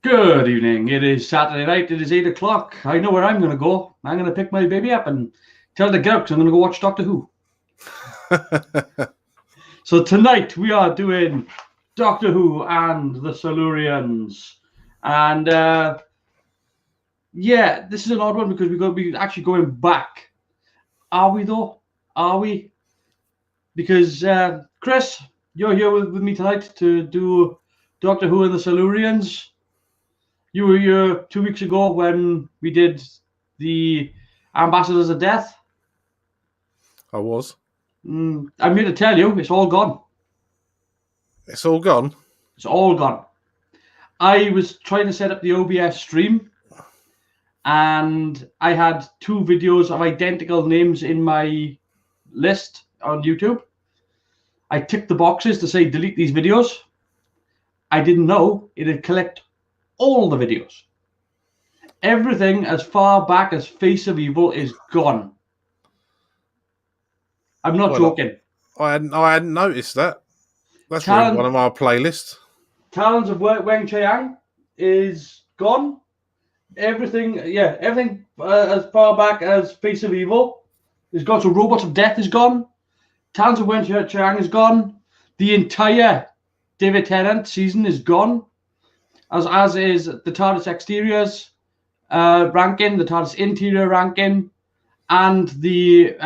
Good evening. It is Saturday night. It is 8 o'clock. I know where I'm going to go. I'm going to pick my baby up and tell her to get up because I'm going to go watch Doctor Who. So tonight we are doing Doctor Who and the Silurians. And this is an odd one because we're going to be actually going back. Are we though? Are we? Because Chris, you're here with me tonight to do Doctor Who and the Silurians. You were here 2 weeks ago when we did the Ambassadors of Death. I was. I'm here to tell you, it's all gone. It's all gone? It's all gone. I was trying to set up the OBS stream, and I had 2 videos of identical names in my list on YouTube. I ticked the boxes to say delete these videos. I didn't know it'd collect all the videos. Everything as far back as Face of Evil is gone. I'm not joking. I hadn't noticed that. That's really one of my playlists. Talons of Weng Chiang is gone. Everything as far back as Face of Evil is gone. So Robots of Death is gone. Talons of Weng Chiang is gone. The entire David Tennant season is gone. As is the TARDIS exteriors ranking, the TARDIS interior ranking, and the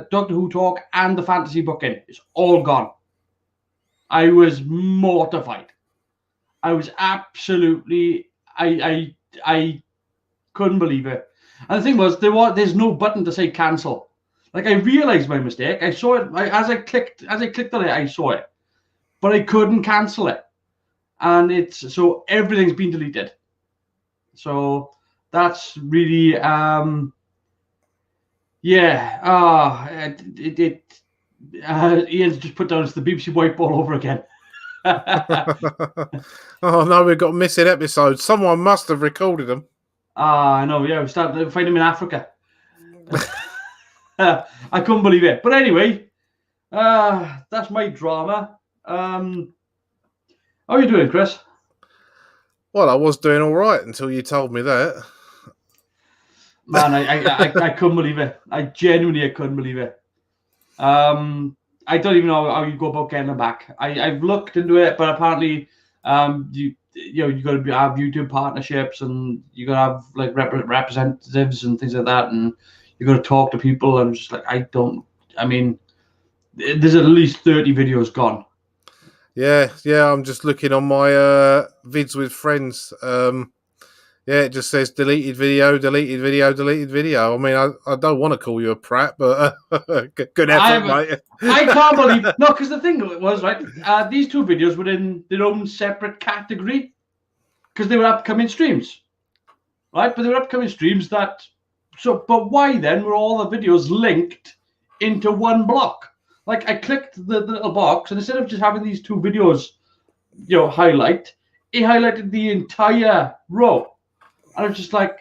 Doctor Who talk and the fantasy booking. It's all gone. I was mortified. I was absolutely, I couldn't believe it. And the thing was, there's no button to say cancel. Like, I realized my mistake. I saw it as I clicked on it. I saw it, but I couldn't cancel it. And so everything's been deleted. So that's really Ian just put down it's the BBC whiteboard all over again. Oh no, we've got missing episodes. Someone must have recorded them. I know. Yeah, we started to find them in Africa. I couldn't believe it. But anyway, that's my drama. How are you doing, Chris? Well, I was doing all right until you told me that. Man, I couldn't believe it. I genuinely couldn't believe it. I don't even know how you go about getting them back. I've looked into it, but apparently, you got to have YouTube partnerships, and you got to have like representatives and things like that, and you got to talk to people. And I'm just like, there's at least 30 videos gone. Yeah. I'm just looking on my vids with friends. It just says deleted video. I mean, I don't want to call you a prat, but good effort, mate. I can't believe no, because the thing was right. These 2 videos were in their own separate category because they were upcoming streams, right? But they were upcoming streams but why then were all the videos linked into one block? Like, I clicked the little box, and instead of just having these 2 videos, it highlighted the entire row. And I was just like,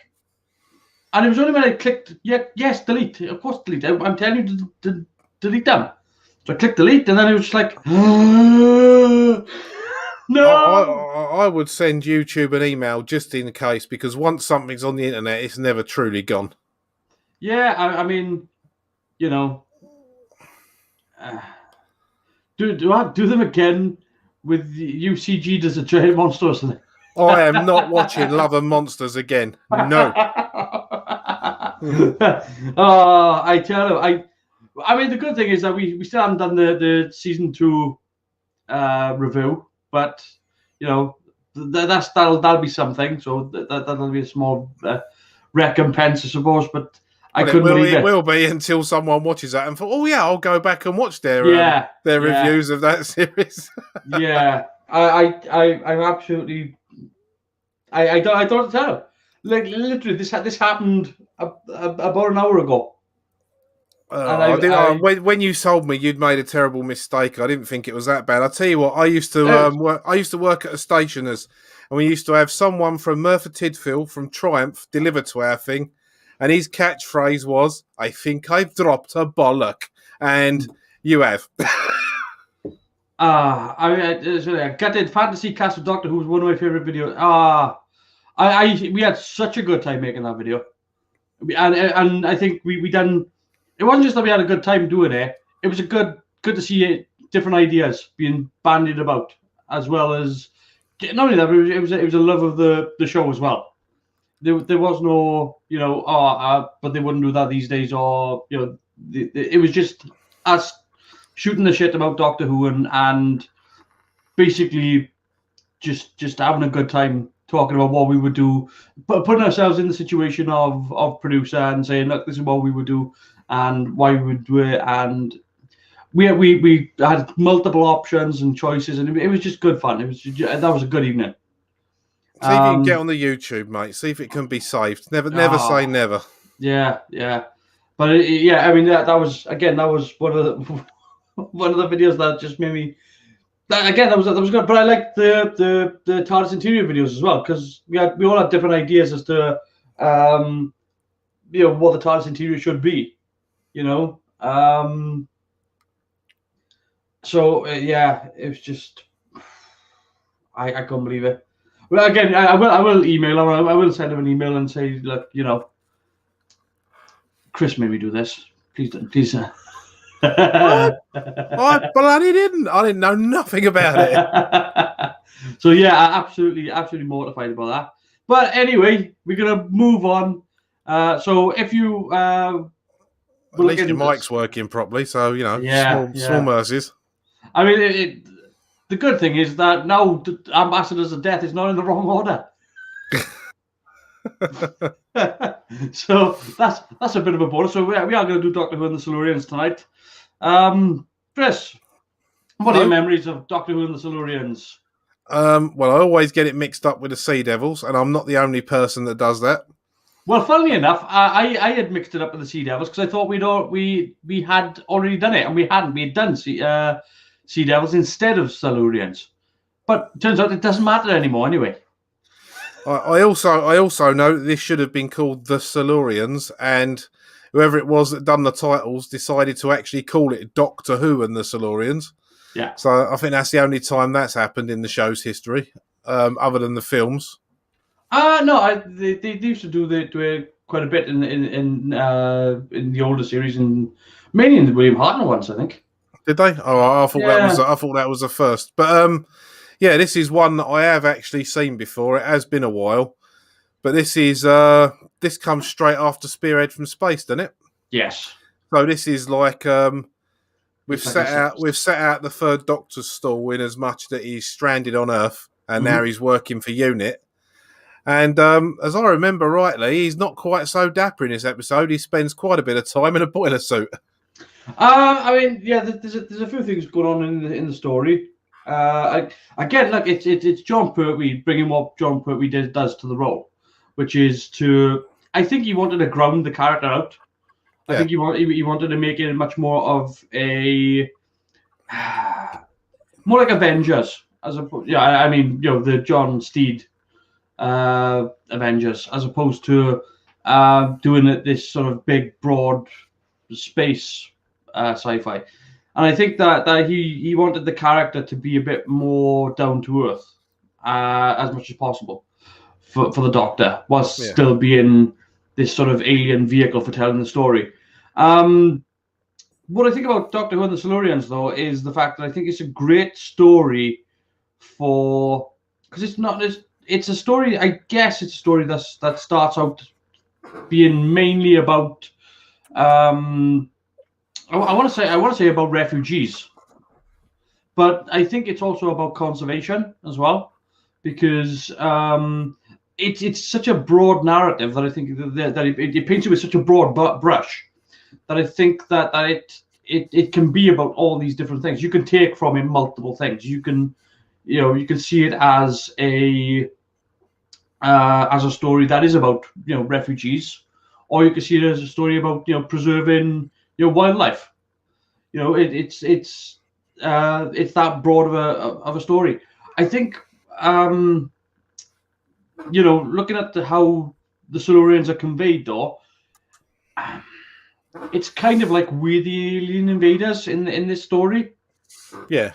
and it was only when I clicked, yes, delete, of course, delete. I'm telling you to delete them. So I clicked delete, and then it was just like, no. I would send YouTube an email just in case, because once something's on the internet, it's never truly gone. Yeah, I mean, do them again with UCG does a giant monster or something. I am not watching Love and Monsters again. No. I tell you, I mean, the good thing is that we still haven't done the season 2 review, but that'll be something. So that'll be a small recompense, I suppose. But I couldn't believe it. It will be until someone watches that and thought, oh yeah, I'll go back and watch their reviews of that series. Yeah, I'm absolutely. I don't tell. Like, literally, this happened about an hour ago. When you told me you'd made a terrible mistake, I didn't think it was that bad. I'll tell you what, I used to work at a stationer's, and we used to have someone from Merthyr Tydfil from Triumph deliver to our thing, and his catchphrase was, "I think I've dropped a bollock," and you have. I gutted Fantasy Cast of Doctor Who was one of my favorite videos. We had such a good time making that video, and I think we done. It wasn't just that we had a good time doing it. It was good to see different ideas being bandied about, as well as not only that, but it was a love of the show as well. There was no, but they wouldn't do that these days, or it was just us shooting the shit about Doctor Who and basically just having a good time talking about what we would do, but putting ourselves in the situation of producer and saying, look, this is what we would do and why we would do it, and we had multiple options and choices, and it was just good fun. That was a good evening. See if you can get on the YouTube, mate. See if it can be saved. Never say never. Yeah. But I mean that was one of the videos that just made me. Again, that was good. But I liked the TARDIS interior videos as well, because we all had different ideas as to what the TARDIS interior should be. So it was just I couldn't believe it. Well, again, I will email him. I will send him an email and say, look, Chris made me do this. Please. I bloody didn't. I didn't know nothing about it. So yeah, absolutely mortified about that. But anyway, we're gonna move on. So if you at least your mic's working properly, so small mercies. I mean, the good thing is that now Ambassadors of Death is not in the wrong order. So that's a bit of a bonus. So we are going to do Doctor Who and the Silurians tonight. Chris, what are your memories of Doctor Who and the Silurians? Well, I always get it mixed up with the Sea Devils, and I'm not the only person that does that. Well, funnily enough, I had mixed it up with the Sea Devils because I thought we had already done it, and we hadn't. We had done Sea Devils instead of Silurians, but it turns out it doesn't matter anymore anyway. I also know that this should have been called the Silurians, and whoever it was that done the titles decided to actually call it Doctor Who and the Silurians. Yeah. So I think that's the only time that's happened in the show's history, other than the films. No, they used to do it quite a bit in the older series, and mainly in the William Hartnell ones, I think. Did they? Oh, I thought that was the first. But this is one that I have actually seen before. It has been a while, but this comes straight after Spearhead from Space, doesn't it? Yes. So this is like we've set out the Third Doctor's stall in as much that he's stranded on Earth and now he's working for UNIT. And as I remember rightly, he's not quite so dapper in this episode. He spends quite a bit of time in a boiler suit. I mean, yeah, there's a few things going on in the story. Again, look, it's John Pertwee bringing what John Pertwee does to the role, which is I think he wanted to ground the character out. Yeah. I think he wanted to make it much more of more like Avengers, I mean, the John Steed Avengers, as opposed to doing it this sort of big, broad space sci-fi. And I think that he wanted the character to be a bit more down to earth, as much as possible for the Doctor, whilst still being this sort of alien vehicle for telling the story. What I think about Doctor Who and the Silurians, though, is the fact that I think it's a great story because it's a story. I guess it's a story that starts out being mainly about. I want to say about refugees, but I think it's also about conservation as well, because it's such a broad narrative that I think that it paints it with such a broad brush that I think that it can be about all these different things. You can take from it multiple things. You can see it as a story that is about refugees, or you can see it as a story about preserving wildlife. It's that broad of a story. I think looking at how the Silurians are conveyed, though, it's kind of like we're the alien invaders in this story. Yeah.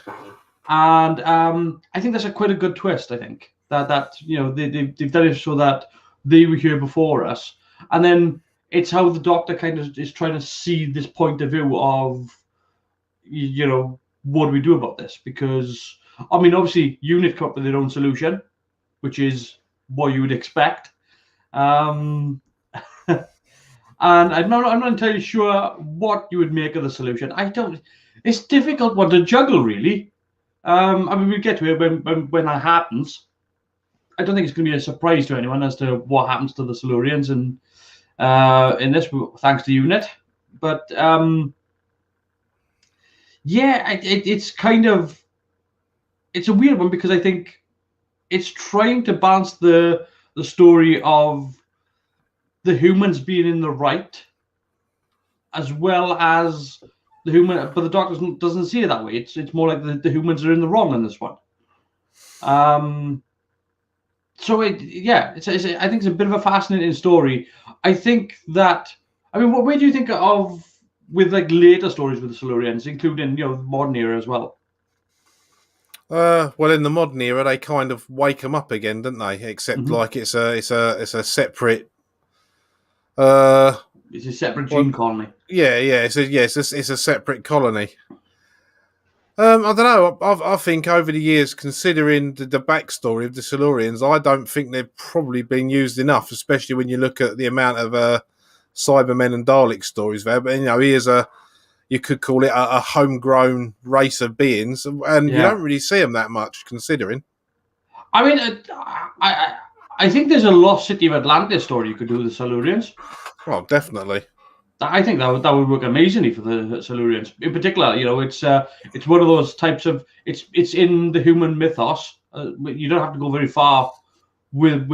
And I think that's quite a good twist, I think. That they've done it so that they were here before us, and then it's how the Doctor kind of is trying to see this point of view of, what do we do about this? Because I mean, obviously, UNIT come up with their own solution, which is what you would expect. And I'm not entirely sure what you would make of the solution. It's a difficult one to juggle, really. I mean, we'll get to it when that happens. I don't think it's going to be a surprise to anyone as to what happens to the Silurians and in this, thanks to UNIT. But it's kind of, it's a weird one because I think it's trying to balance the story of the humans being in the right, as well as the human, but the Doctor doesn't see it that way. It's more like the humans are in the wrong in this one. So I think it's a bit of a fascinating story. I think that, I mean, where do you think of with like later stories with the Silurians, including modern era as well? Well, in the modern era, they kind of wake them up again, don't they? Except like it's a separate. It's a separate gene colony. Yeah, it's a separate colony. I don't know. I think over the years, considering the backstory of the Silurians, I don't think they've probably been used enough, especially when you look at the amount of Cybermen and Dalek stories there. But you could call it a homegrown race of beings, and you don't really see them that much, considering. I mean, I think there's a Lost City of Atlantis story you could do with the Silurians. Well, definitely. I think that would work amazingly for the Silurians. In particular, it's one of those types of, it's in the human mythos. You don't have to go very far with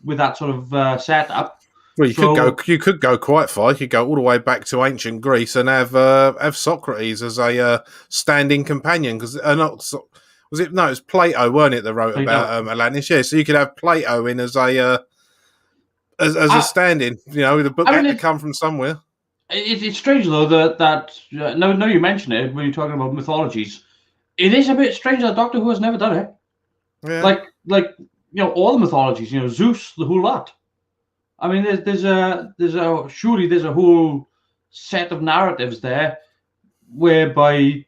that sort of setup. Well, you could go quite far. You could go all the way back to ancient Greece and have Socrates as a standing companion. Because it was Plato, weren't it, that wrote about Atlantis? Yeah, so you could have Plato in as a stand-in. The book had to come from somewhere. It's strange though that now you mention it when you're talking about mythologies. It is a bit strange that Doctor Who has never done it. Yeah. Like all the mythologies. Zeus, the whole lot. I mean, surely there's a whole set of narratives there whereby you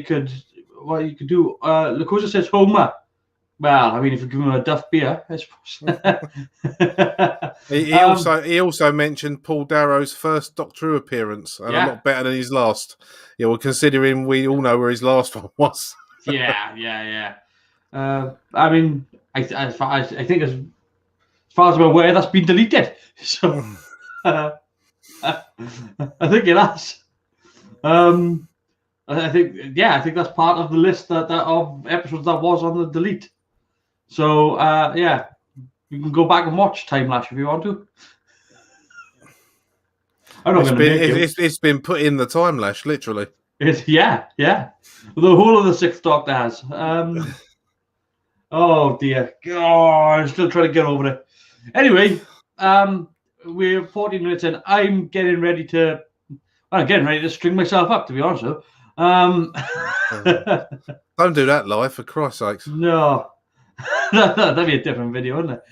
could do. Lacosa says Homer. Well, I mean, if you give him a Duff beer, I suppose. He also mentioned Paul Darrow's first Doctor Who appearance, and a lot better than his last. Yeah, well, considering we all know where his last one was. Yeah. I mean, I think as far as I'm aware, that's been deleted. So I think it has. I think that's part of the list that of episodes that was on the delete. So you can go back and watch Time Lash if you want to. It's been put in the Time Lash, literally. Yeah. The whole of the Sixth Doctor has. Oh dear. I'm still trying to get over it. Anyway, we're 14 minutes in. I'm getting ready to string myself up, to be honest with you. Don't do that live, for Christ's sakes. No. That'd be a different video, wouldn't it?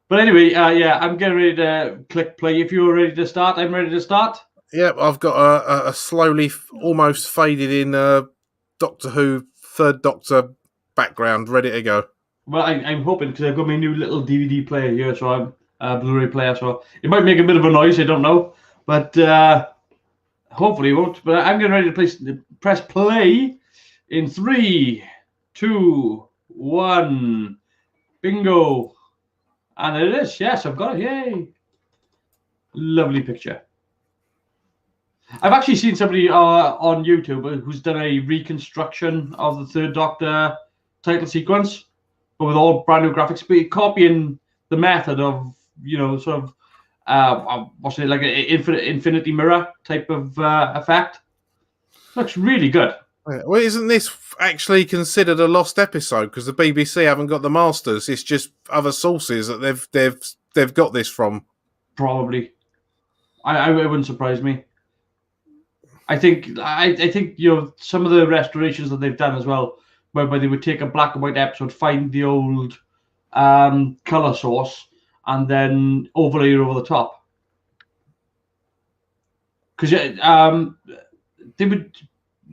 But anyway, I'm getting ready to click play. If you're ready to start, I'm ready to start. Yep, I've got a slowly, almost faded in Doctor Who Third Doctor background ready to go. Well, I'm hoping, because I've got my new little DVD player here, so I'm Blu-ray player, so it might make a bit of a noise. I don't know, but hopefully it won't. But I'm getting ready to press play in 3, 2, 1. Bingo. And it is. Yes, I've got it. Yay. Lovely picture. I've actually seen somebody on YouTube who's done a reconstruction of the Third Doctor title sequence, but with all brand new graphics, copying the method of, sort of, what's it, like an infinity mirror type of effect. Looks really good. Well, isn't this actually considered a lost episode because the BBC haven't got the masters? It's just other sources that they've got this from. Probably, it wouldn't surprise me. I think some of the restorations that they've done as well whereby they would take a black and white episode, find the old color source, and then overlay it over the top. Because they would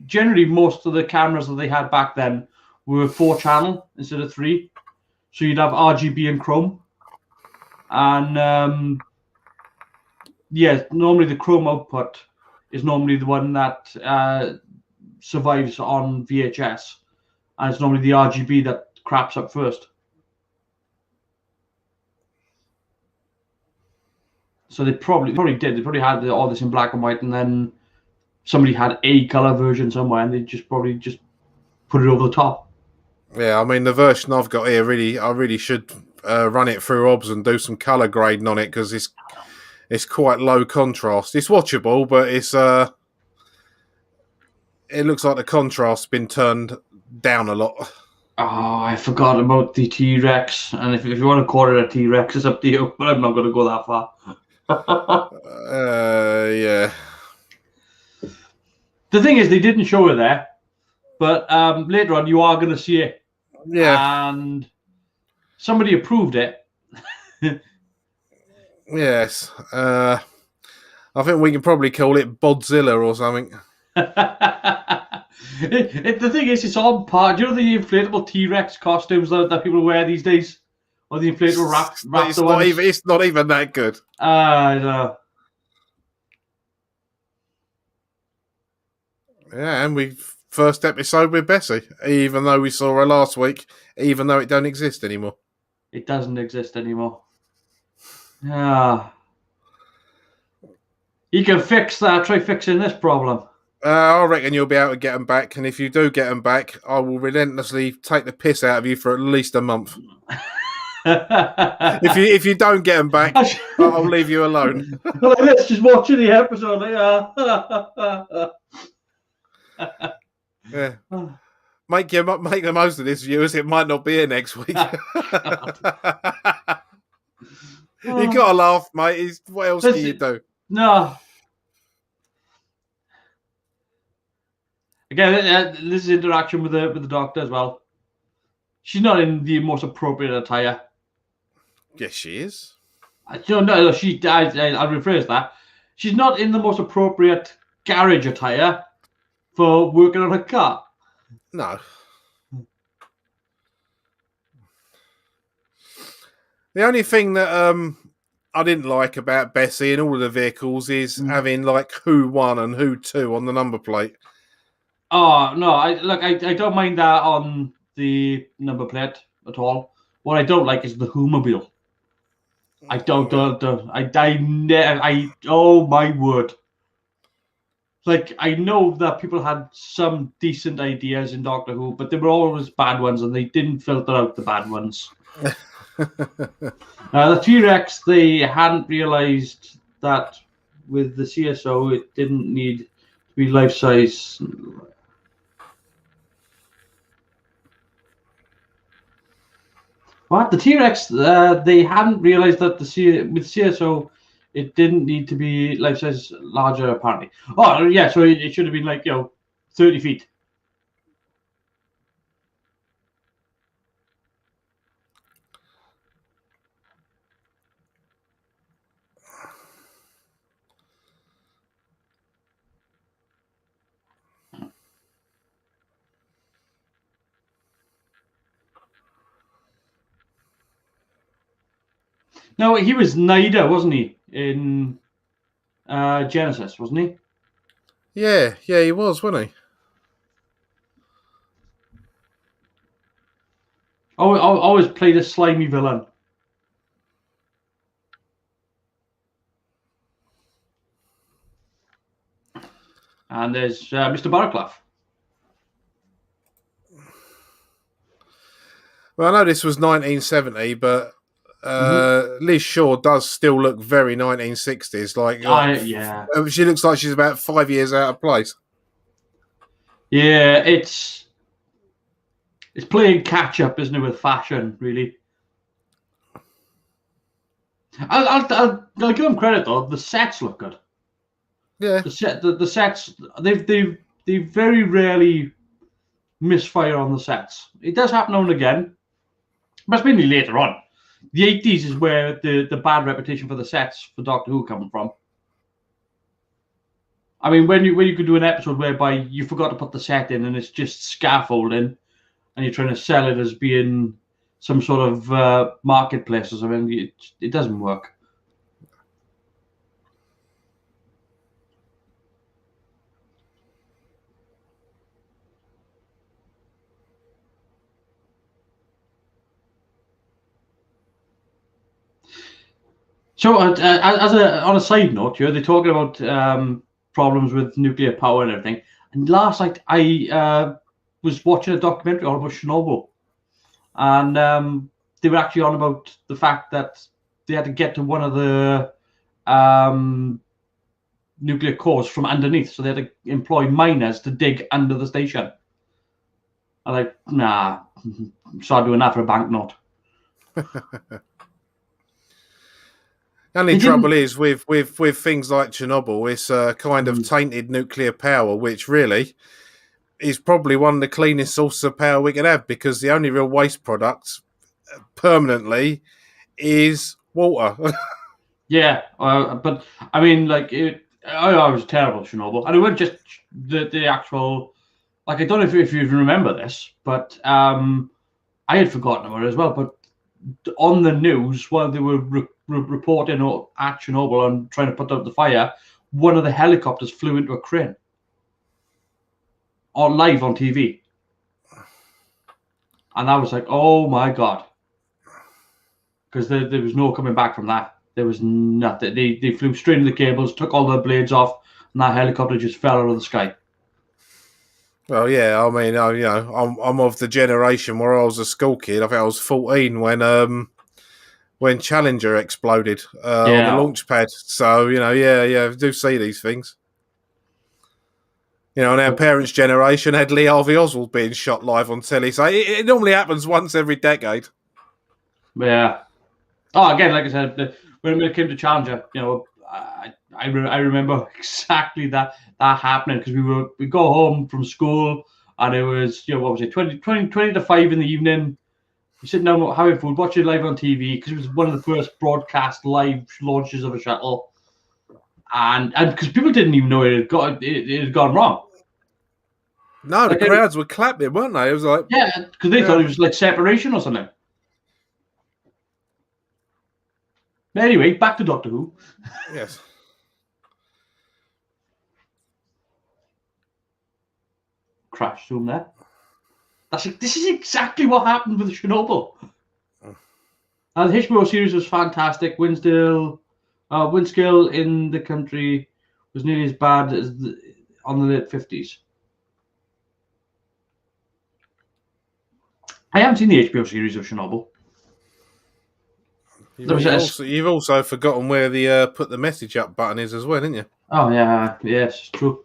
generally, most of the cameras that they had back then were 4-channel instead of 3, so you'd have RGB and chrome, and normally the chrome output is normally the one that survives on VHS, and it's normally the RGB that craps up first. So they probably did. They probably had all this in black and white, and then somebody had a color version somewhere, and they probably just put it over the top. Yeah, I mean, the version I've got here, I really should run it through OBS and do some color grading on it, because it's quite low contrast. It's watchable, but it looks like the contrast's been turned down a lot. Oh, I forgot about the T-Rex, and if you want to call it a T-Rex, it's up to you, but I'm not going to go that far. Yeah. The thing is, they didn't show it there, but later on you are going to see it. Yeah. And somebody approved it. Yes. I think we can probably call it Bodzilla or something. The thing is, it's all part. Do you know the inflatable T-Rex costumes that people wear these days? Or the inflatable raptor ones? It's not even that good. I know. Yeah, and first episode with Bessie, even though we saw her last week, even though it don't exist anymore. It doesn't exist anymore. Yeah. You can fix that. Try fixing this problem. I reckon you'll be able to get them back, and if you do get them back, I will relentlessly take the piss out of you for at least a month. if you don't get them back, I'll leave you alone. Let's just watch the episode. Yeah. Make the most of this, viewers. It might not be here next week. You gotta laugh, mate. What else can you do? No. Again, this is interaction with the doctor as well. She's not in the most appropriate attire. Yes, she is. No, I'll rephrase that. She's not in the most appropriate garage attire for working on a car. No. The only thing that I didn't like about Bessie and all of the vehicles is having like who 1 and who 2 on the number plate. Oh no! I don't mind that on the number plate at all. What I don't like is the Who-mobile. Oh my word! Like, I know that people had some decent ideas in Doctor Who, but they were always bad ones, and they didn't filter out the bad ones. The T-Rex, they hadn't realised that with the CSO, it didn't need to be life-size. What? The T-Rex, they hadn't realised that with CSO, it didn't need to be life-size larger, apparently. Oh, yeah, so it should have been like, 30 feet. No, he was Naida, wasn't he, in Genesis, wasn't he? Yeah, he was, wasn't he? Always played a slimy villain. And there's Mr. Barclay. Well, I know this was 1970, but Liz Shaw does still look very 1960s. Yeah. She looks like she's about 5 years out of place. Yeah, it's playing catch up, isn't it, with fashion? Really. I'll give them credit though. The sets look good. Yeah. The sets. They very rarely misfire on the sets. It does happen now and again, but it's mainly later on. The 80s is where the bad reputation for the sets for Doctor Who coming from. I mean, when you could do an episode whereby you forgot to put the set in and it's just scaffolding, and you're trying to sell it as being some sort of marketplace or something, it doesn't work. So, on a side note, here they're talking about problems with nuclear power and everything. And last night, I was watching a documentary all about Chernobyl, and they were actually on about the fact that they had to get to one of the nuclear cores from underneath, so they had to employ miners to dig under the station. I'm like, nah, start doing that for a banknote. The only trouble is with things like Chernobyl, it's a kind of tainted nuclear power, which really is probably one of the cleanest sources of power we can have, because the only real waste product permanently is water. Yeah, but I mean, like, I was terrible at Chernobyl, and it wasn't just the actual. Like, I don't know if you remember this, but I had forgotten about it as well. But on the news, while they were reporting at Chernobyl and trying to put out the fire, one of the helicopters flew into a crane. On live on TV, and I was like, "Oh my god!" Because there was no coming back from that. There was nothing. They flew straight into the cables, took all the blades off, and that helicopter just fell out of the sky. Well, yeah, I mean, I'm of the generation where I was a school kid. I think I was 14 when Challenger exploded on the launch pad. So, I do see these things. And our parents' generation had Lee Harvey Oswald being shot live on telly. So it normally happens once every decade. Yeah. Oh, again, like I said, when it came to Challenger, I remember exactly that happening, because we go home from school and it was, what was it, 20 to 5 in the evening. We're sitting down having food, watching it live on TV, because it was one of the first broadcast live launches of a shuttle, and because people didn't even know it had gone wrong. No, the crowds were clapping, weren't they? It was like, yeah, because they thought it was like separation or something. But anyway, back to Doctor Who. Yes. Crash zoom there. This is exactly what happened with Chernobyl. The HBO series was fantastic. Windscale in the country was nearly as bad as on the late 50s. I haven't seen the HBO series of Chernobyl. You've also forgotten where the put the message up button is as well, didn't you? Oh yeah, yes, true.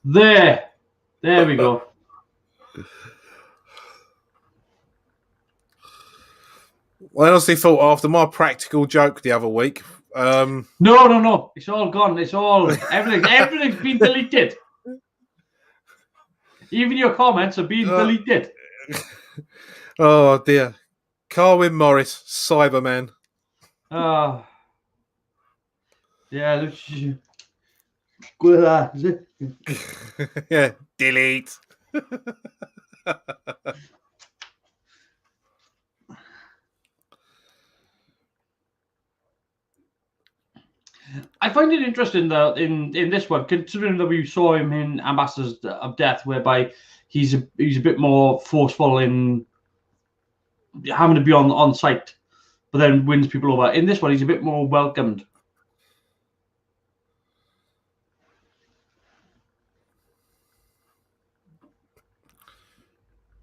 There we go. Well, I honestly thought after my practical joke the other week. No. It's all gone. It's all everything's been deleted. Even your comments are being deleted. Oh dear. Carwyn Morris, Cyberman. Oh. Yeah, go with that, is it? Yeah, delete. I find it interesting that in this one, considering that we saw him in Ambassadors of Death, whereby he's a bit more forceful in having to be on site, but then wins people over. In this one, he's a bit more welcomed.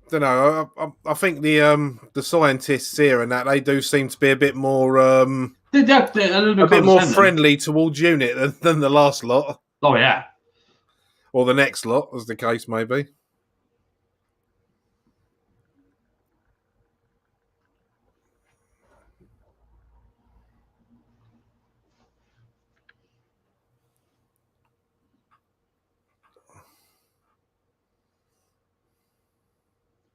Don't know. I think the scientists here and that they do seem to be a bit more They're a bit more friendly towards UNIT than the last lot. Oh yeah, or the next lot, as the case may be.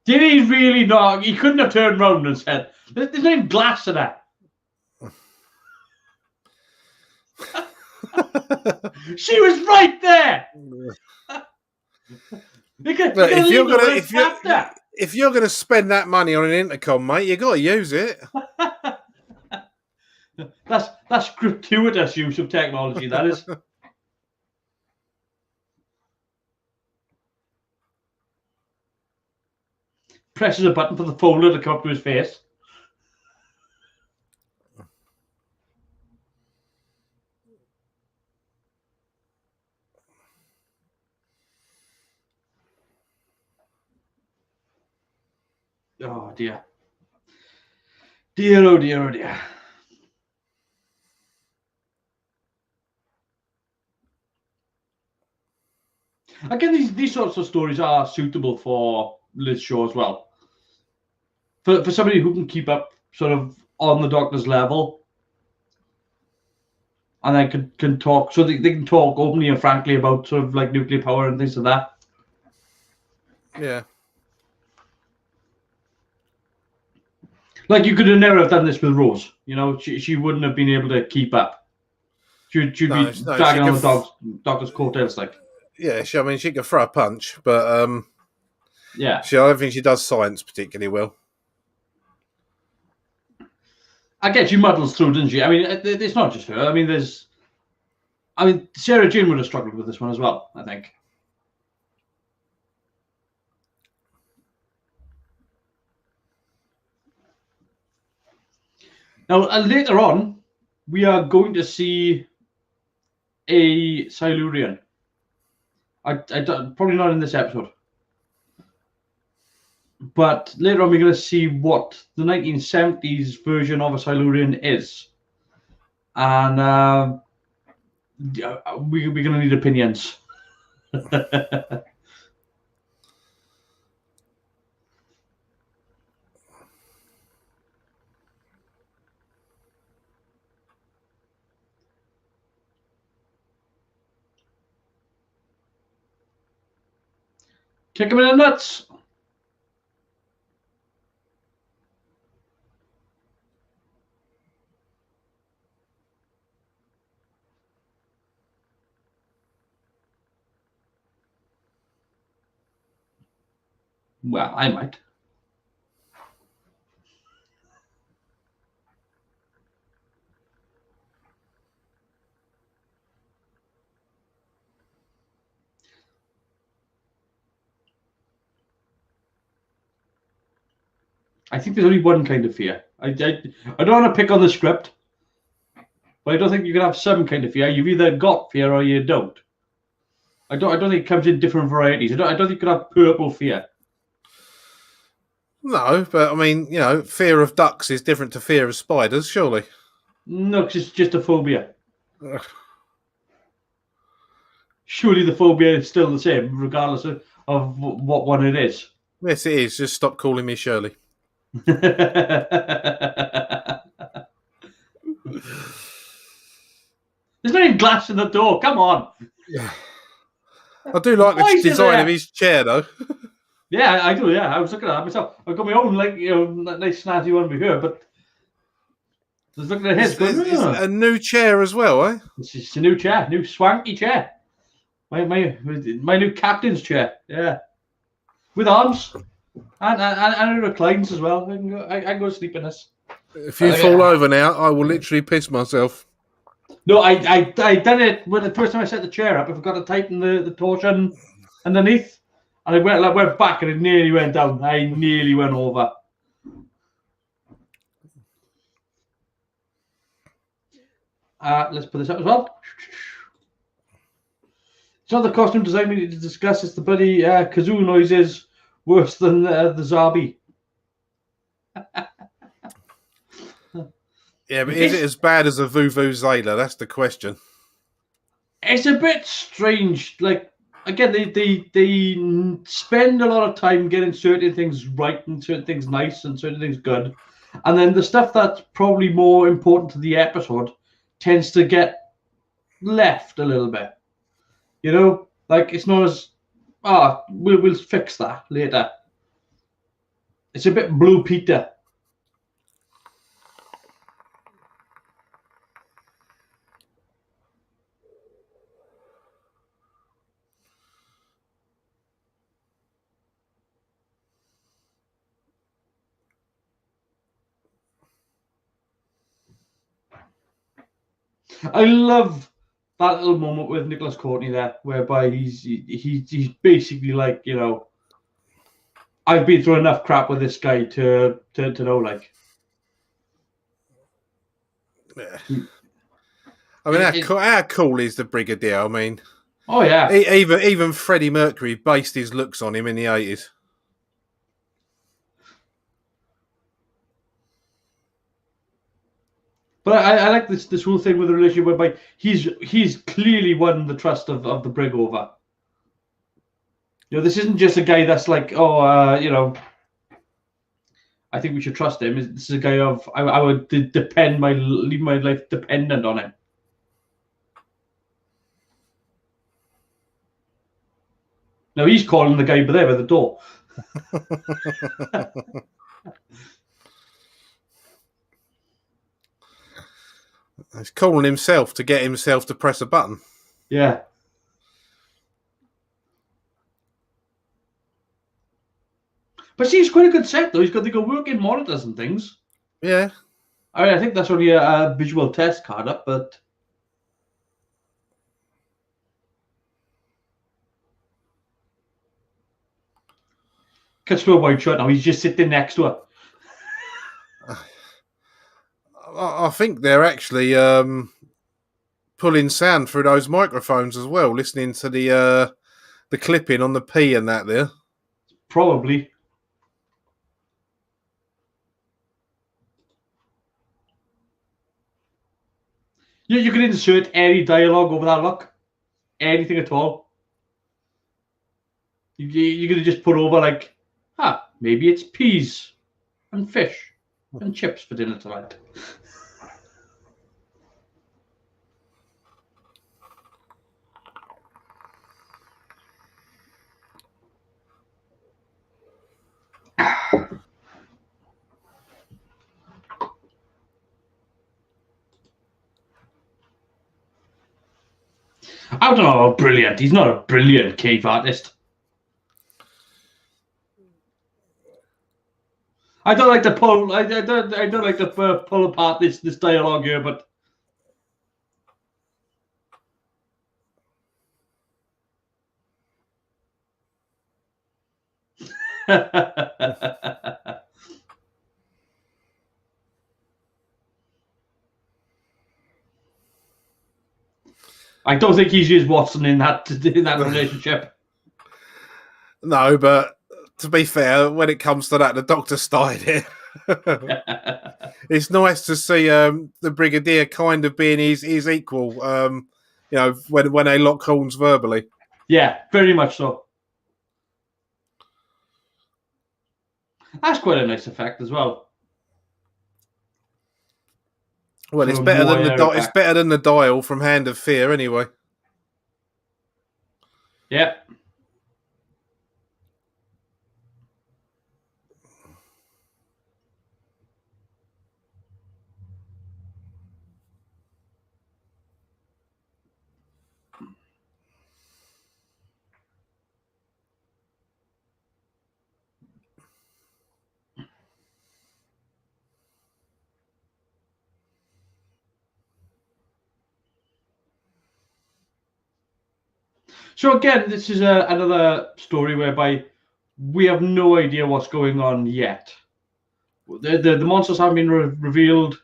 Did he really not? He couldn't have turned around and said, "There's no glass in that." She was right there. Look, if you're gonna spend that money on an intercom, mate, you got to use it. That's gratuitous use of technology. That is. Presses a button for the folder to come up to his face. Oh dear. Dear, oh dear, oh dear. Again, these sorts of stories are suitable for Liz's show as well. For somebody who can keep up sort of on the Doctor's level, and then can talk, so they can talk openly and frankly about sort of like nuclear power and things like that. Yeah. Like you could have never have done this with Rose. You know, she wouldn't have been able to keep up. She'd be dragging on the Doctor's coattails like. Yeah, I mean, she can throw a punch, but yeah, I don't think she does science particularly well. I guess she muddles through, doesn't she? I mean, it's not just her. I mean, Sarah Jane would have struggled with this one as well, I think. Now, later on, we are going to see a Silurian. I probably not in this episode. But later on, we're going to see what the 1970s version of a Silurian is. And we're going to need opinions. Kick him in the nuts. Well, I might. I think there's only one kind of fear. I don't want to pick on the script, but I don't think you can have some kind of fear. You've either got fear or you don't. I don't think it comes in different varieties. I don't think you can have purple fear. No, but I mean, you know, fear of ducks is different to fear of spiders, surely. No, because it's just a phobia. Surely the phobia is still the same, regardless of what one it is. Yes, it is. Just stop calling me Shirley. There's no even glass in the door. Come on. Yeah. I do like the design of his chair, though. Yeah, I do. Yeah, I was looking at that myself. I've got my own, like, you know, nice snazzy one over here, but I was looking at his. It's a new chair as well, eh? It's a new chair, new swanky chair. My new captain's chair. Yeah, with arms and it reclines as well. I can go sleep in this. If you fall over now, I will literally piss myself. No, I done it when the first time I set the chair up. I forgot to tighten the torsion underneath, and I went back and it nearly went down. I nearly went over. Let's put this up as well. It's not the costume design we need to discuss. It's the bloody kazoo noises worse than the Zabi. Yeah, but is it as bad as a Vuvuzela? That's the question. It's a bit strange. Like, again, they spend a lot of time getting certain things right and certain things nice and certain things good. And then the stuff that's probably more important to the episode tends to get left a little bit. You know? Like, it's not as, we'll fix that later. It's a bit Blue Peter. I love that little moment with Nicholas Courtney there, whereby he's basically like, you know, I've been through enough crap with this guy to know, like. Yeah. I mean, how cool is the Brigadier? I mean, oh yeah, even Freddie Mercury based his looks on him in the 80s. but I like this whole thing with the relationship whereby he's clearly won the trust of the brig over. You know, this isn't just a guy that's like, oh, you know, I think we should trust him. This is a guy of I would leave my life dependent on him. Now he's calling the guy there by the door. He's calling himself to get himself to press a button. Yeah. But see, it's quite a good set though. They got working monitors and things. Yeah. I mean, I think that's only a visual test card up, but cuts to a wide shot now. He's just sitting next to her. I think they're actually pulling sound through those microphones as well, listening to the clipping on the P and that there. Probably. You can insert any dialogue over that look. Anything at all. You're going to just put over like, maybe it's peas and fish and chips for dinner tonight. I don't know how brilliant. He's not a brilliant cave artist. I don't like to pull. I don't like to pull apart this dialogue here, but I don't think he's used Watson in that relationship. No, but to be fair, when it comes to that, the Doctor started it. It's nice to see the Brigadier kind of being his equal. You know, when they lock horns verbally. Yeah, very much so. That's quite a nice effect as well. Well, it's better than the dial from Hand of Fear, anyway. Yeah. So again, this is another story whereby we have no idea what's going on yet. The monsters haven't been revealed.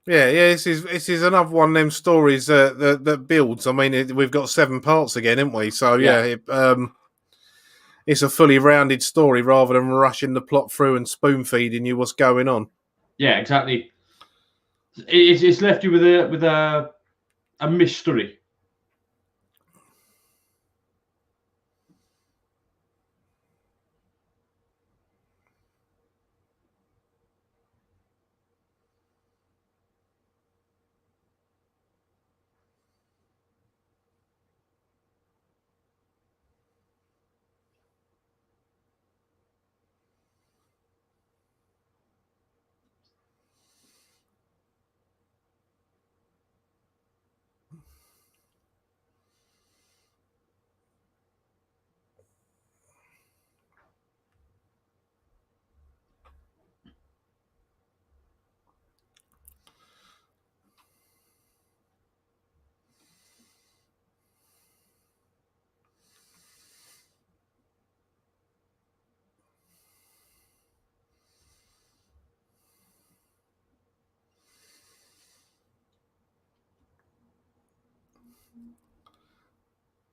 Yeah. This is another one of them stories that builds. I mean, we've got 7 parts again, haven't we? So it's a fully rounded story rather than rushing the plot through and spoon feeding you what's going on. Yeah, exactly. It's left you with a mystery.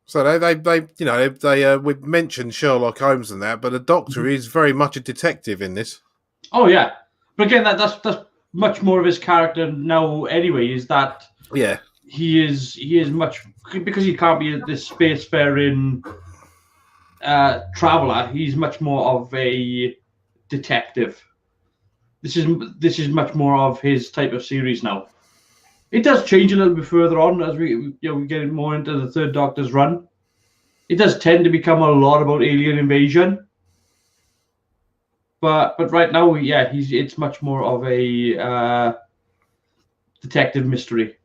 So we mentioned Sherlock Holmes and that, but the Doctor is very much a detective in this. Oh yeah, but again, that's much more of his character now. Anyway, is that Yeah, he is much because he can't be this spacefaring traveler. He's much more of a detective. This is much more of his type of series now. It does change a little bit further on as we get more into the Third Doctor's run. It does tend to become a lot about alien invasion, but right now, yeah, it's much more of a detective mystery,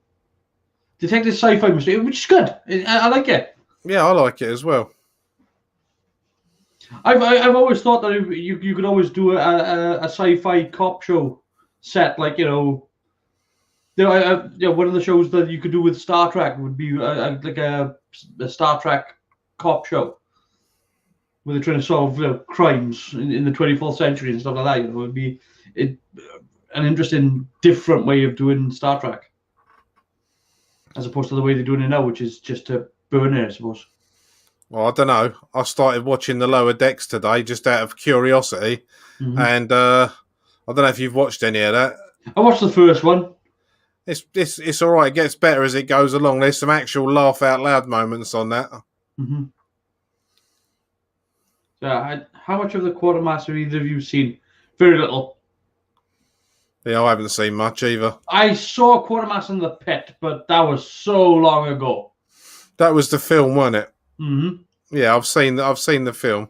detective sci-fi mystery, which is good. I like it. yeah, I like it as well. I've always thought that you could always do a sci-fi cop show set like one of the shows that you could do with Star Trek would be like a Star Trek cop show where they're trying to solve crimes in the 24th century and stuff like that. It would be an interesting, different way of doing Star Trek as opposed to the way they're doing it now, which is just to burn it, I suppose. Well, I don't know. I started watching the Lower Decks today just out of curiosity, and I don't know if you've watched any of that. I watched the first one. It's all right. It gets better as it goes along. There's some actual laugh out loud moments on that. Mm-hmm. So, how much of the Quartermaster either of you seen? Very little. Yeah, I haven't seen much either. I saw Quartermaster in the Pit, but that was so long ago. That was the film, wasn't it? Mm-hmm. Yeah, I've seen the film.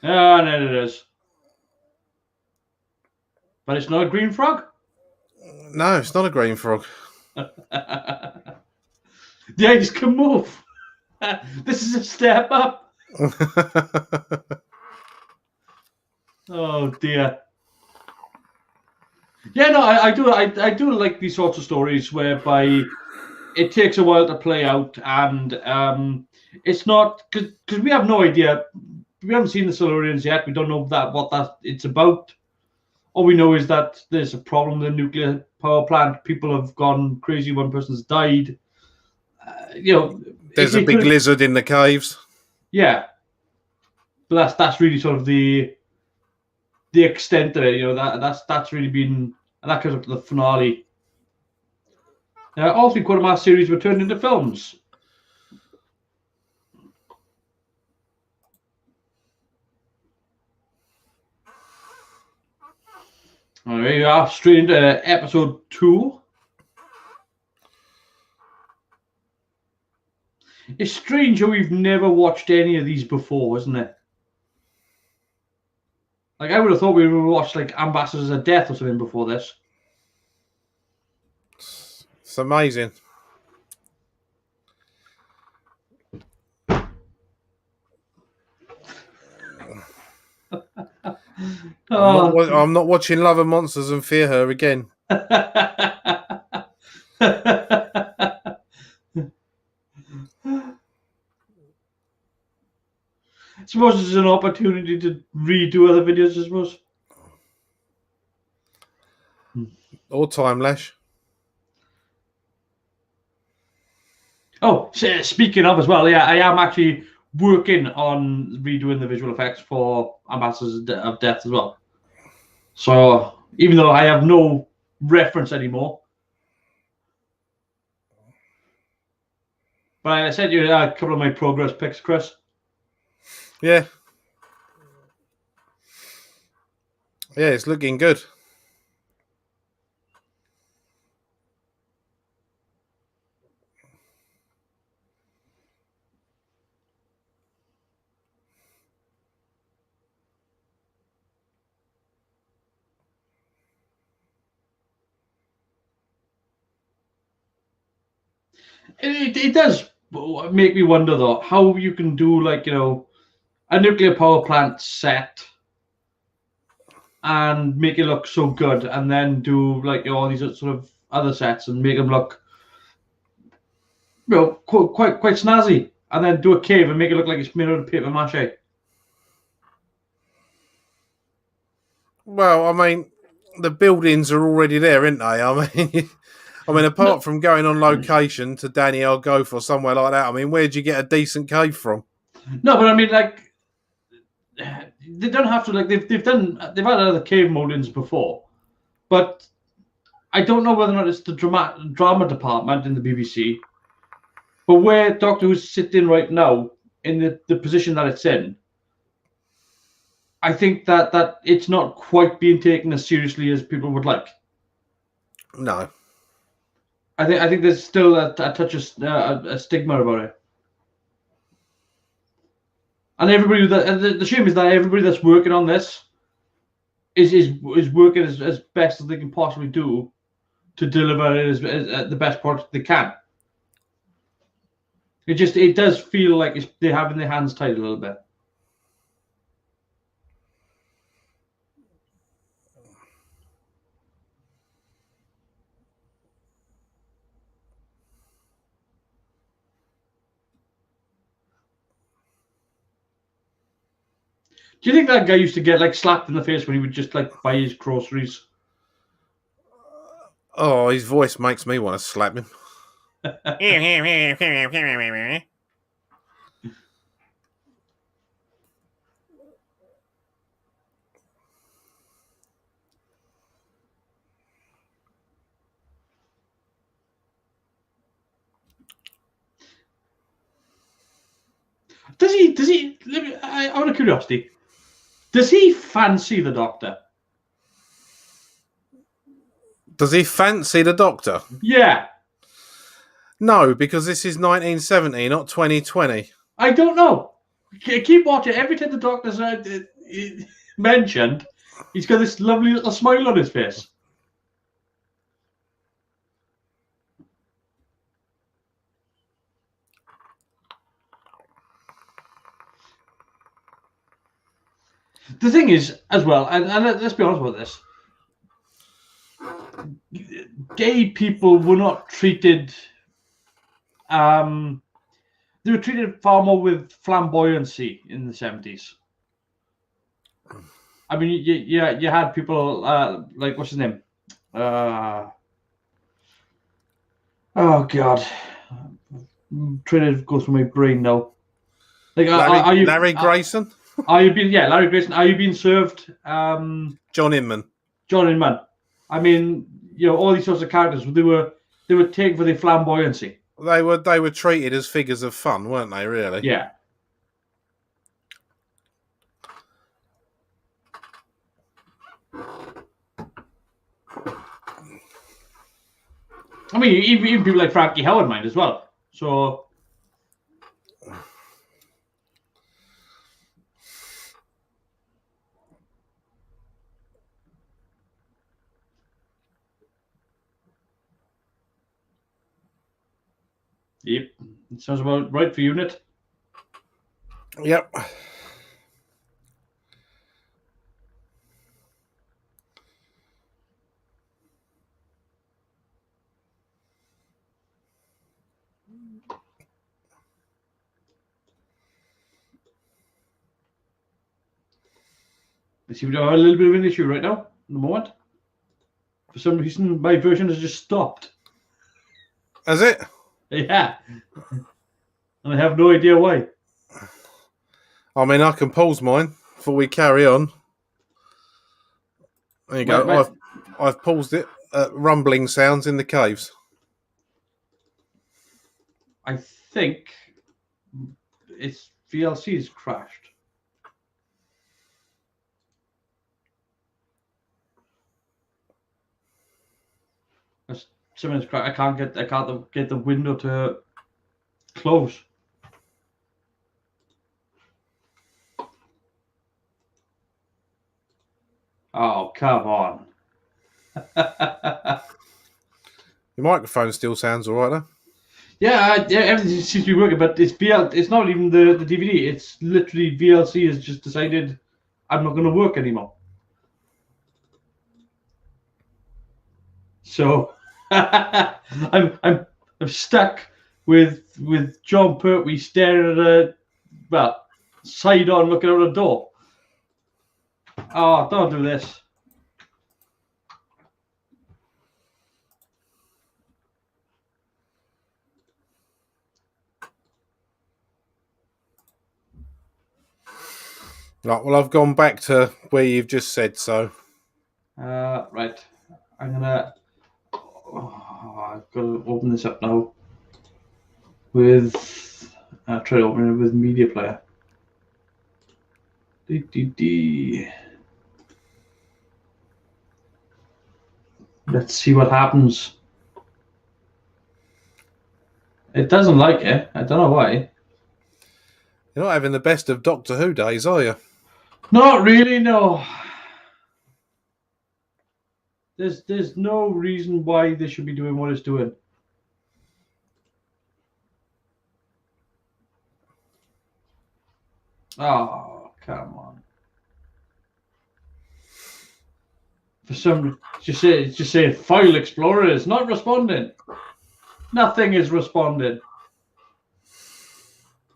Ah, there it is. But it's not a green frog? No, it's not a green frog. The eggs can move. This is a step up. Oh dear. Yeah, no, I do like these sorts of stories whereby it takes a while to play out, and it's not because we have no idea. We haven't seen the Silurians yet. We don't know what it's about. All we know is that there's a problem with the nuclear power plant. People have gone crazy. One person's died. There's a big lizard in the caves. Yeah, but that's really sort of the extent of it. That's really been, and that comes up to the finale. All three Quartermaster series were turned into films. All right, we are straight into episode 2. It's strange how we've never watched any of these before, isn't it? Like, I would have thought we would have watched like Ambassadors of Death or something before this. It's amazing. I'm not watching Love and Monsters and Fear Her again. I suppose it's an opportunity to redo other videos, I suppose. Or Timelash. Oh, speaking of as well, yeah, I am actually working on redoing the visual effects for Ambassadors of Death as well. So even though I have no reference anymore, but I sent you a couple of my progress pics, Chris. Yeah. Yeah, it's looking good. It does make me wonder though how you can do like a nuclear power plant set and make it look so good, and then do like all these sort of other sets and make them look quite snazzy, and then do a cave and make it look like it's made out of paper mache. Well, I mean, the buildings are already there, aren't they? I mean, I mean, apart from going on location to Danny, I'll go for somewhere like that. I mean, where'd you get a decent cave from? No, but I mean, like, they don't have to. Like, they've had other cave moldings before, but I don't know whether or not it's the drama department in the BBC, but where Doctor Who's sitting right now in the position that it's in, I think that it's not quite being taken as seriously as people would like. No. I think there's still a touch of a stigma about it. And everybody the shame is that everybody that's working on this is working as best as they can possibly do to deliver it as the best product they can. It does feel like they're having their hands tied a little bit. Do you think that guy used to get like slapped in the face when he would just like buy his groceries? Oh, his voice makes me want to slap him. Does he? Out of curiosity, does he fancy the Doctor? Does he fancy the Doctor? Yeah. No, because this is 1970, not 2020. I don't know. Keep watching. Every time the Doctor's mentioned, he's got this lovely little smile on his face. The thing is, as well, and let's be honest about this, gay people were not treated. They were treated far more with flamboyancy in the 70s. I mean, you had people like, what's his name? Oh God, I'm trying to go through my brain now. Like, Larry Grayson. Larry Grayson. Are you being served? John Inman. I mean, all these sorts of characters. They were taken for their flamboyancy. They were treated as figures of fun, weren't they? Really? Yeah. I mean, even people like Frankie Howard mind as well. So. Yep, it sounds about right for unit. Yep. I seem to have a little bit of an issue right now, in the moment. For some reason, my version has just stopped. Has it? Yeah. And I have no idea why. I mean, I can pause mine before we carry on. There you go. I've paused it. Rumbling sounds in the caves. I think its VLC has crashed. Something's crashed. I can't get the window to close. Oh, come on. Your microphone still sounds all right, though. Yeah, everything seems to be working, but it's not even the DVD. It's literally VLC has just decided I'm not going to work anymore. So I'm stuck with John Pertwee staring at side on looking out a door. Oh, don't do this. Right, well, I've gone back to where you've just said so. Right. I'm gonna. Oh, I've got to open this up now. With. Try to open it with media player. Let's see what happens. It doesn't like it. I don't know why. You're not having the best of Doctor Who days, are you? Not really, no. There's no reason why they should be doing what it's doing. Oh, come on. For some, just say File Explorer is not responding. Nothing is responding.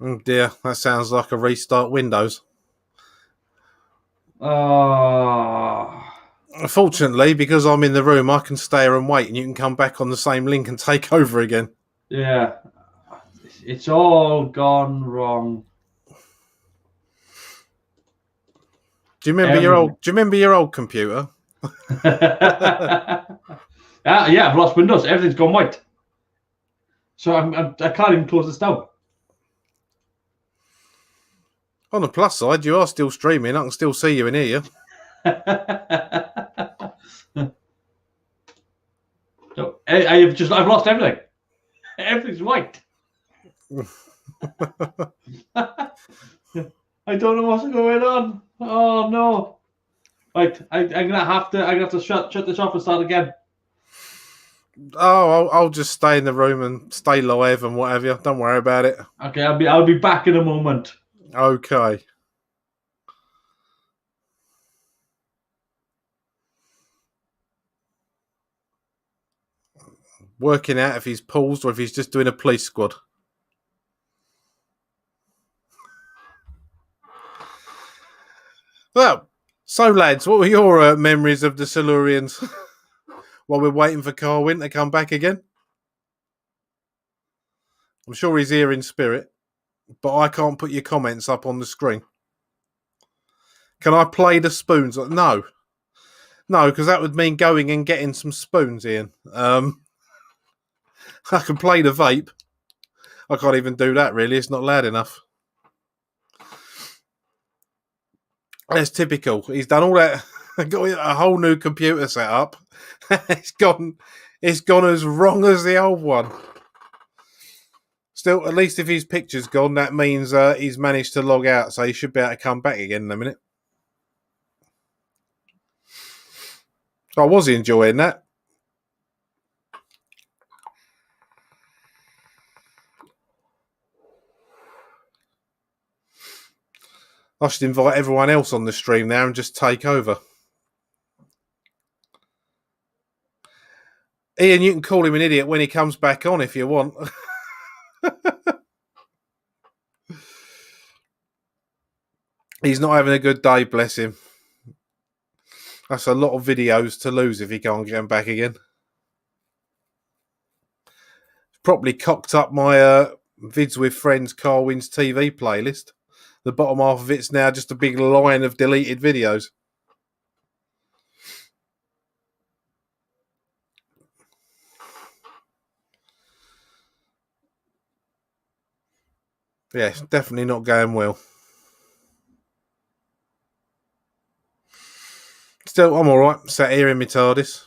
Oh dear, that sounds like a restart Windows. Fortunately, because I'm in the room, I can stay here and wait, and you can come back on the same link and take over again. Yeah, it's all gone wrong. Do you remember your old? Do you remember your old computer? Yeah, I've lost Windows. Everything's gone white. So I can't even close this down. On the plus side, you are still streaming. I can still see you and hear you. So I've lost everything. Everything's white. I don't know what's going on. Oh no! Right, I'm gonna have to shut this off and start again. Oh, I'll just stay in the room and stay live and whatever. Don't worry about it. Okay, I'll be back in a moment. Okay. Working out if he's paused or if he's just doing a police squad. Well, so lads, what were your memories of the Silurians while we're waiting for Carwin to come back again? I'm sure he's here in spirit, but I can't put your comments up on the screen. Can I play the spoons? No, because that would mean going and getting some spoons, Ian. I can play the vape. I can't even do that, really. It's not loud enough. That's typical. He's done all that. Got a whole new computer set up. It's gone as wrong as the old one. Still, at least if his picture's gone, that means he's managed to log out, so he should be able to come back again in a minute. I was enjoying that. I should invite everyone else on the stream now and just take over. Ian, you can call him an idiot when he comes back on if you want. He's not having a good day, bless him. That's a lot of videos to lose if he can't get him back again. Properly cocked up my Vids with Friends Carwin's TV playlist. The bottom half of it's now just a big line of deleted videos. Yeah, it's definitely not going well. Still, I'm alright. Sat here in my TARDIS.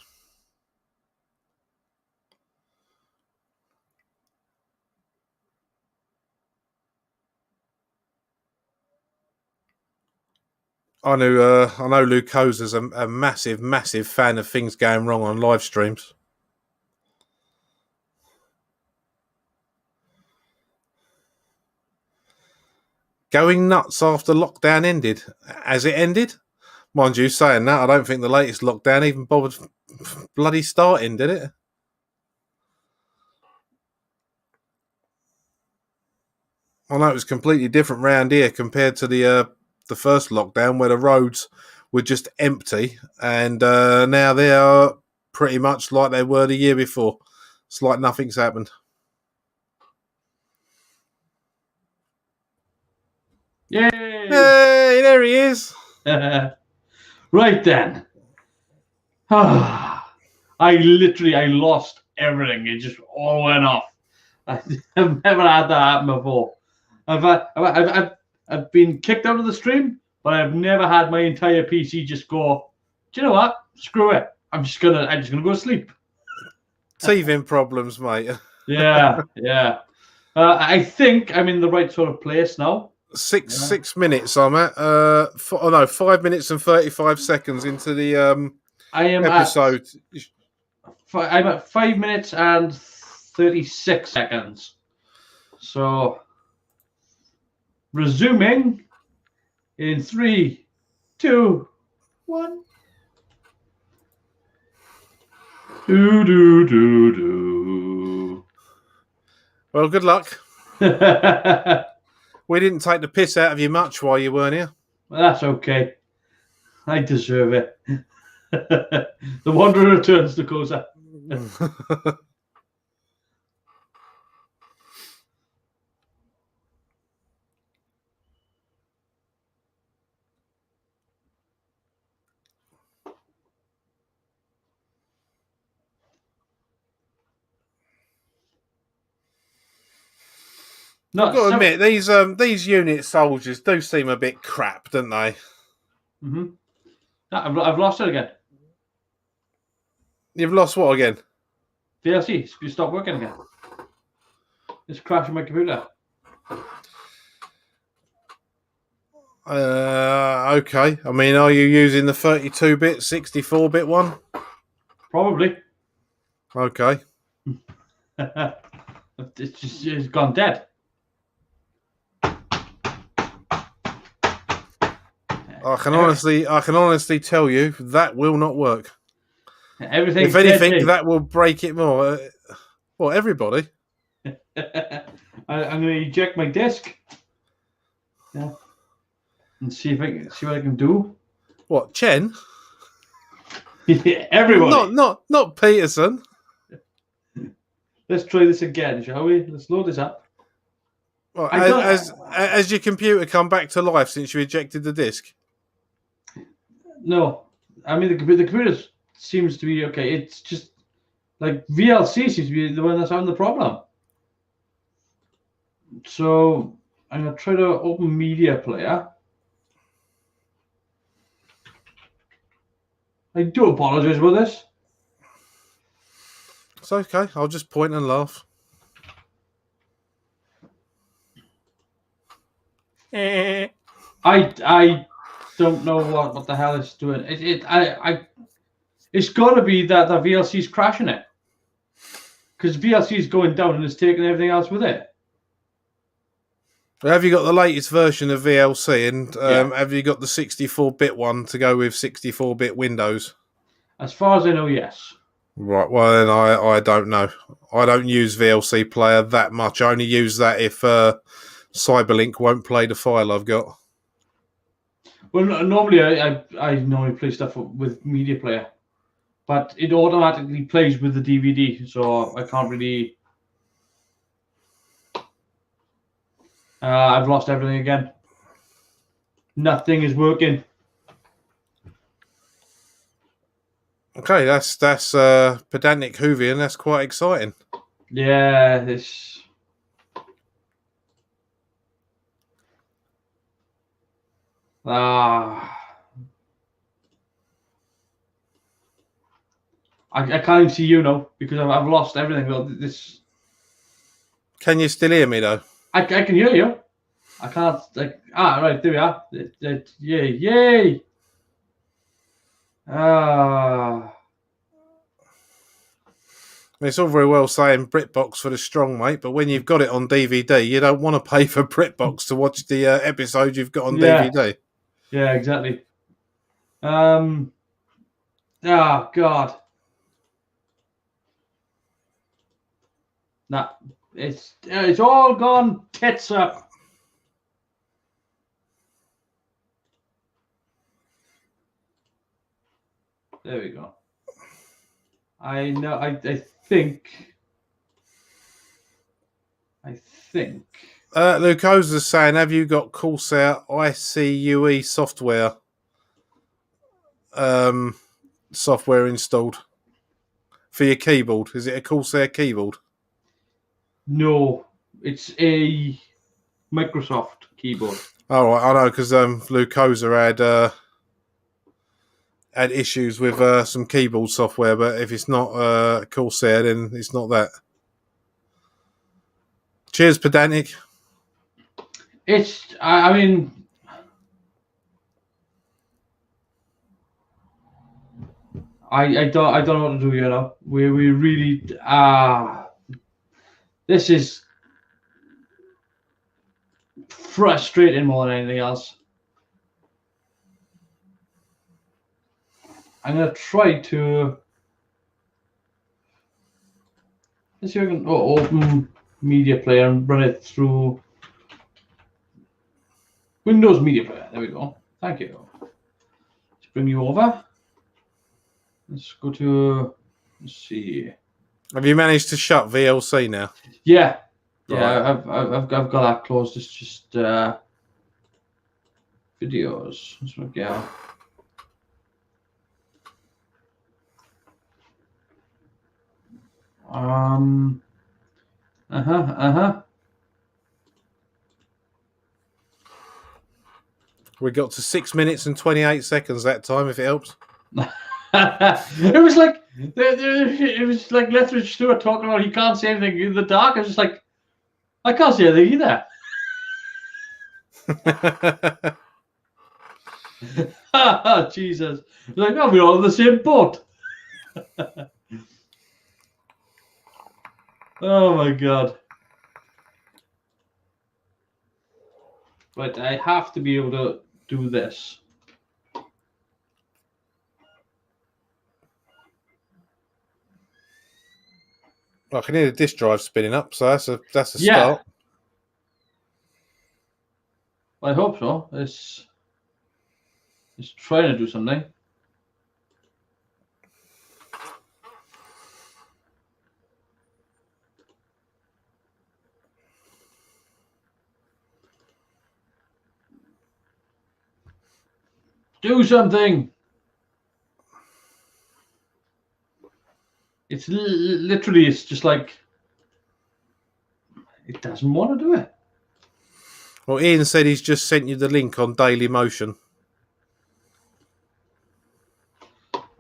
I know Luke Hoser's a massive, massive fan of things going wrong on live streams. Going nuts after lockdown ended. Has it ended? Mind you, saying that, I don't think the latest lockdown even bothered bloody starting, did it? I know it was completely different round here compared to the first lockdown where the roads were just empty, and now they are pretty much like they were the year before. It's like nothing's happened. Yay! Hey, there there he is. Right then. I lost everything. It just all went off. I've never had that happen before. I've been kicked out of the stream, but I've never had my entire PC just go, do you know what? Screw it. I'm just gonna go to sleep. Teething problems, mate. Yeah. I think I'm in the right sort of place now. 6 minutes I'm at. 5 minutes and 35 seconds into the I am episode. I'm at 5 minutes and 36 seconds. So resuming in 3, 2, 1. Do. Well, good luck. We didn't take the piss out of you much while you weren't here. That's okay. I deserve it. The wanderer returns to Kosa. I've got to admit, these unit soldiers do seem a bit crap, don't they? Mm-hmm. I've lost it again. You've lost what again? VLC. You stopped working again. It's crashing my computer. Okay. I mean, are you using the 32-bit, 64-bit one? Probably. Okay. It's gone dead. I can honestly tell you that will not work. Everything. If anything, that will break it more. Well, everybody. I'm going to eject my disk. Yeah. And see what I can do. What, Chen? Everybody. Not Peterson. Let's try this again, shall we? Let's load this up. Well, has your computer come back to life since you ejected the disk? No, I mean the computer seems to be okay. It's just like VLC seems to be the one that's having the problem. So I'm gonna try to open media player. I do apologize about this. It's okay. I'll just point and laugh. I don't know what the hell it's doing. It's got to be that the VLC is crashing it, because VLC is going down and it's taking everything else with it. Have you got the latest version of VLC, and have you got the 64-bit one to go with 64-bit Windows? As far as I know, yes. Right, well then I don't know. I don't use VLC Player that much. I only use that if Cyberlink won't play the file I've got. Well, normally I normally play stuff with media player, but it automatically plays with the DVD, so I can't really. I've lost everything again. Nothing is working. Okay, that's pedantic Hoovian. That's quite exciting. Yeah, this. I can't even see you now because I've lost everything. This. Can you still hear me though? I can hear you. I can't. Right, there we are. Yay! It's all very well saying BritBox for the strong, mate, but when you've got it on DVD, you don't want to pay for BritBox to watch the episode you've got on DVD. Yeah, exactly. Oh God. Nah, it's all gone tits up. There we go. I know. I think. Luke Oza's saying, have you got Corsair ICUE software installed for your keyboard? Is it a Corsair keyboard? No, it's a Microsoft keyboard. Oh, I know, because Luke Oza had issues with some keyboard software, but if it's not Corsair, then it's not that. Cheers, Pedantic. I mean, I don't know what to do here now. We really this is frustrating more than anything else. I'm gonna try to let's see if I can open media player and run it through Windows Media Player. There we go. Thank you. Let's bring you over. Let's go to. Let's see. Have you managed to shut VLC now? Yeah, Right. I've got that closed. It's just videos. Let's look out. We got to 6 minutes and 28 seconds that time, if it helps. It was like Lethbridge Stewart talking about he can't see anything in the dark. I was just like, I can't see anything either. Jesus. Like, oh, we're all in the same boat. Oh my god. But I have to be able to do this. I can hear the disk drive spinning up, so that's a Yeah. start. I hope so. It's trying to do something. Do something. It's literally, it's just like it doesn't want to do it. Well, Ian said he's just sent you the link on Daily Motion.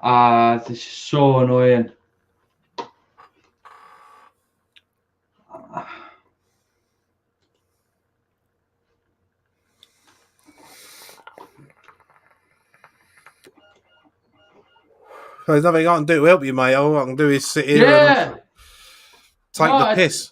This is so annoying. There's nothing I can do to help you, mate. All I can do is sit here and take the piss.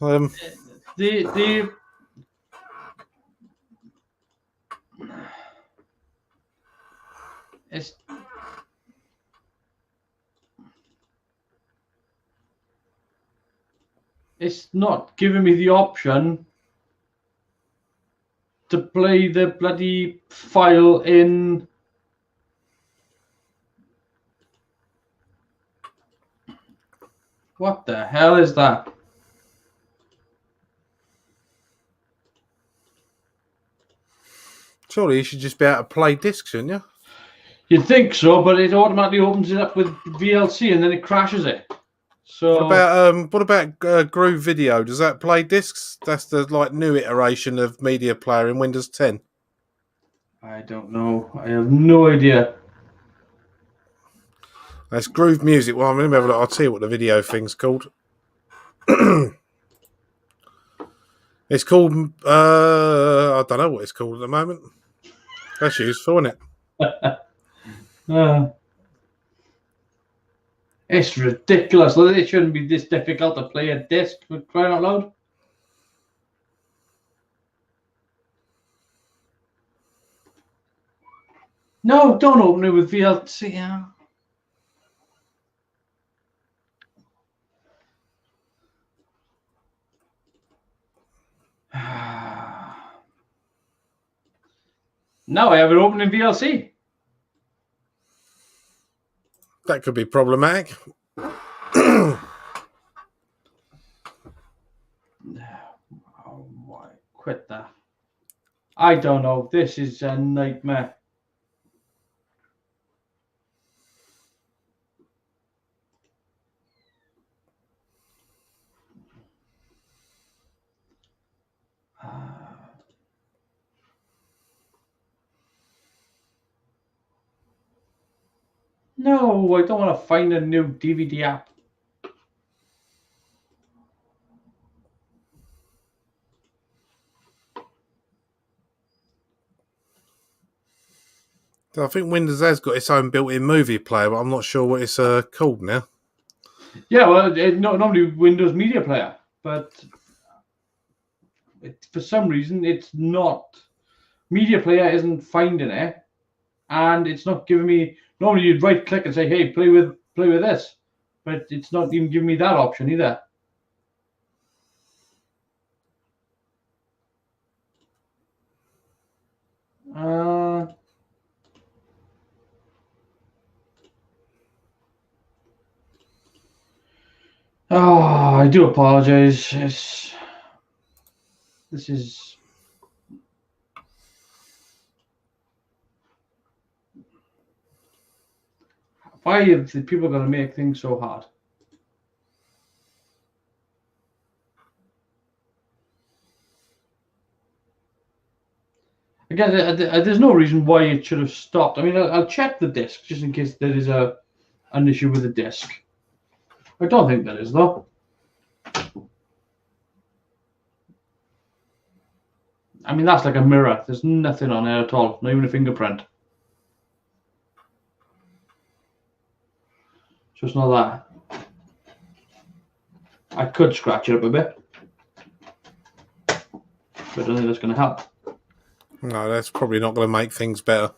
It's not giving me the option to play the bloody file in. What the hell is that? Surely you should just be able to play discs, shouldn't you? You'd think so, but it automatically opens it up with VLC and then it crashes it. So what about Groove Video? Does that play discs? That's the new iteration of Media Player in Windows 10. I don't know. I have no idea. That's Groove Music. Well, I'm going to have a look. I'll tell you what the video thing's called. It's called. I don't know what it's called at the moment. That's useful, isn't it? It's ridiculous. It shouldn't be this difficult to play a disc, for crying out loud. No, don't open it with VLC. Yeah. Now I have it open in VLC. That could be problematic. Oh my quit that. I don't know. This is a nightmare. No, I don't want to find a new DVD app. I think Windows has got its own built-in movie player, but I'm not sure what it's called now. Yeah, well, normally Windows Media Player, but for some reason it's not. Media Player isn't finding it, and it's not giving me. Normally you'd right click and say, "Hey, play with this," but it's not even giving me that option either. Oh, I do apologize. This is. Why are the people going to make things so hard? Again, there's no reason why it should have stopped. I mean, I'll check the disk just in case there is an issue with the disk. I don't think there is, though. I mean, that's like a mirror. There's nothing on there at all, not even a fingerprint. So it's not that. I could scratch it up a bit, but I don't think that's going to help. No, that's probably not going to make things better.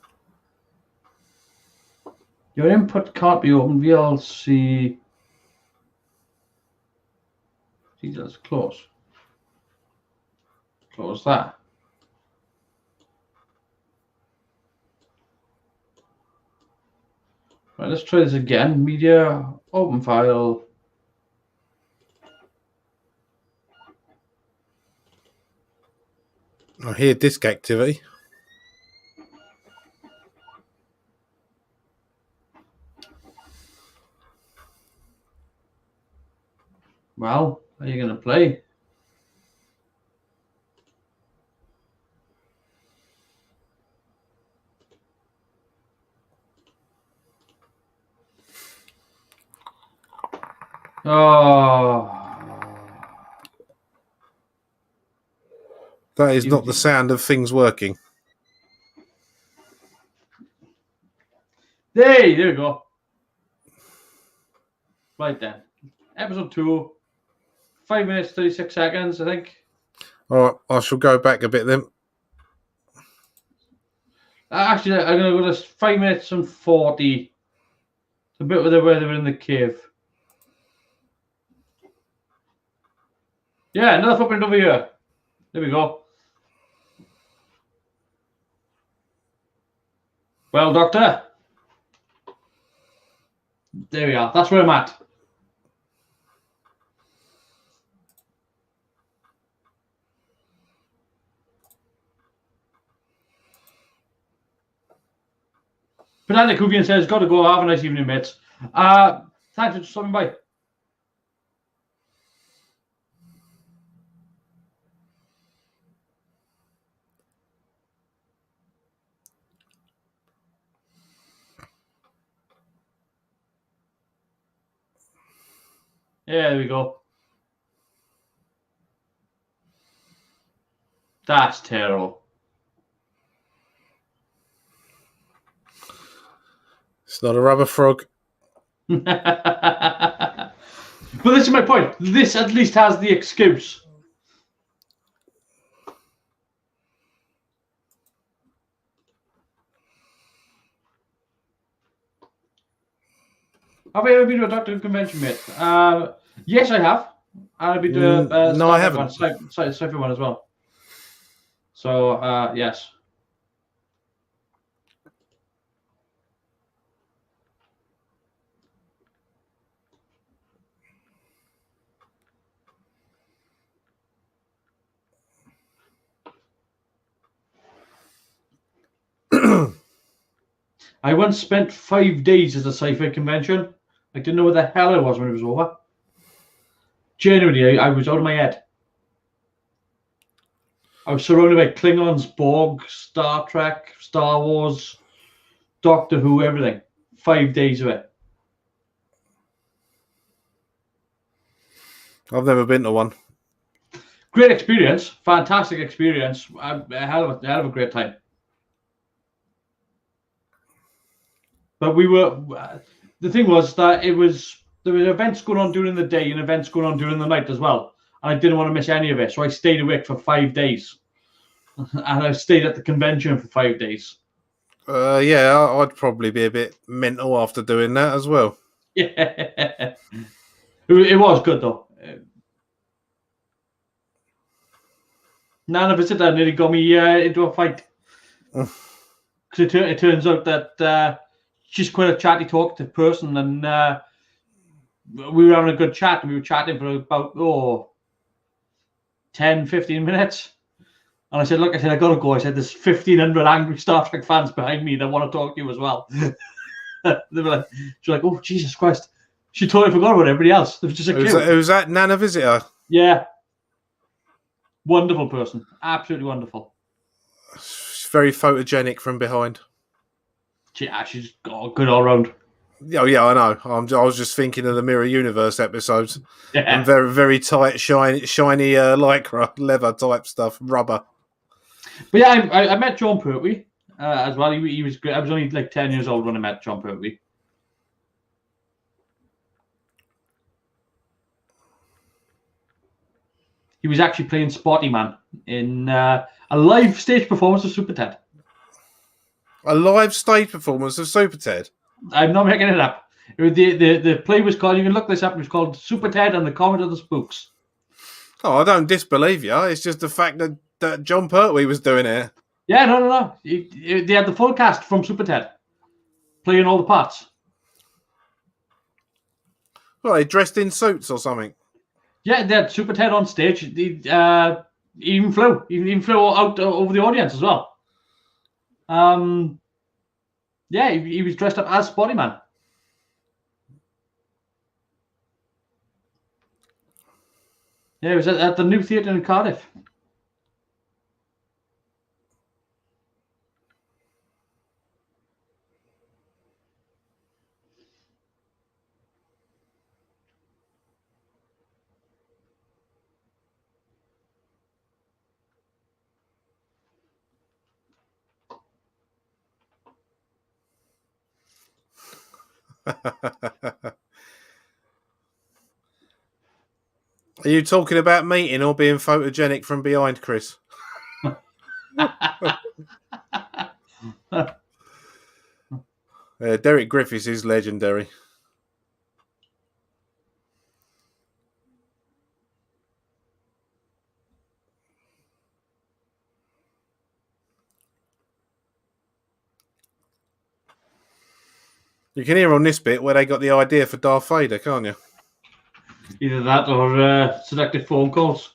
Your input can't be opened. VLC details. Close. Close that. Right, let's try this again. Media, open file. I hear disk activity. Well, are you going to play? Oh. That is not the sound of things working. Hey, there we go. Right then. Episode 2. 5 minutes, 36 seconds, I think. All right, I shall go back a bit then. Actually, I'm going to go to 5 minutes and 40. It's a bit where they were in the cave. Yeah, another footprint over here. There we go. Well, Doctor. There we are. That's where I'm at. Banana Kuvian says, got to go. Have a nice evening, mates. Thanks for stopping by. Yeah, there we go. That's terrible. It's not a rubber frog. But this is my point. This at least has the excuse. Have I ever been to a doctor convention, mate? Yes, I have. I've been to no, I haven't. Sci-fi one as well. So, yes. I once spent 5 days at a sci-fi convention. I didn't know where the hell I was when it was over. Genuinely, I was out of my head. I was surrounded by Klingons, Borg, Star Trek, Star Wars, Doctor Who, everything. 5 days of it. I've never been to one. Great experience, fantastic experience, a hell of a great time. But the thing was that there was events going on during the day and events going on during the night as well. And I didn't want to miss any of it, so I stayed awake for 5 days. And I stayed at the convention for 5 days. Yeah, I'd probably be a bit mental after doing that as well. Yeah. It was good though. Nana visitor nearly got me into a fight. Because it turns out that she's quite a chatty, talkative person, and we were having a good chat, and we were chatting for about 10, 15 minutes. And I said, look, I gotta go. I said, there's 1,500 angry Star Trek fans behind me that want to talk to you as well. They were like, she's like, oh, Jesus Christ. She totally forgot about everybody else. It was just a kid. Who's that Nana visitor? Yeah. Wonderful person. Absolutely wonderful. She's very photogenic from behind. She's good all round. Oh, yeah, I know. I was just thinking of the Mirror Universe episodes. Yeah. And very, very tight, shiny lycra, leather type stuff, rubber. But yeah, I met John Pertwee as well. He was great. I was only like 10 years old when I met John Pertwee. He was actually playing Spotty Man in a live stage performance of Super Ted. A live stage performance of Super Ted? I'm not making it up. The play was called, you can look this up, it was called Super Ted and the Comet of the Spooks. Oh, I don't disbelieve you. It's just the fact that John Pertwee was doing it. Yeah, no. They had the full cast from Super Ted playing all the parts. Well, they dressed in suits or something. Yeah, they had Super Ted on stage. He even flew out over the audience as well. Yeah, he was dressed up as Spotty Man. Yeah, it was at the new theatre in Cardiff. Are you talking about meeting or being photogenic from behind, Chris? Derek Griffiths is legendary. You can hear on this bit where they got the idea for Darth Vader, can't you? Either that or selective phone calls.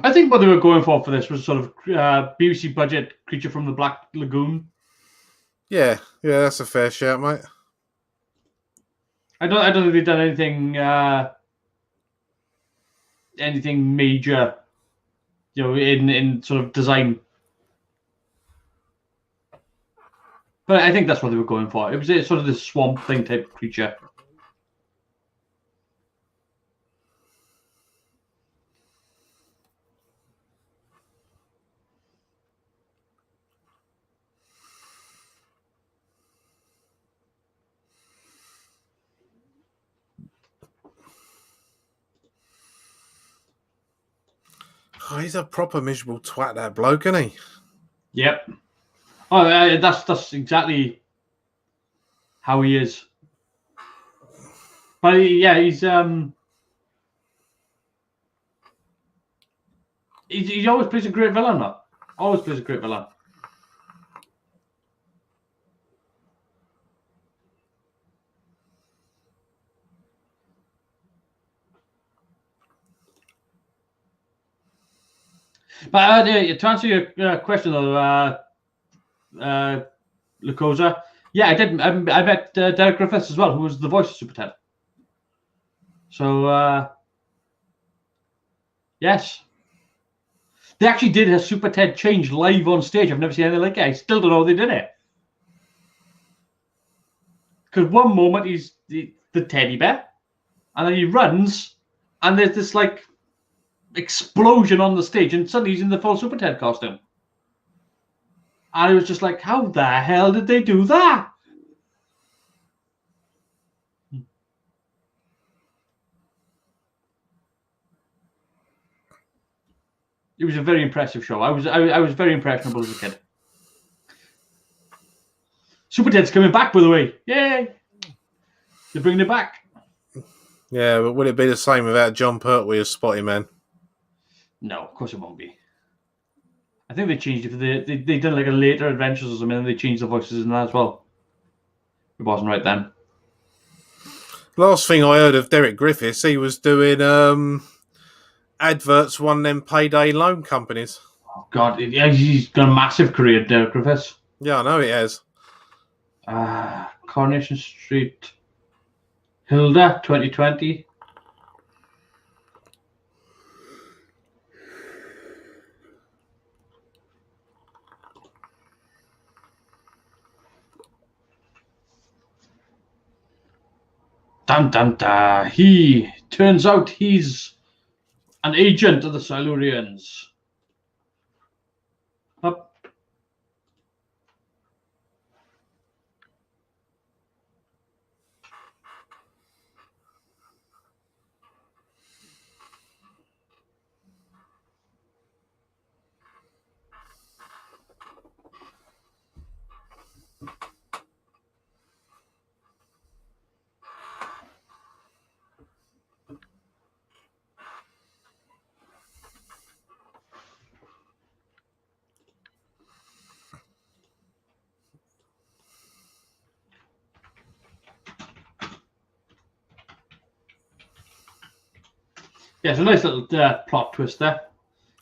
I think what they were going for this was sort of BBC budget Creature from the Black Lagoon. Yeah, that's a fair shout, mate. I don't think they've done anything major, in sort of design. But I think that's what they were going for. It was sort of this swamp thing type creature. Oh, he's a proper miserable twat, that bloke, isn't he? Yep. Oh, that's exactly how he is. But yeah, he always plays a great villain, though. Always plays a great villain. But to answer your question, though, Lucosa, yeah, I did. I met Derek Griffiths as well, who was the voice of Super Ted. So, yes. They actually did a Super Ted change live on stage. I've never seen anything like it. I still don't know how they did it. Because one moment he's the teddy bear, and then he runs, and there's this like explosion on the stage, and suddenly he's in the full Super Ted costume. And it was just like, how the hell did they do that? It was a very impressive show. I was very impressionable as a kid. Super Ted's coming back, by the way. Yay! They're bringing it back. Yeah, but would it be the same without John Pertwee as Spotty Man? No, of course it won't be. I think they changed it. They done like a later Adventures or something, and they changed the voices in that as well. It wasn't right then. Last thing I heard of Derek Griffiths, he was doing adverts, one of them payday loan companies. Oh God, he's got a massive career, Derek Griffiths. Yeah, I know he has. Coronation Street, Hilda, 2020. Dun dun dun. He turns out he's an agent of the Silurians. Up. Yeah, it's a nice little plot twist there.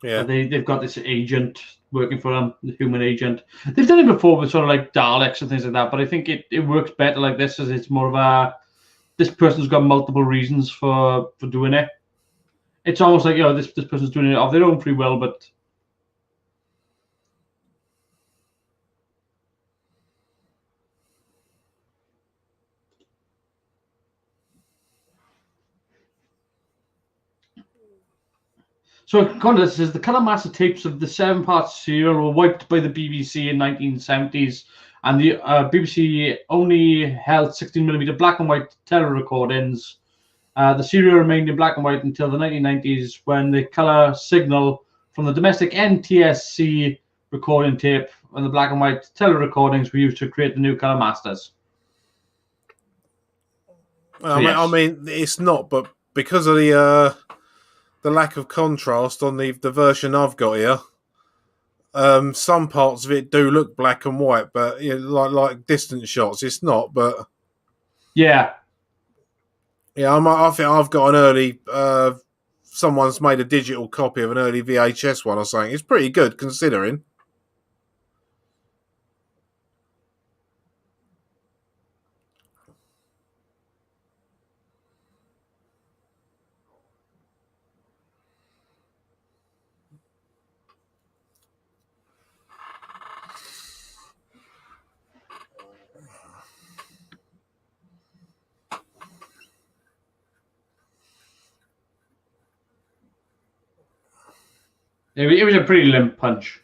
Yeah. They've got this agent working for them, the human agent. They've done it before with sort of like Daleks and things like that, but I think it works better like this, as it's more of a, this person's got multiple reasons for doing it. It's almost like, this person's doing it of their own free will, but so according to this, says the color master tapes of the 7-part serial were wiped by the BBC in 1970s, and the BBC only held 16mm black and white tele recordings. The serial remained in black and white until the 1990s, when the color signal from the domestic NTSC recording tape and the black and white tele recordings were used to create the new color masters. Well, yes. I mean, it's not, but because of the lack of contrast on the version I've got here, some parts of it do look black and white, but like distant shots, it's not. But yeah, I think I've got an early. Someone's made a digital copy of an early VHS one or something. It's pretty good considering. It was a pretty limp punch.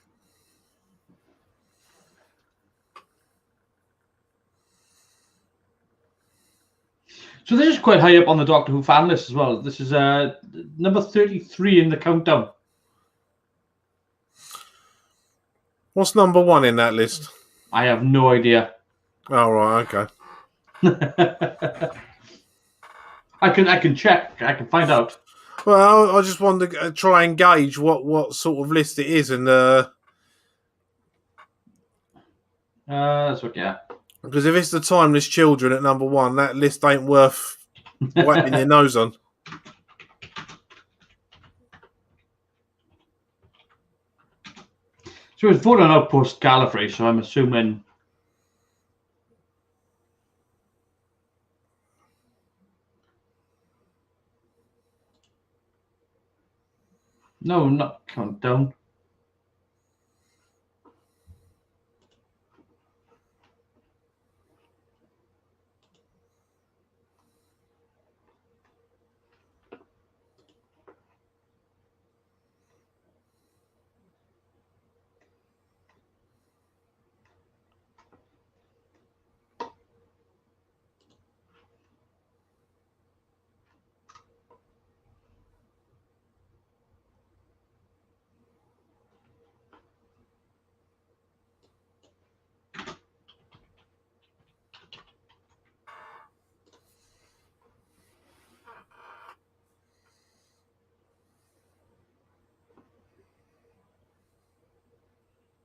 So this is quite high up on the Doctor Who fan list as well. This is number 33 in the countdown. What's number 1 in that list? I have no idea. Oh, right, okay. I can check. I can find out. Well, I just wanted to try and gauge what sort of list it is, and that's what, yeah. Because if it's the Timeless Children at number 1, that list ain't worth wiping your nose on. So it's voted out post Gallifrey, so I'm assuming. No, not countdown.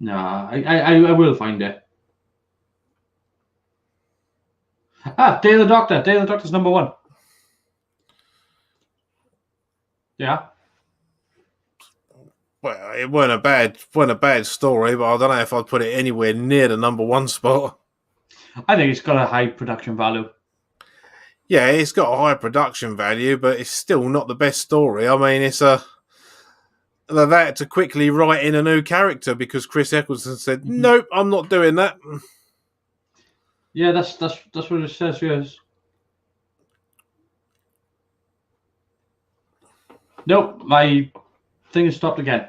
Nah, I will find it. Day of the Doctor. Day of the Doctor's number 1. Yeah. Well, it weren't a bad story, but I don't know if I'd put it anywhere near the number 1 spot. I think it's got a high production value. Yeah, it's got a high production value, but it's still not the best story. I mean, it's they had to quickly write in a new character because Chris Eccleston said, "Nope, I'm not doing that." Yeah, that's what it says. Yes. Nope, my thing has stopped again.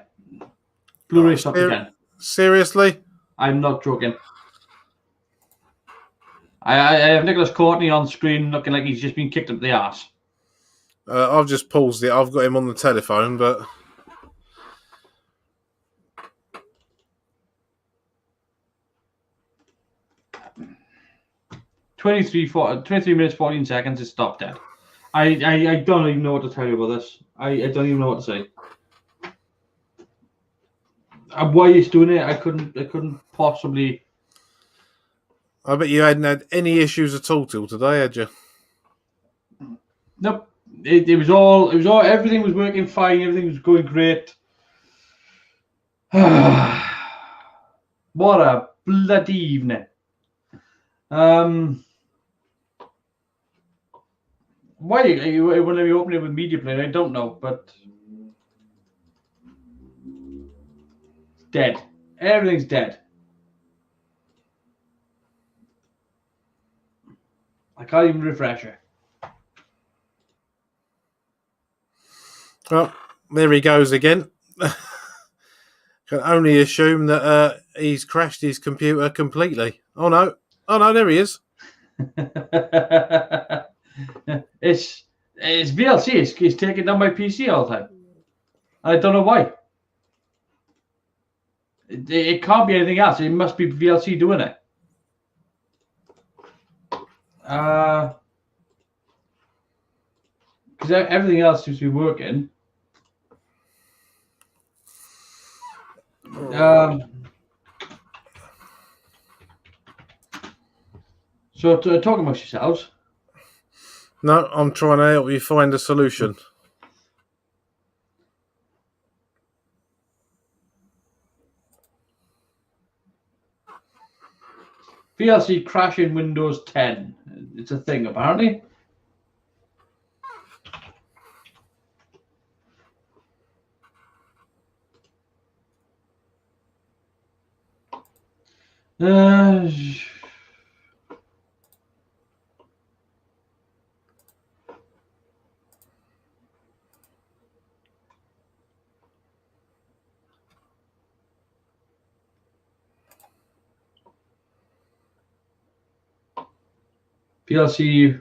Blu-ray stopped again. Seriously? I'm not joking. I have Nicholas Courtney on screen looking like he's just been kicked up the arse. I've just paused it. I've got him on the telephone, but 23 minutes 14 seconds. It stopped dead. I don't even know what to tell you about this. I don't even know what to say. Why he's doing it, I couldn't possibly. I bet you hadn't had any issues at all till today, had you? Nope. It was all. Everything was working fine. Everything was going great. What a bloody evening. Why are you whenever you open it with media player? I don't know, but it's dead. Everything's dead. I can't even refresh it. Well, there he goes again. Can only assume that he's crashed his computer completely. Oh no, there he is. It's VLC. It's taking down my PC all the time. I don't know why. It can't be anything else. It must be VLC doing it. Because everything else seems to be working. So talk amongst yourselves. No, I'm trying to help you find a solution. VLC crashing Windows 10. It's a thing, apparently. VLC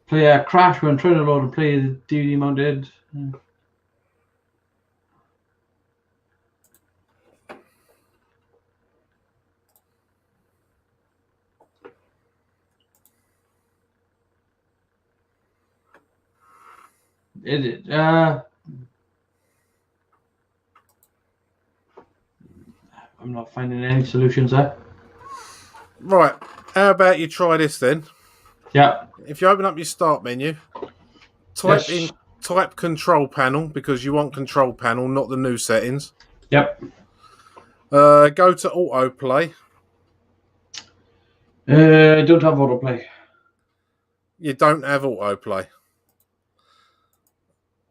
player crash when trying to load and play the DVD mounted. I'm not finding any solutions there. Right, how about you try this then? Yeah. If you open up your start menu, type control panel because you want control panel, not the new settings. Yep. Go to autoplay. I don't have autoplay. You don't have autoplay.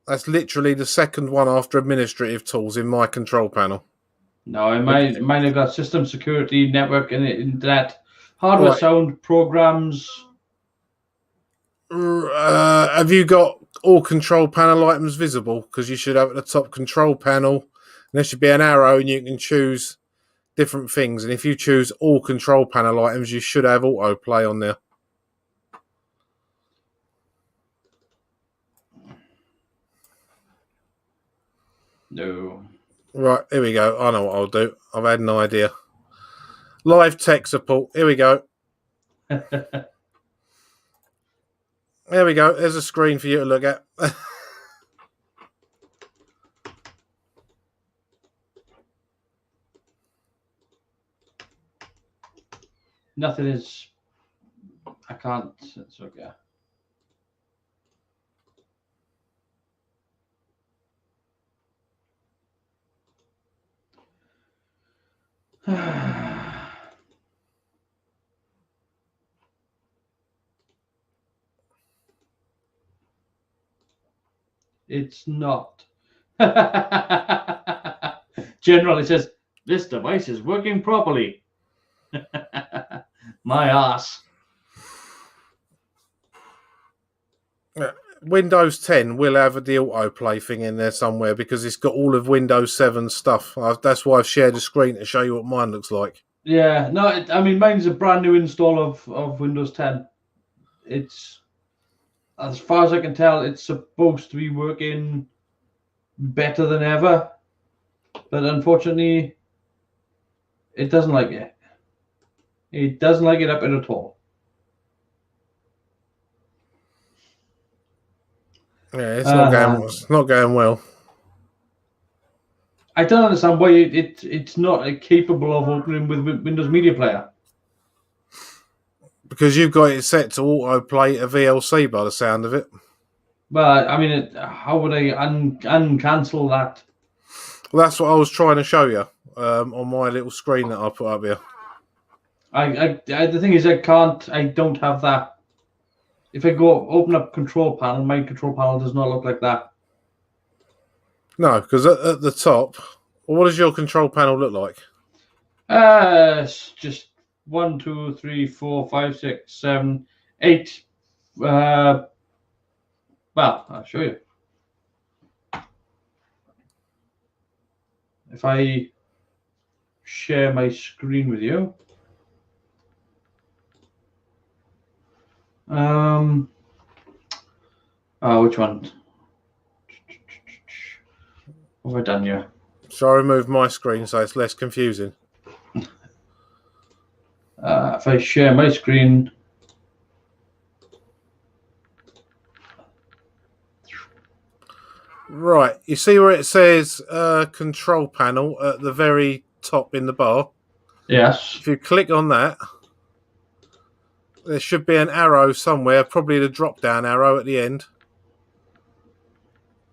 That's literally the second one after administrative tools in my control panel. No, mine have got system security, network, and internet, hardware, Right. sound, programs. Have you got all control panel items visible? Because you should have at the top control panel, and there should be an arrow, and you can choose different things. And if you choose all control panel items, you should have autoplay on there. No. Right, here we go. I know what I'll do. I've had an idea. Live tech support. Here we go. There we go. There's a screen for you to look at. Nothing is. I can't. It's okay. It's not. General, it says this device is working properly. My ass. Windows 10 will have the autoplay thing in there somewhere because it's got all of Windows 7 stuff. That's why I've shared the screen to show you what mine looks like. Yeah, no, I mean, mine's a brand new install of Windows 10. It's, as far as I can tell, it's supposed to be working better than ever. But unfortunately, it doesn't like it. It doesn't like it up at all. Yeah, it's not going well. I don't understand why it's not capable of opening with Windows Media Player. Because you've got it set to autoplay a VLC by the sound of it. But I mean, how would I uncancel that? Well, that's what I was trying to show you on my little screen that I put up here. The thing is, I don't have that. If I go open up control panel, my control panel does not look like that. No, because at the top, what does your control panel look like? It's just 1, 2, 3, 4, 5, 6, 7, 8. Well, I'll show you. If I share my screen with you. Which one? What have I done here? So I removed my screen so it's less confusing. If I share my screen. Right, you see where it says control panel at the very top in the bar? Yes. If you click on that, there should be an arrow somewhere, probably the drop down arrow at the end.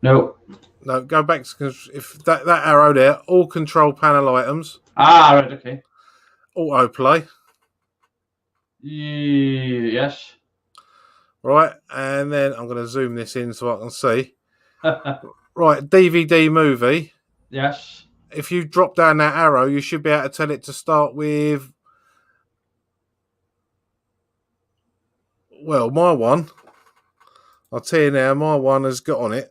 No. No, go back to if that arrow there, all control panel items. Right, okay. Autoplay. Yes. Right, and then I'm going to zoom this in so I can see. Right, DVD movie. Yes. If you drop down that arrow, you should be able to tell it to start with. Well, my one, I'll tell you now, my one has got on it.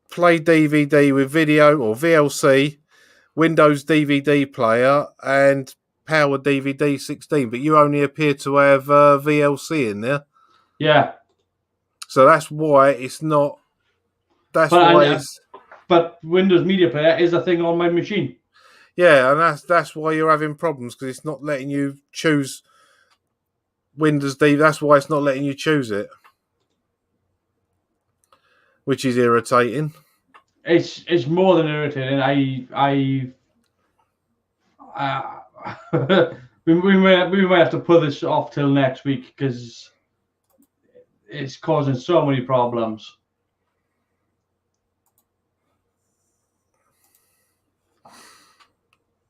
Play DVD with video or VLC, Windows DVD player, and Power DVD 16. But you only appear to have VLC in there. Yeah. So that's why it's not. But Windows Media Player is a thing on my machine. Yeah, and that's why you're having problems because it's not letting you choose Windows D. That's why it's not letting you choose it, which is irritating. It's more than irritating. We might have to put this off till next week because it's causing so many problems.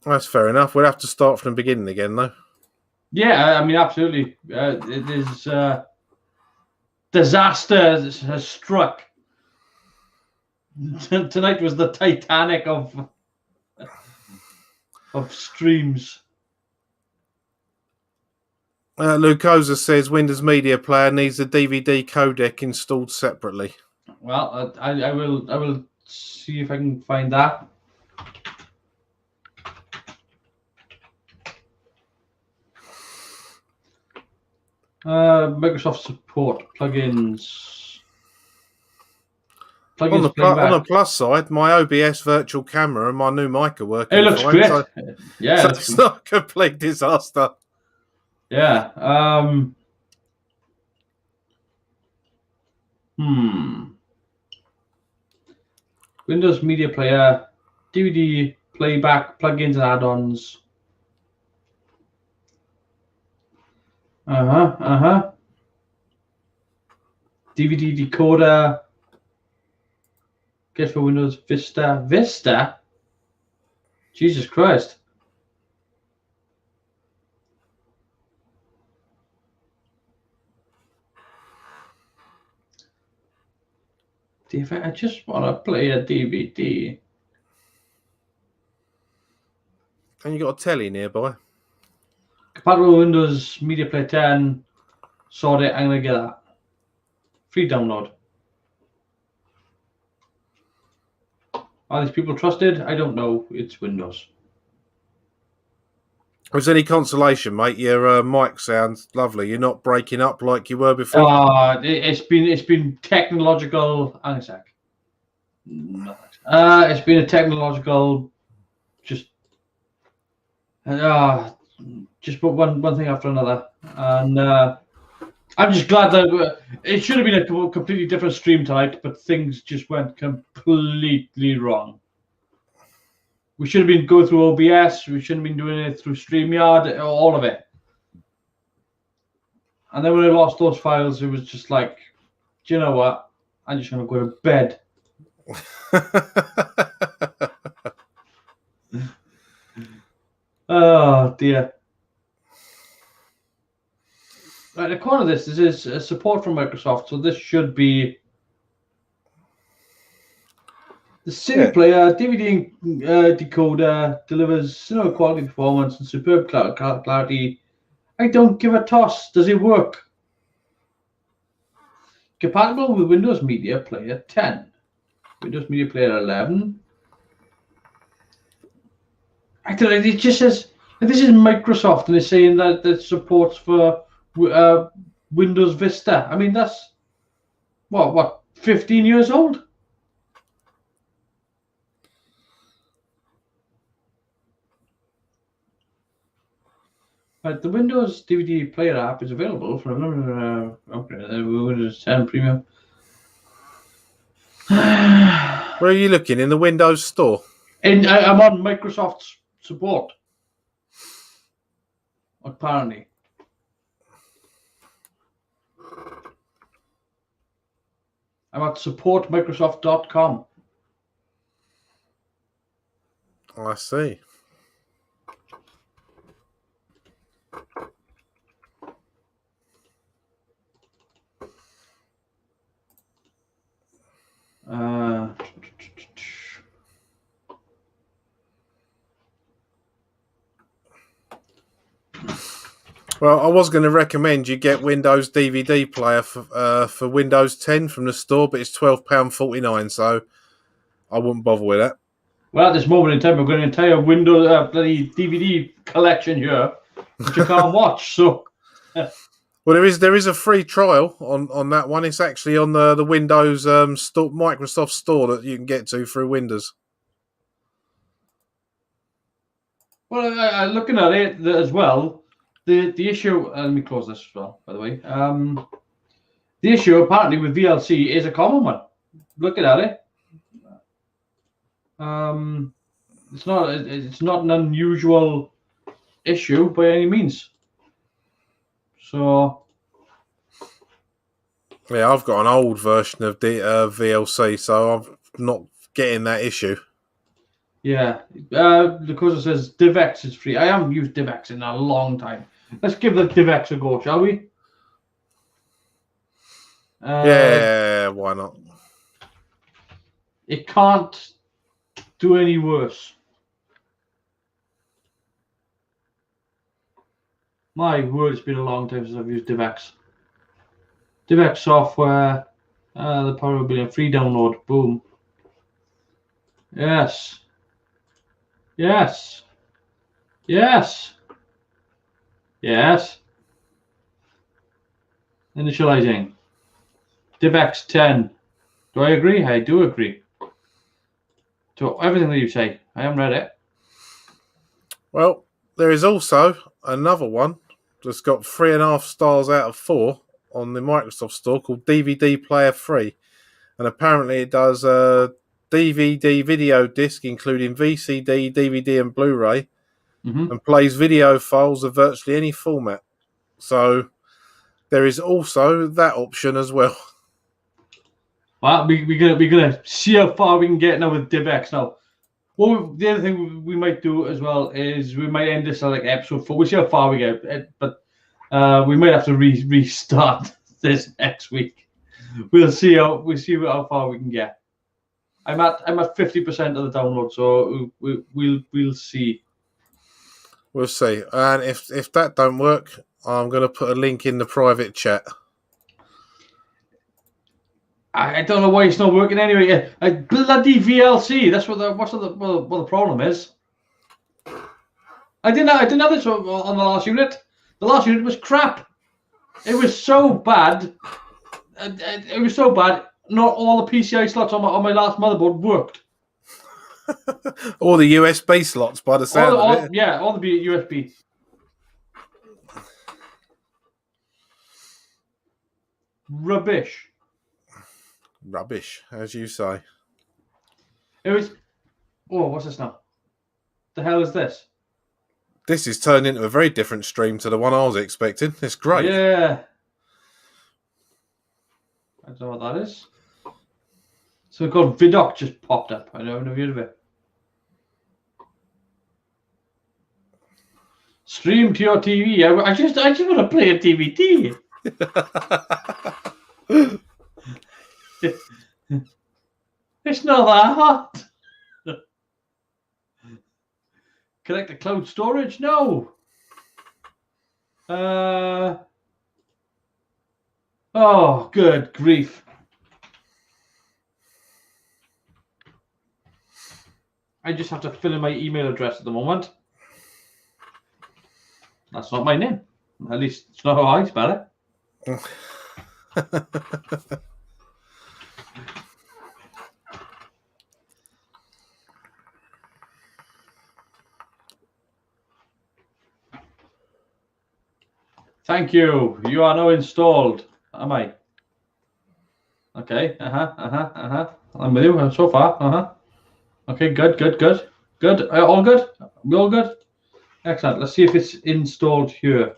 That's fair enough. We'll have to start from the beginning again, though. Yeah, I mean, absolutely. It is disaster has struck. Tonight was the Titanic of streams. Lucosa says Windows Media Player needs a DVD codec installed separately. Well, I will see if I can find that. Microsoft support plugins. On the plus side, my OBS virtual camera and my new mic are working. It looks fine, great. So, yeah, so it's not a complete disaster. Yeah. Windows Media Player, DVD playback plugins and add-ons. DVD decoder. Get for Windows Vista. Vista? Jesus Christ. I just want to play a DVD. And you got a telly nearby. Compatible Windows Media Player 10. Sorted. I'm going to get that. Free download. Are these people trusted? I don't know. It's Windows. Was any consolation, mate? Your mic sounds lovely. You're not breaking up like you were before. It's been technological. Hang a sec. It's been a technological. Just put one thing after another, and I'm just glad that it should have been a completely different stream tonight, but things just went completely wrong. We should have been going through OBS. We shouldn't have been doing it through StreamYard. All of it. And then when I lost those files, it was just like, do you know what? I'm just going to go to bed. Oh, dear. Right, the corner of this is support from Microsoft, so this should be the CD player, DVD decoder, delivers cinema quality performance and superb clarity. I don't give a toss. Does it work? Compatible with Windows Media Player 10. Windows Media Player 11. I don't know. It just says this is Microsoft, and it's saying that it supports for Windows Vista. I mean, that's what 15 years old. But the Windows DVD Player app is available for Windows 10 Premium. Where are you looking? In the Windows Store? I'm on Microsoft's support. Apparently. I'm at supportmicrosoft.com. I see. Well, I was going to recommend you get Windows DVD player for Windows 10 from the store, but it's £12.49, so I wouldn't bother with that. Well, at this moment in time, I've got an entire Windows bloody DVD collection here, which I can't watch. So, well, there is a free trial on that one. It's actually on the Windows store, Microsoft Store, that you can get to through Windows. Well, looking at it as well. The issue, let me close this as well, by the way. The issue apparently with VLC is a common one. Looking at it, it's not an unusual issue by any means. So, yeah, I've got an old version of the VLC, so I'm not getting that issue. Yeah. Because it says DivX is free. I haven't used DivX in a long time. Let's give the DivX a go, shall we? Yeah, why not? It can't do any worse. My word, it's been a long time since I've used DivX. DivX software. The probably a free download. Boom. Yes. Yes. Yes. Yes. Initializing. DivX 10. Do I agree? I do agree. To everything that you say. I haven't read it. Well, there is also another one that's got 3.5 stars out of 4 on the Microsoft Store called DVD Player Free. And apparently it does a DVD video disc, including VCD, DVD, and Blu-ray, and plays video files of virtually any format. So there is also that option as well. Well, we're gonna see how far we can get now with DivX. Now, the other thing we might do as well is we might end this at like episode 4. We'll see how far we get, but we might have to restart this next week. We'll see how far we can get. I'm at 50% of the download, so we'll see. We'll see. And if that don't work, I'm going to put a link in the private chat. I don't know why it's not working anyway. Bloody VLC. That's what the problem is. I didn't have this on the last unit. The last unit was crap. It was so bad. It was so bad. Not all the PCI slots on my last motherboard worked. All the USB slots, by the sound of it. Yeah, all the USB. Rubbish, as you say. It was. Oh, what's this now? The hell is this? This is turned into a very different stream to the one I was expecting. It's great. Yeah. I don't know what that is. So called Vidoc just popped up. I never heard of it. Stream to your TV. I just want to play a DVD. It's not that hot. Connect the cloud storage? No. Oh, good grief. I just have to fill in my email address at the moment. That's not my name. At least it's not how I spell it. Thank you. You are now installed. Am I? Okay. I'm with you so far. Okay. Good. All good. We all good. Excellent. Let's see if it's installed here.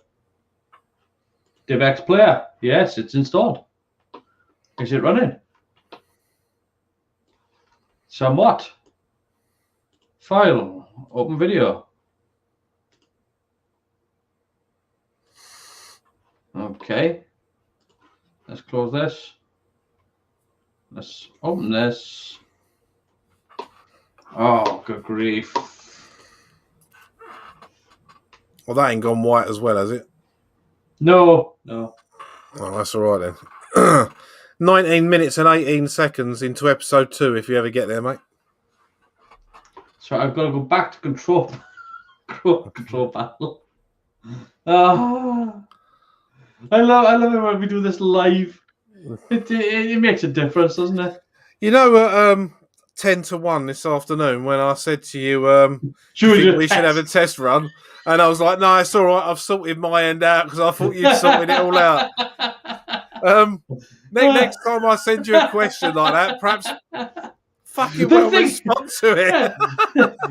DivX player. Yes, it's installed. Is it running? Somewhat. File. Open video. Okay. Let's close this. Let's open this. Oh, good grief. Well, that ain't gone white as well, has it? No. Oh, that's all right then. 19 minutes and 18 seconds into episode 2, if you ever get there, mate. So I've got to go back to control panel. I love it when we do this live. It makes a difference, doesn't it? You know, 10 to 1 this afternoon when I said to you, we should have a test run. And I was like, no, it's all right. I've sorted my end out because I thought you'd sorted it all out. Next time I send you a question like that, perhaps fucking respond to it.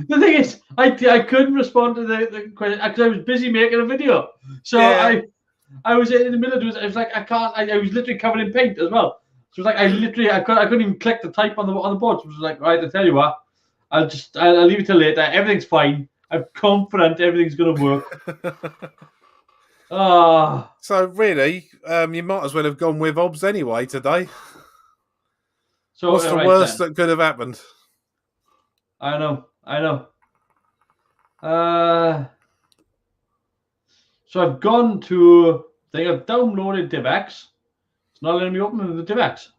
The thing is, I couldn't respond to the question because I was busy making a video. So yeah. I was in the middle of it. I was like, I can't. I was literally covered in paint as well. So it was like I couldn't even click the type on the board. So it was like, right, I tell you what, I'll leave it till later. Everything's fine. I'm confident everything's gonna work. Ah. So really, you might as well have gone with Obs anyway today. So what's the right worst then. that could have happened? I know. So I've gone to. I've downloaded DivX. It's not letting me open the DivX.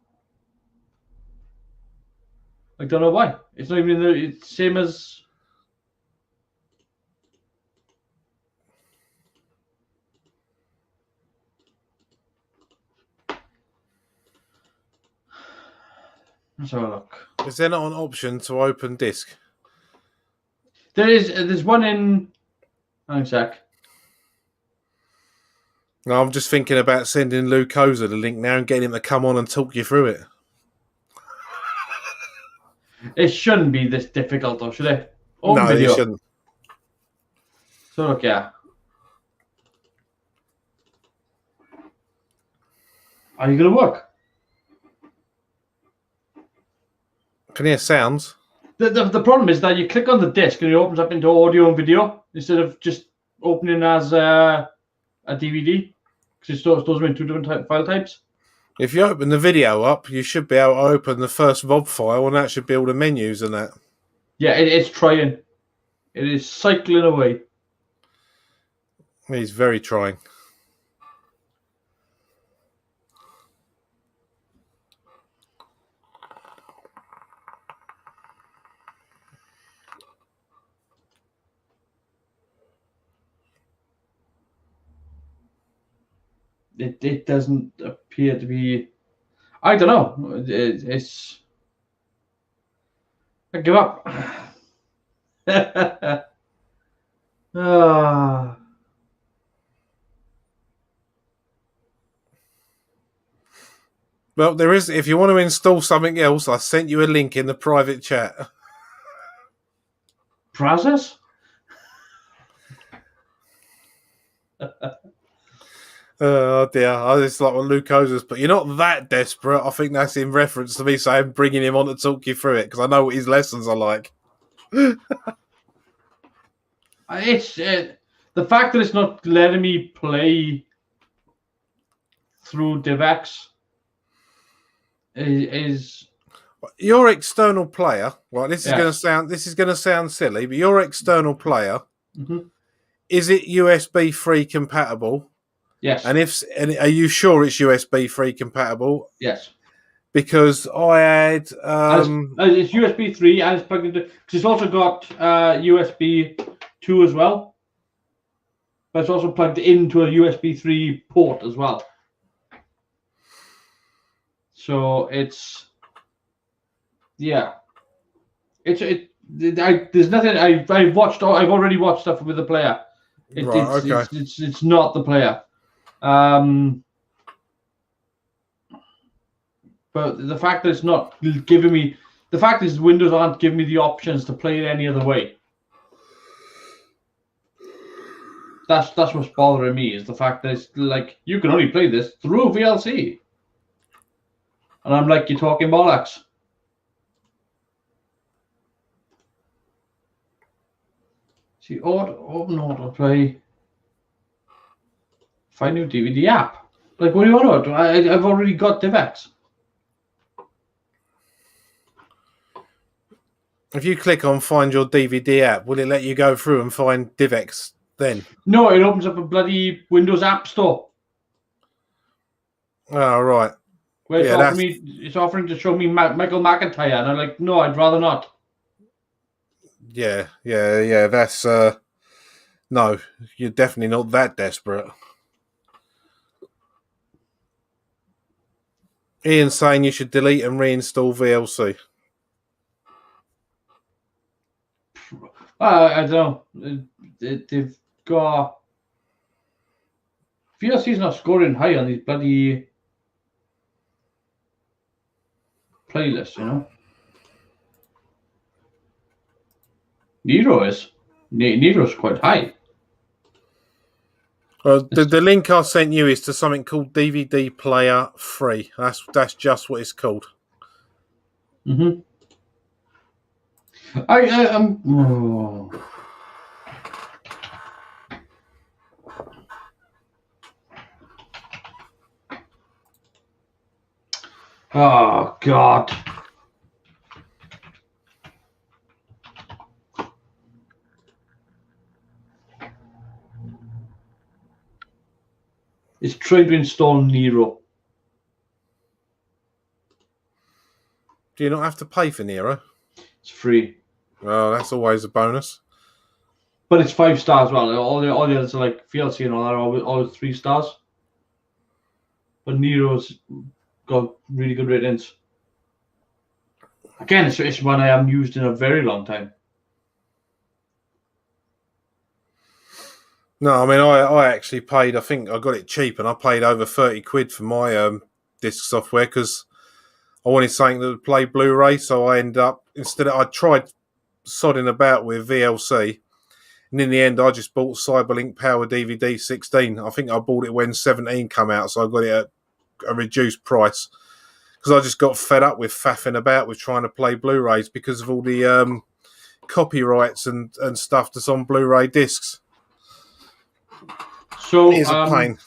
I don't know why. It's not even in the. It's same as. Let's have a look. Is there not an option to open disk? There is. There's one in. Hang on a sec. No, I'm just thinking about sending Lou Koza the link now and getting him to come on and talk you through it. It shouldn't be this difficult, though, should it? No, video. It shouldn't. So look, yeah. Are you gonna work? Can hear sounds. The problem is that you click on the disc and it opens up into audio and video instead of just opening as a DVD, because it stores them in two different file types. If you open the video up, you should be able to open the first VOD file, and that should be all the menus and that. Yeah, it's trying. It is cycling away. He's very trying. It doesn't appear to be. I don't know. It's. I give up. Well, there is. If you want to install something else, I sent you a link in the private chat. Process? Oh dear, I just like what Luke Oza's, but you're not that desperate. I think that's in reference to me saying bringing him on to talk you through it, because I know what his lessons are like. It's the fact that it's not letting me play through DivX is your external player. Well, this is going to sound silly, but your external player, is it USB 3 compatible? Yes. And are you sure it's USB 3 compatible? Yes. Because I had it's USB 3 and it's plugged into, because it's also got USB 2 as well, but it's also plugged into a USB 3 port as well. So it's there's nothing. I've already watched stuff with the player. It's not the player. But the fact that it's not giving me, the fact is Windows aren't giving me the options to play it any other way. That's what's bothering me, is the fact that it's like you can only play this through VLC, and I'm like, you're talking bollocks. See, open autoplay. Find new DVD app. Like, what do you want to do? I've already got DivX. If you click on find your DVD app, will it let you go through and find DivX then? No, it opens up a bloody Windows App Store. Oh, right. Where it's offering to show me Michael McIntyre, and I'm like, no, I'd rather not. Yeah. That's no, you're definitely not that desperate. Ian's saying you should delete and reinstall VLC. I don't know. They've got VLC's not scoring high on these bloody playlists, you know. Nero's quite high. The link I sent you is to something called DVD Player Free. That's just what it's called. Oh. Oh God. It's trying to install Nero. Do you not have to pay for Nero? It's free. Well, that's always a bonus. But it's 5 stars as well. All the others are like VLC and all that are always 3 stars. But Nero's got really good ratings. Again, it's one I haven't used in a very long time. No, I mean, I actually paid, I think I got it cheap, and I paid over 30 quid for my disc software because I wanted something that would play Blu-ray. So I ended up, I tried sodding about with VLC, and in the end, I just bought Cyberlink Power DVD 16. I think I bought it when 17 come out, so I got it at a reduced price because I just got fed up with faffing about with trying to play Blu-rays because of all the copyrights and stuff that's on Blu-ray discs. So It is a pain.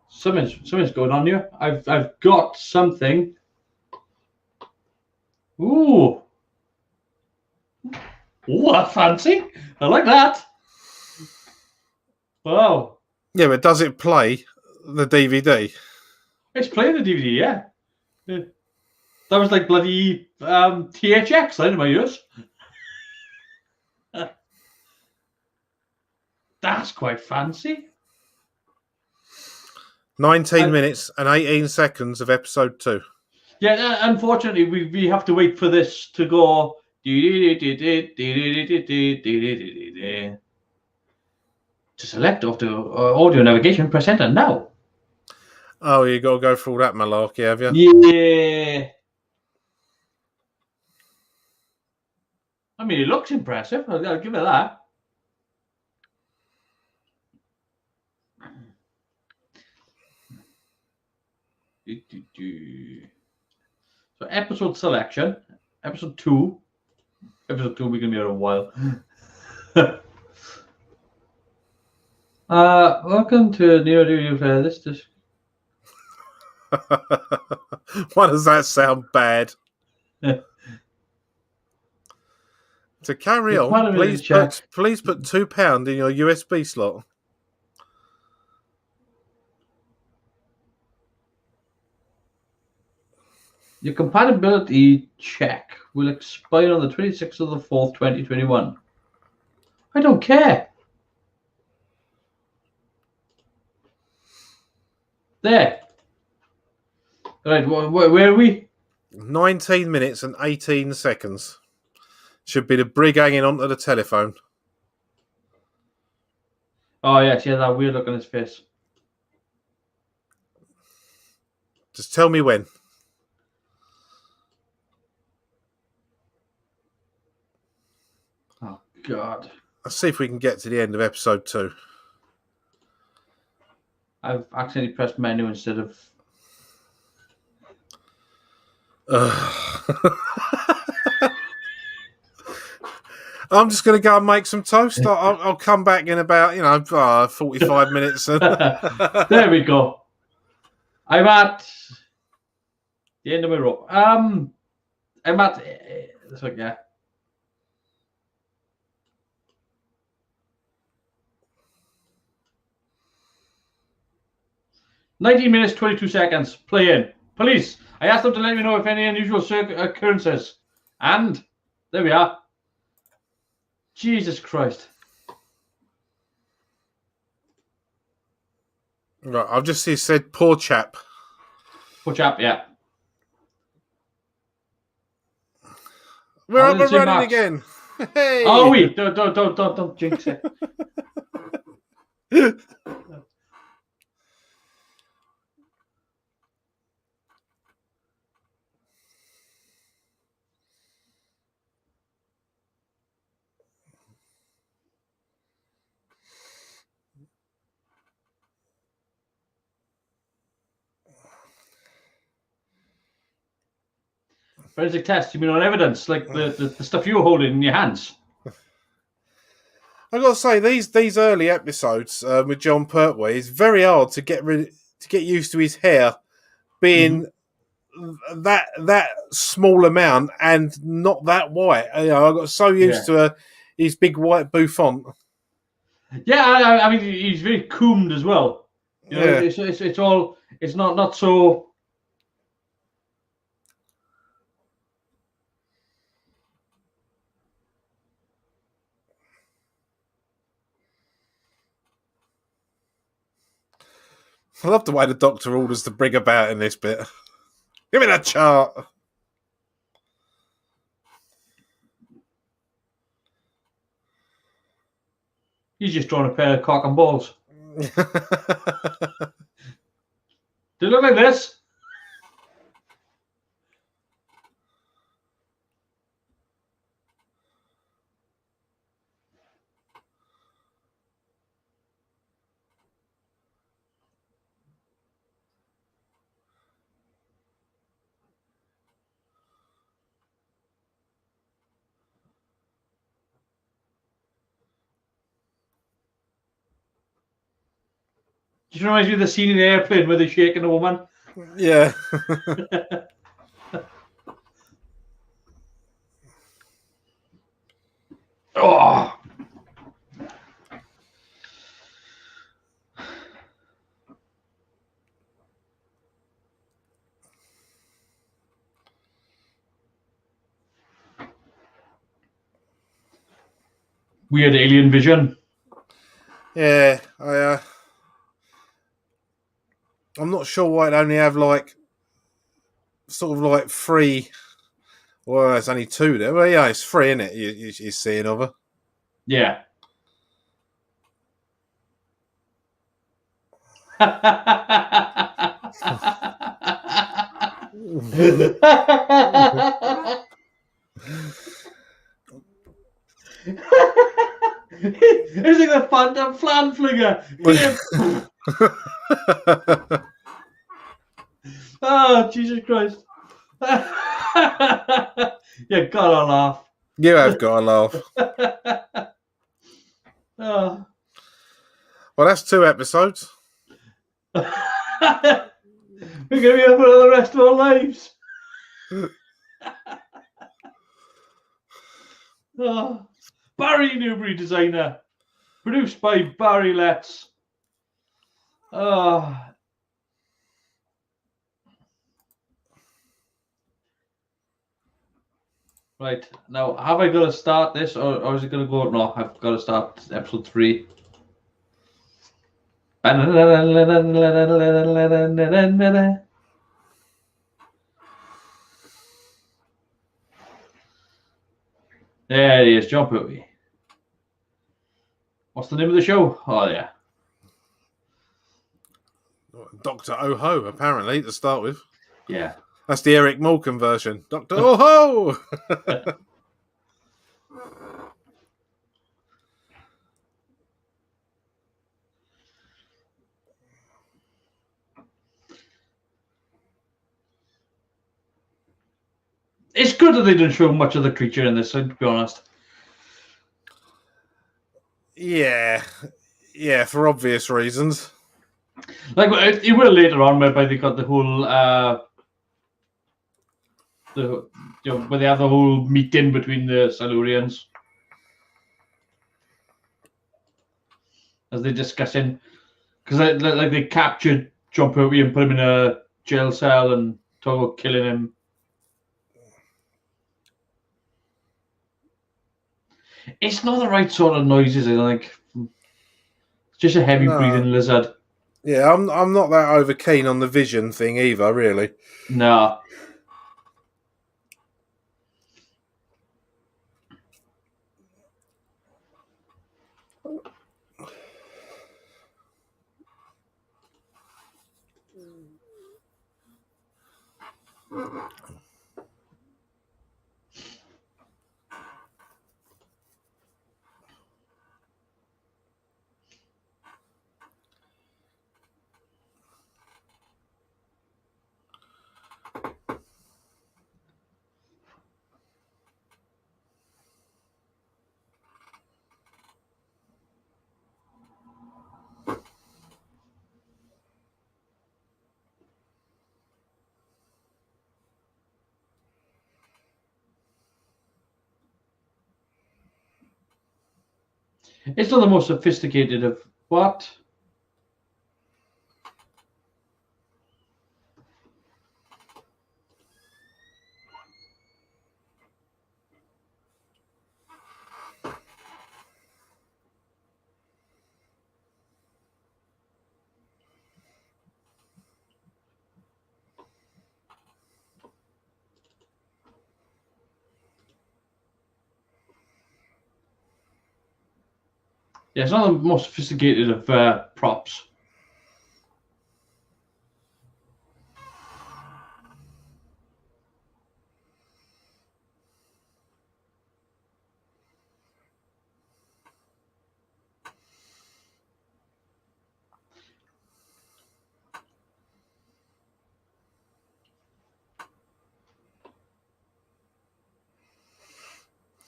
Something's going on here. I've got something. Ooh. Ooh, that's fancy. I like that. Wow. Yeah, but does it play the DVD? It's playing the DVD, yeah. That was like bloody THX in my ears. That's quite fancy. 19 minutes and 18 seconds of episode 2. Yeah, unfortunately, we have to wait for this to go. To select of the audio navigation, press enter now. Oh, you got to go through all that malarkey, have you? Yeah. I mean, it looks impressive. I'll give it that. So episode selection, episode 2. Episode 2 we're gonna be here a while. Welcome to Neo DVD Player. This Why does that sound bad? To carry on, please put £2 in your USB slot. Your compatibility check will expire on the 26th of the 4th, 2021. I don't care. There. Right, where are we? 19 minutes and 18 seconds. Should be the brig hanging onto the telephone. Oh, yes, yeah, that weird look on his face. Just tell me when. Oh, God. Let's see if we can get to the end of episode 2. I've accidentally pressed menu instead of... I'm just going to go and make some toast. I'll come back in about, 45 minutes. There we go. I'm at the end of my rope. I'm at... So, yeah. "19 minutes, 22 seconds. Play in. Police. I asked them to let me know if any unusual occurrences. And there we are. Jesus Christ. Right, I've just said poor chap. Poor chap, yeah. We're up and running again. Hey. Oh, wait. Don't jinx it. Forensic test, you mean on evidence, like the stuff you were holding in your hands? I got to say, these early episodes with John Pertwee is very hard to get used to his hair being that small amount and not that white. You know, I got so used to his big white bouffant. Yeah, I mean he's very combed as well. You know, it's all it's not so. I love the way the Doctor orders to bring about in this bit. Give me that chart. He's just drawing a pair of cock and balls. Do you look like this? Just reminds me of the scene in the airplane where they're shaking a woman. Yeah. Oh. Weird alien vision. Yeah, I'm not sure why it only have like sort of like 3. Well, it's only 2 there. Well, yeah, it's 3, isn't it? You're seeing of her. Yeah. It's like the Phantom Flan Flinger. Oh, Jesus Christ. You gotta laugh. You have got to laugh. Oh. Well, that's 2 episodes. We're going to be here for the rest of our lives. Oh. Barry Newbury designer. Produced by Barry Letts. Oh. Right, now have I got to start this or is it going to go? No, I've got to start episode 3. There he is, John Pertwee. What's the name of the show? Oh, yeah. Dr. Oho, apparently, to start with. Yeah. That's the Eric Moulton version. Dr. Oho! It's good that they didn't show much of the creature in this, to be honest. Yeah, for obvious reasons. Like it will later on, whereby they got the whole where they have the whole meeting between the Silurians as they're discussing, because they captured John Pertwee and put him in a jail cell and talk about killing him. It's not the right sort of noises, I think. It's just a heavy breathing lizard. Yeah, I'm not that over keen on the vision thing either, really. No. It's not the most sophisticated of what? Yeah, it's not the most sophisticated of props.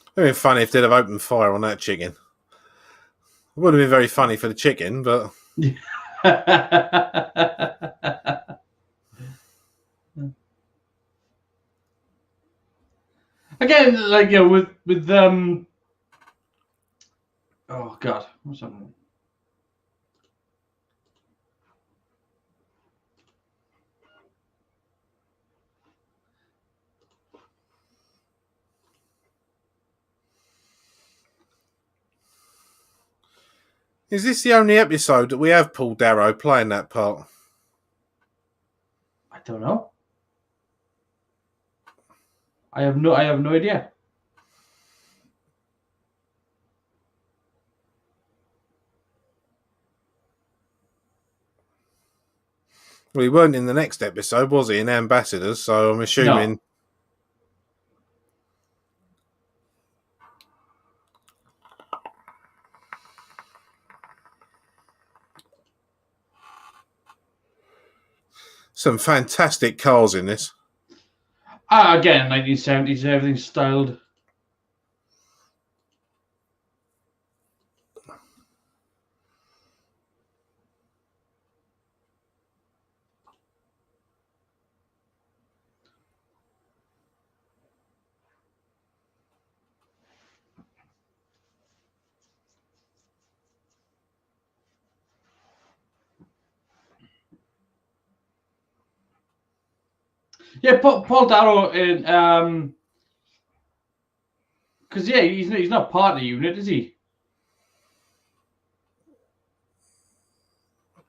It would have been funny if they'd have opened fire on that chicken. It would have been very funny for the chicken, but Again, like with oh god, what's happening? is this the only episode that we have Paul Darrow playing that part? I don't know. I have no idea. Well, he weren't in the next episode, was he? In Ambassadors, so I'm assuming. No. Some fantastic cars in this. Again, 1970s, everything's styled. Yeah, Paul Darrow in because yeah, he's not part of the unit, is he?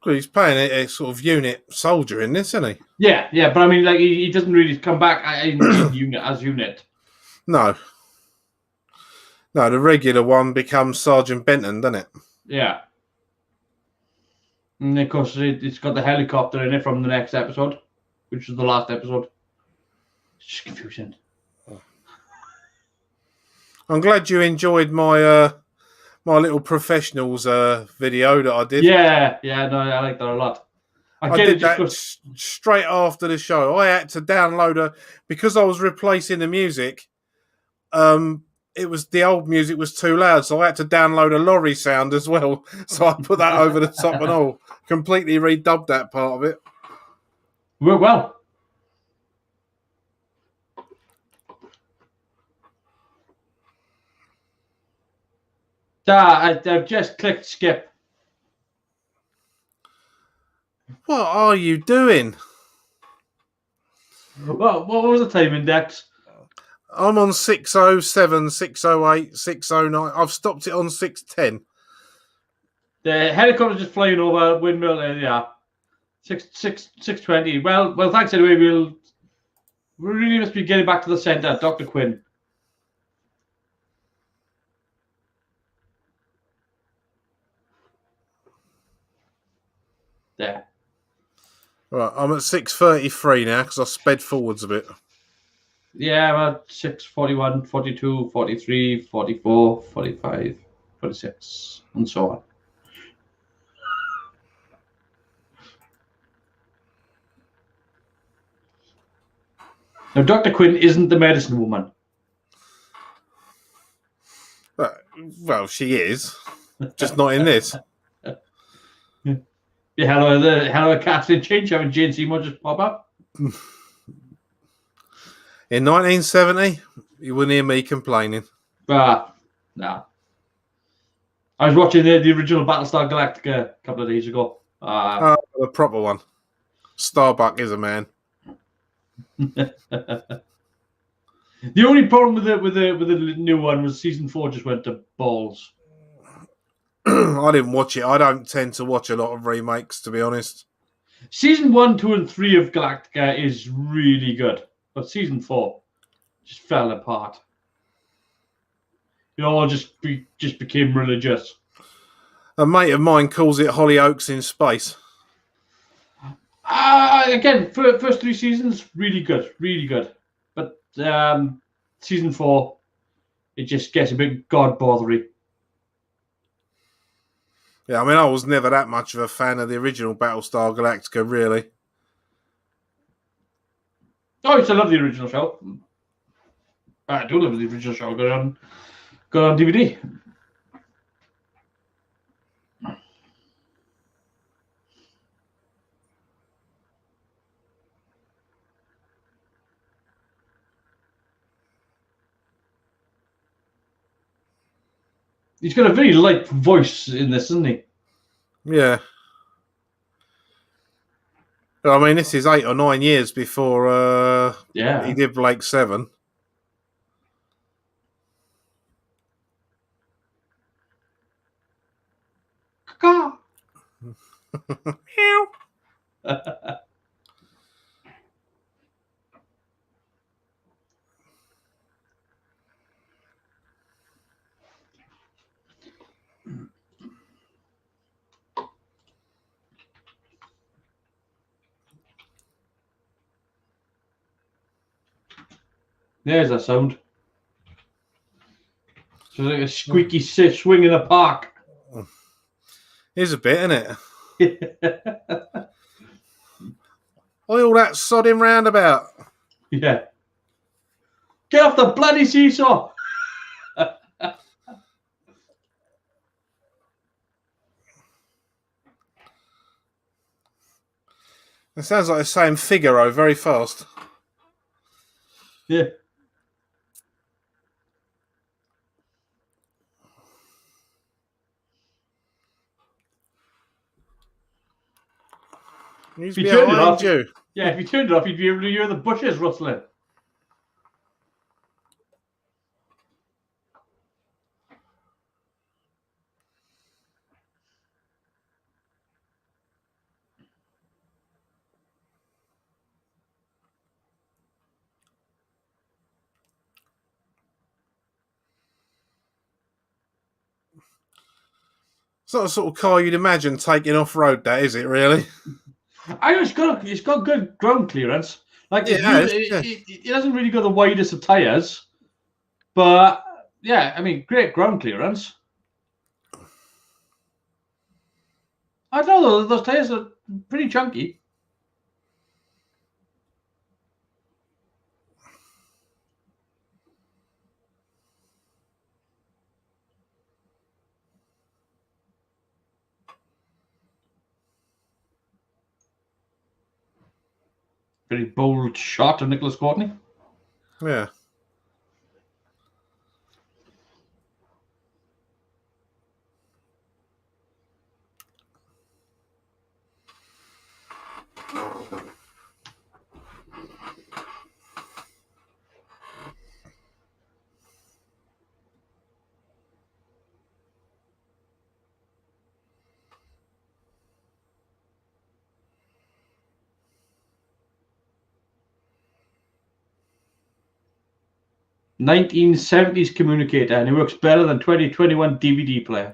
Well, he's playing a sort of unit soldier in this, isn't he? Yeah, but I mean, like he doesn't really come back in unit as unit. No, the regular one becomes Sergeant Benton, doesn't it? Yeah. And of course, it's got the helicopter in it from the next episode, which is the last episode. It's just confusing. I'm glad you enjoyed my my little professionals video that I did. Yeah, no, I like that a lot. I did that straight after the show. I had to download because I was replacing the music. It was the old music was too loud, so I had to download a lorry sound as well. So I put that over the top and all. Completely redubbed that part of it. Worked well. I've just clicked skip. What are you doing? Well, what was the time index? I'm on 607, 608, 609. I've stopped it on 610. The helicopter's just flying over windmill area. 620. Well, thanks anyway. We really must be getting back to the centre, Dr. Quinn. There. Right, I'm at 6:33 now because I sped forwards a bit. Yeah, about 6:41, 42, 43, 44, 45, 46, and so on. Now, Dr. Quinn isn't the medicine woman. Well, she is, just not in this. Yeah, hello, casting change. Having Jane Seymour just pop up. In 1970, you wouldn't hear me complaining. No. I was watching the original Battlestar Galactica a couple of days ago. The proper one. Starbuck is a man. The only problem with the new one was season 4 just went to balls. I didn't watch it. I don't tend to watch a lot of remakes, to be honest. Season 1, 2, and 3 of Galactica is really good, but season 4 just fell apart. It all just became religious. A mate of mine calls it Hollyoaks in space. Again, first 3 seasons, really good. But season 4, it just gets a bit god-bothery. Yeah, I mean, I was never that much of a fan of the original Battlestar Galactica, really. Oh, I used to love the original show. I do love the original show. Got on DVD. He's got a very light voice in this, isn't he? Yeah. I mean, this is 8 or 9 years before he did Blake 7. Meow. There's that sound. So like a squeaky swing in a park. Here's a bit, isn't it? All that sodding roundabout. Yeah. Get off the bloody seesaw. It sounds like it's saying Figaro very fast. Yeah. He's behind you. Yeah, if you turned it off, you'd be able to hear the bushes rustling. It's not the sort of car you'd imagine taking off road. That is it, really? I know it's got good ground clearance. Like it doesn't really got the widest of tires, but yeah, I mean, great ground clearance. I don't know, those tires are pretty chunky. Very bold shot of Nicholas Courtney. Yeah. '70s communicator, and it works better than 2021 DVD player.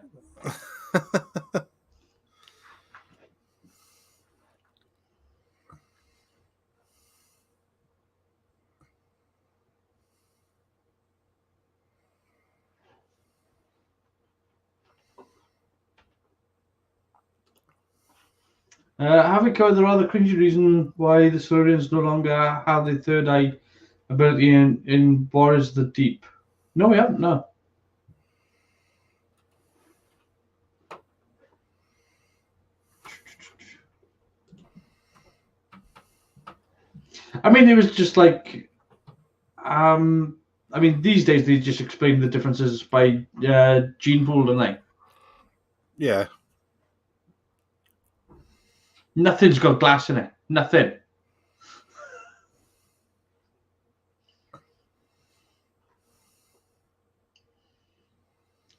Have we covered the rather cringy reason why the Silurians no longer have the third eye ability in War is the Deep? No, we haven't, no. I mean, it was just like, I mean, these days they just explain the differences by gene pool, don't they? Yeah. Nothing's got glass in it. Nothing.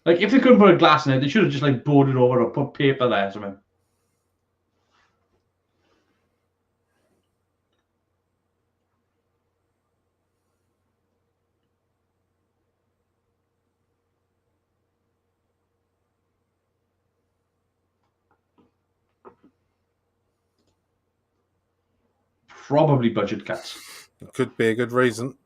Like, if they couldn't put a glass in it, they should have just like boarded over or put paper there or something. Probably budget cuts. It could be a good reason.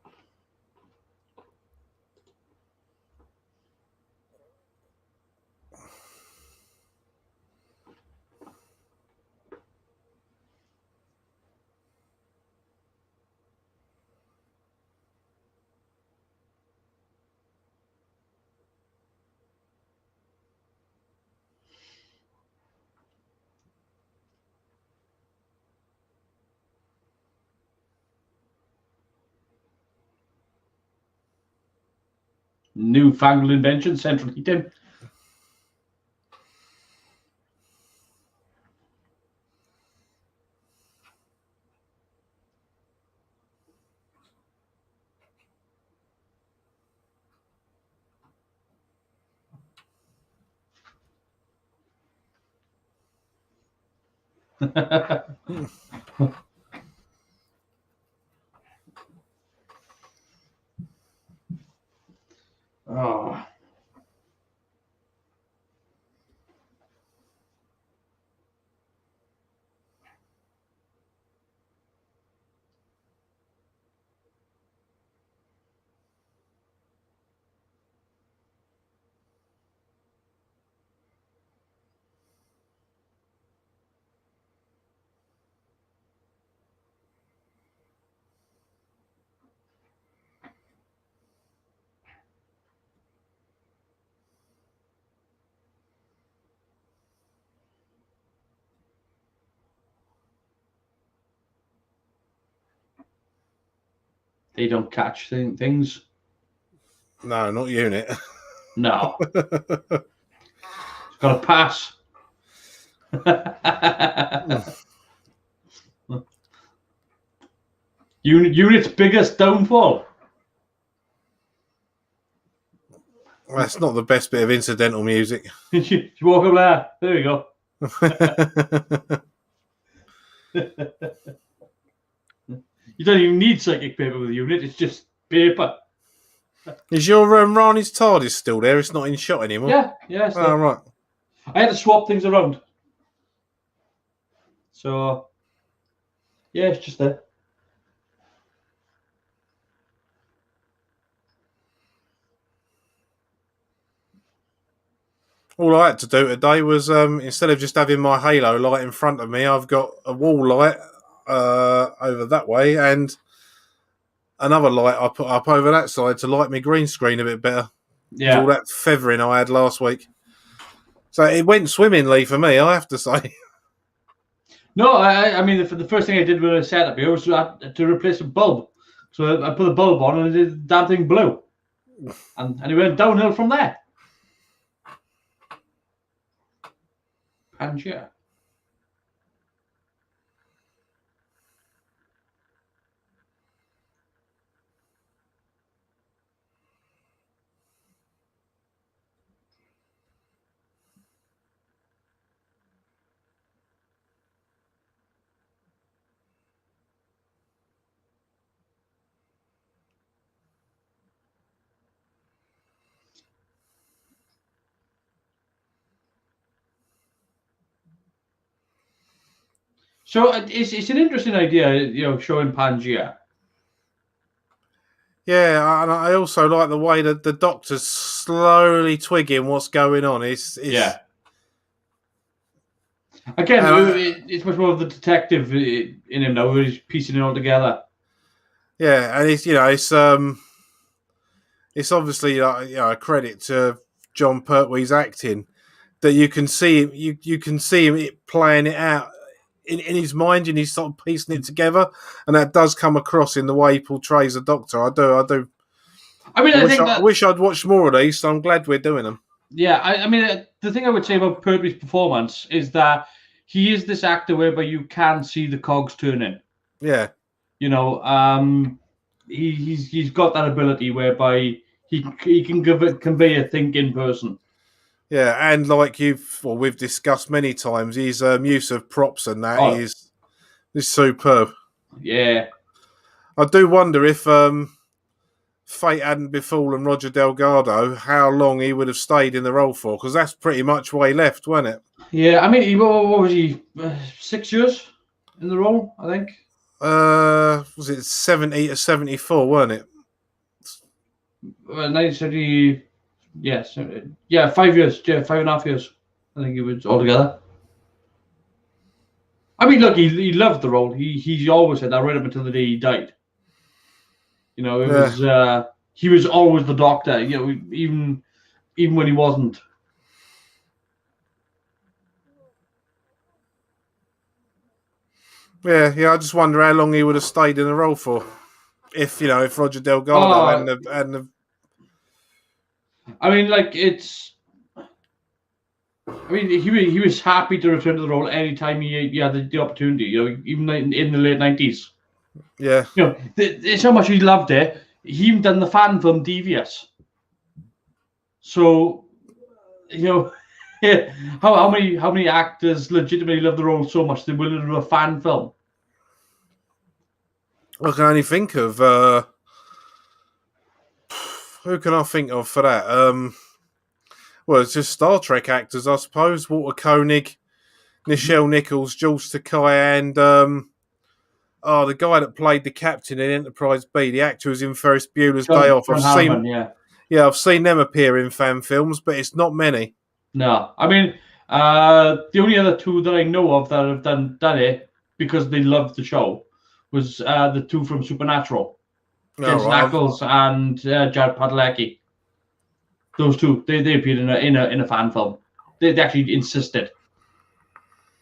Newfangled invention, central heating. Oh. They don't catch things. No, not unit. No. It's got to pass. Unit's biggest downfall. That's not the best bit of incidental music. You walk up there. There we go. You don't even need psychic paper with a unit. It's just paper. Is your Rani's TARDIS still there? It's not in shot anymore? Yeah. Oh, right. I had to swap things around. So, yeah, it's just there. All I had to do today was, instead of just having my halo light in front of me, I've got a wall light over that way and another light I put up over that side to light my green screen a bit better. Yeah. All that feathering I had last week. So it went swimmingly for me, I have to say. No, I mean, the first thing I did when I set up here was to replace a bulb. So I put the bulb on and the damn thing blew. And it went downhill from there. Pangea. So it's an interesting idea, showing Pangea. Yeah, and I also like the way that the Doctor's slowly twigging what's going on. Yeah. Again, it's much more of the detective in him now, where he's piecing it all together. Yeah, and it's obviously a credit to John Pertwee's acting that you can see him, you can see him playing it out in his mind, and he's sort of piecing it together, and that does come across in the way he portrays the Doctor. I do. I mean, I wish I'd watched more of these, so I'm glad we're doing them. Yeah, I mean, the thing I would say about Pertwee's performance is that he is this actor whereby you can see the cogs turning. Yeah, You know, he's got that ability whereby he can convey a thinking person. yeah, and like we've discussed many times, his use of props and that Oh, is superb. yeah. I do wonder if fate hadn't befallen Roger Delgado, how long he would have stayed in the role for, because that's pretty much why he left, wasn't it? Yeah, I mean, what was he? 6 years in the role, I think. Was it 70 to 74, weren't it? 1970. Yes, yeah, 5 years. Yeah, 5.5 years. I think it was altogether. I mean, look, he loved the role. He always said that right up until the day he died. You know, it Yeah. was he was always the doctor. You know, even when he wasn't. Yeah, I just wonder how long he would have stayed in the role for. If Roger Delgado Oh, hadn't I mean, like it's. I mean, he was happy to return to the role anytime he had the opportunity. You know, even in the late 90s. yeah. You know, it's how much he loved it. He even done the fan film Devious. So you know, how many actors legitimately love the role so much they're willing to do a fan film? I can only think of who can I think of for that? Well, it's just Star Trek actors, I suppose. Walter Koenig, Nichelle Nichols, Jules Takai, and the guy that played the captain in Enterprise B, the actor who's in Ferris Bueller's Day Off. John Harriman, yeah. I've seen them appear in fan films, but it's not many. No, I mean, the only other two that I know of that have done it because they loved the show was the two from Supernatural, All Jensen right, Ackles and Jared Padalecki. Those two, they appeared in a fan film. They actually insisted,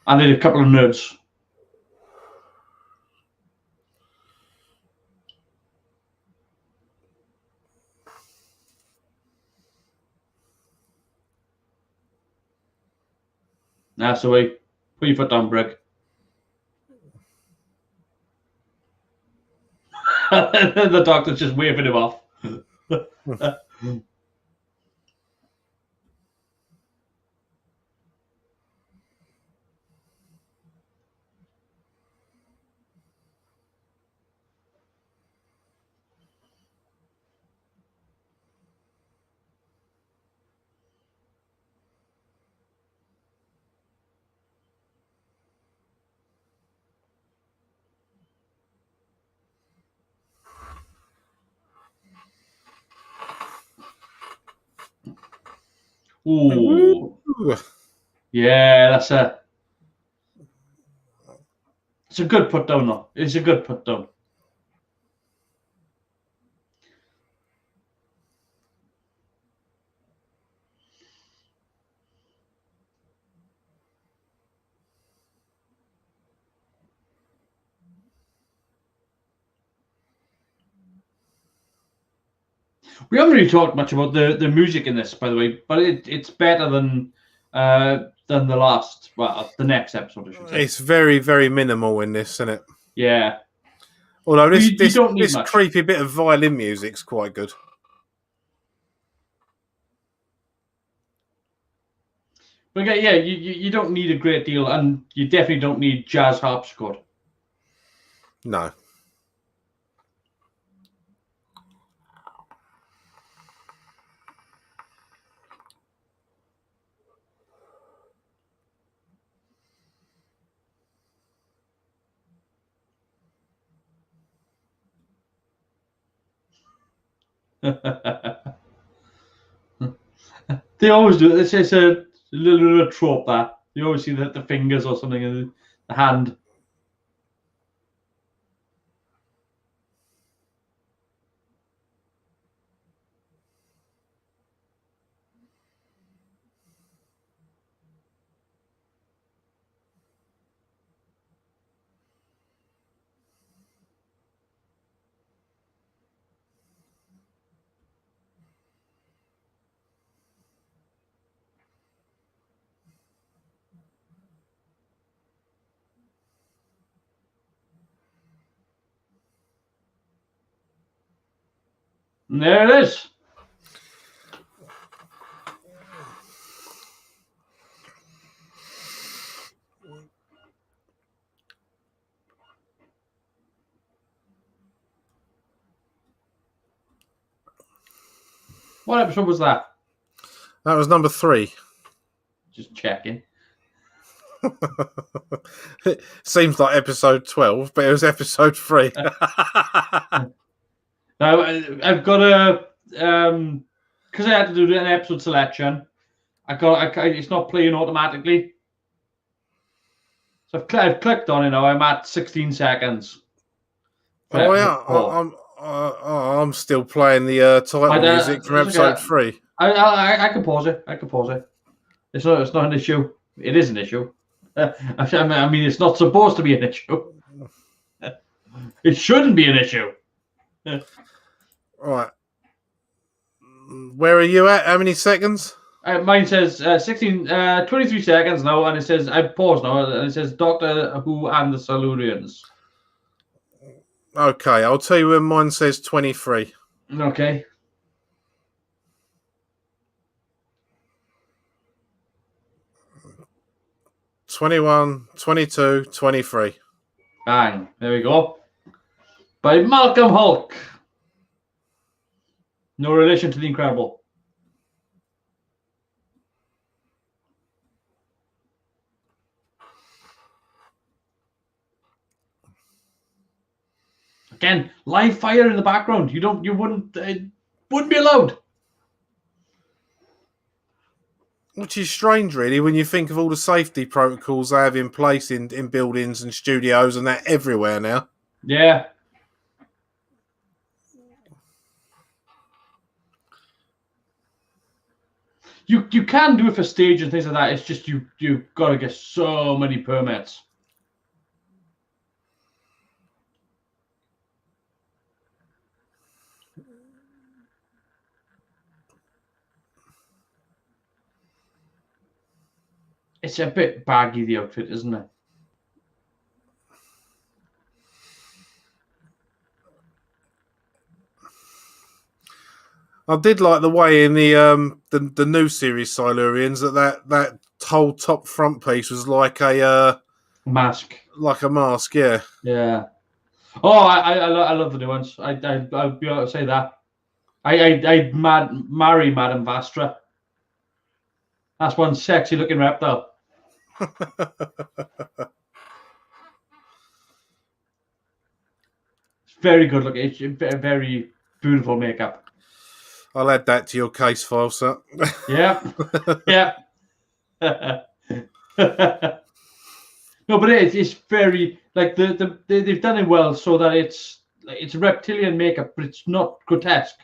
and they did a couple of nerds. That's the way. Put your foot down, Brick. The doctor's just waving him off. Ooh, yeah, it's a good put down though. It's a good put down. We haven't really talked much about the music in this, by the way, but it's better than the next episode, I should say. it's very, very minimal in this, isn't it? Yeah, Although well, this you this don't need this much. creepy bit of violin music's quite good. But yeah, you don't need a great deal, and you definitely don't need jazz harpsichord. No. They always do it. It's a little trope that you always see the fingers or something in the hand. And there it is. What episode was that? That was number 3. Just checking. It seems like episode 12, but it was episode 3. Now, I've got a because I had to do an episode selection. It's not playing automatically, so I've clicked on it now. I'm at 16 seconds. Oh yeah, I'm still playing the title music from episode 3. I can pause it. I can pause it. It's not an issue. It is an issue. I mean, it's not supposed to be an issue. It shouldn't be an issue. Right. Where are you at? How many seconds? Mine says 23 seconds now, and it says I've paused now, and it says Doctor Who and the Silurians. Okay, I'll tell you when mine says 23. Okay. '21, 22, 23. Bang. There we go. By Malcolm Hulk. No relation to the Incredible. Again, live fire in the background. You wouldn't be allowed. Which is strange, really, when you think of all the safety protocols they have in place in buildings and studios and that everywhere now. Yeah. You can do it for stage and things like that. It's just you've got to get so many permits. It's a bit baggy, the outfit, isn't it? I did like the way in the new series Silurians that whole top front piece was like a mask. Like a mask, yeah. Yeah. Oh, I love the new ones. I'll be able to say that. I'd marry Madame Vastra. That's one sexy looking reptile. It's very good looking. It's very beautiful makeup. I'll add that to your case file, sir. Yeah. Yeah. No, but it's very like they've done it well so that it's reptilian makeup, but it's not grotesque.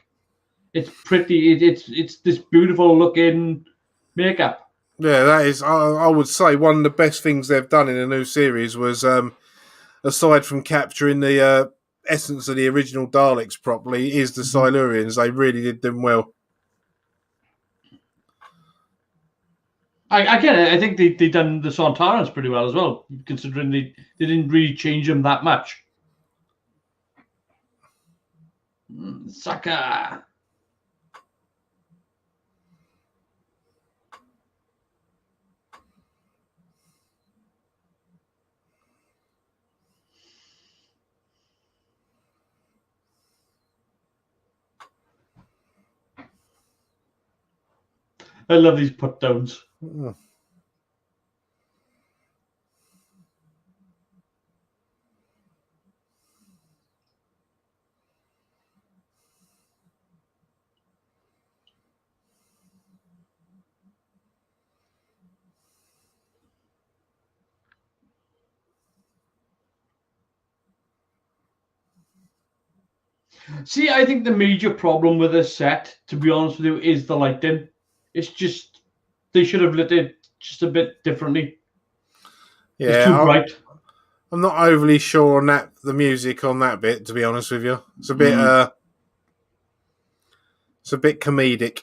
It's pretty. It's this beautiful looking makeup. Yeah, that is. I would say one of the best things they've done in the new series was, aside from capturing the essence of the original Daleks properly, is the Silurians. They really did them well. I think they done the Sontarans pretty well as well, considering they didn't really change them that much. Sucker. I love these put downs. See, I think the major problem with this set, to be honest with you, is the lighting. It's just they should have lit it just a bit differently. Yeah, it's too bright. I'm not overly sure on that. The music on that bit, to be honest with you, it's a bit it's a bit comedic.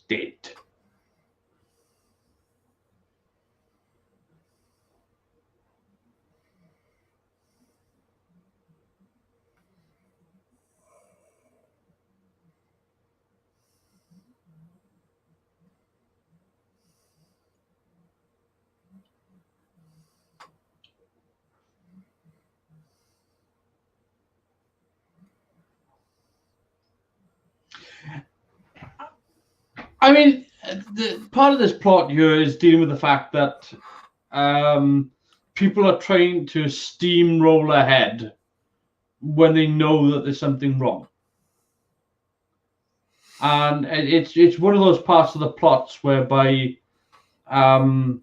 dead. I mean, part of this plot here is dealing with the fact that people are trying to steamroll ahead when they know that there's something wrong. And it's one of those parts of the plots whereby having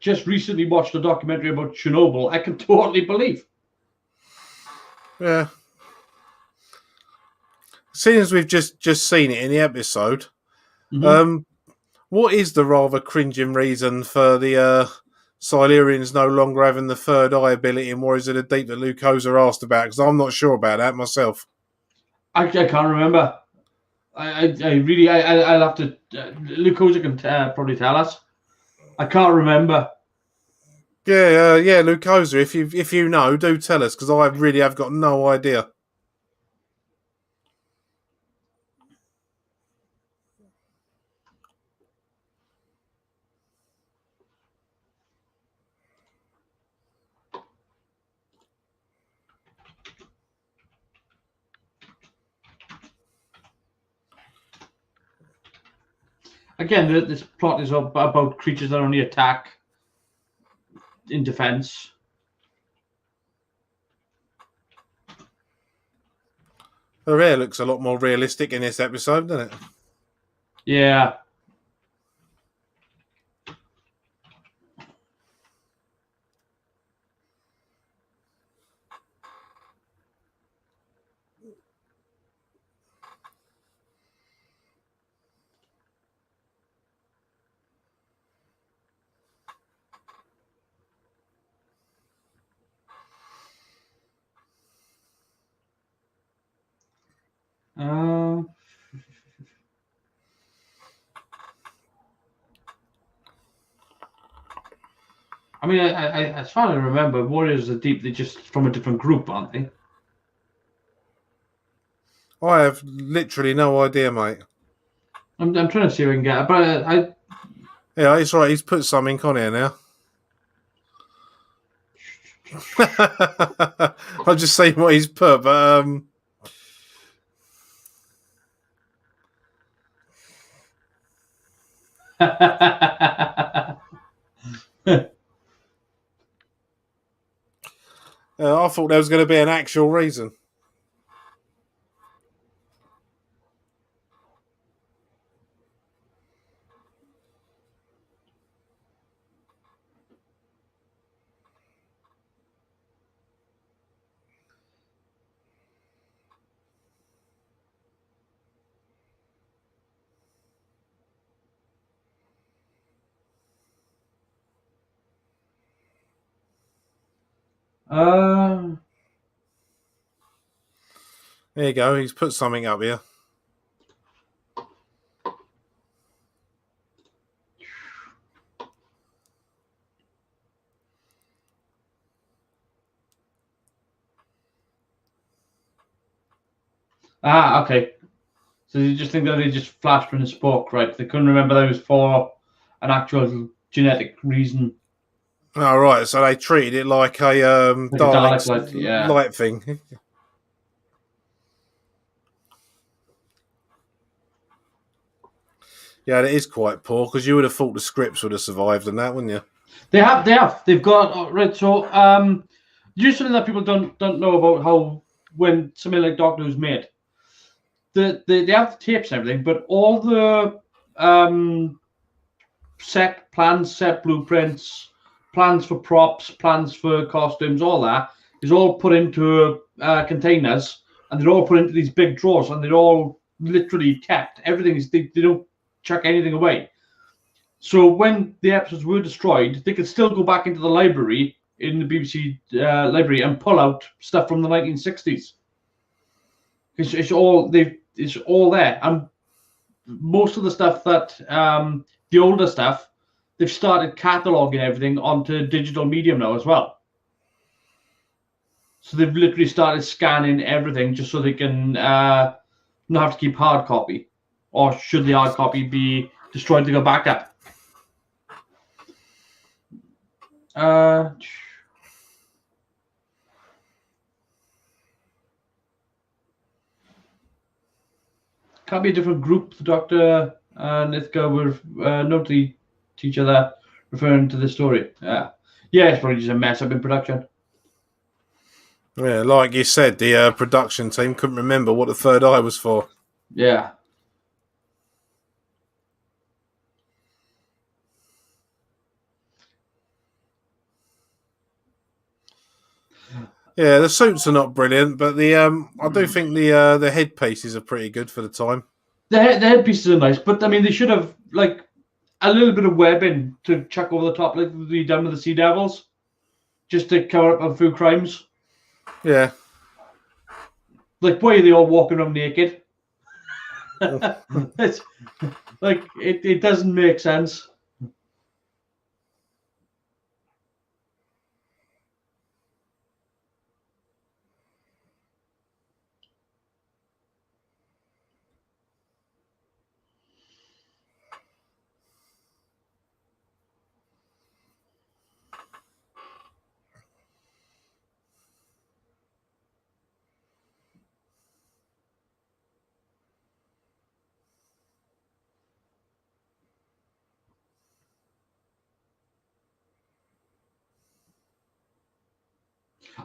just recently watched a documentary about Chernobyl, I can totally believe. Yeah. Seeing as we've just seen it in the episode, what is the rather cringing reason for the Silurians no longer having the third eye ability in Warriors of the Deep that Lucosa asked about? Because I'm not sure about that myself. I can't remember. I'll have to. Lucosa can probably tell us. I can't remember. Yeah, Lucosa. If you know, do tell us, because I really have got no idea. Again, this plot is about creatures that only attack in defense. Her hair looks a lot more realistic in this episode, doesn't it? Yeah. I mean, I as far as I remember, Warriors of the Deep, they're just from a different group, aren't they? I have literally no idea, mate. I'm trying to see if I can get it, but Yeah, it's right. He's put something on here now. I'll just say what he's put, but I thought there was going to be an actual reason. There you go. He's put something up here. okay. So you just think that they just flashed when they spoke, right? They couldn't remember that it was for an actual genetic reason. Oh, right. So they treated it like a Dalek light thing. Yeah, it is quite poor, because you would have thought the scripts would have survived on that, wouldn't you? They have. They've got right. So, usually that people don't know about how when something like Doctor Who's made, they have the tapes and everything, but all the set plans, set blueprints, plans for props, plans for costumes, all that is all put into containers, and they're all put into these big drawers, and they're all literally kept. Everything is they don't chuck anything away. So when the episodes were destroyed, they could still go back into the library in the BBC library and pull out stuff from the 1960s. It's all it's all there. And most of the stuff that the older stuff, they've started cataloging everything onto digital medium now as well. So they've literally started scanning everything just so they can not have to keep hard copy, or should the hard copy be destroyed to go back up. Can't be a different group. The Doctor and Ithka were notably each other referring to the story. Yeah, it's probably just a mess up in production. Yeah, like you said, the production team couldn't remember what the third eye was for. Yeah. Yeah, the suits are not brilliant, but the I do think the headpieces are pretty good for the time. The headpieces are nice, but I mean they should have like a little bit of webbing to chuck over the top, like we done with the Sea Devils, just to cover up a few crimes. Yeah. Like, why are they all walking around naked? It's like it doesn't make sense.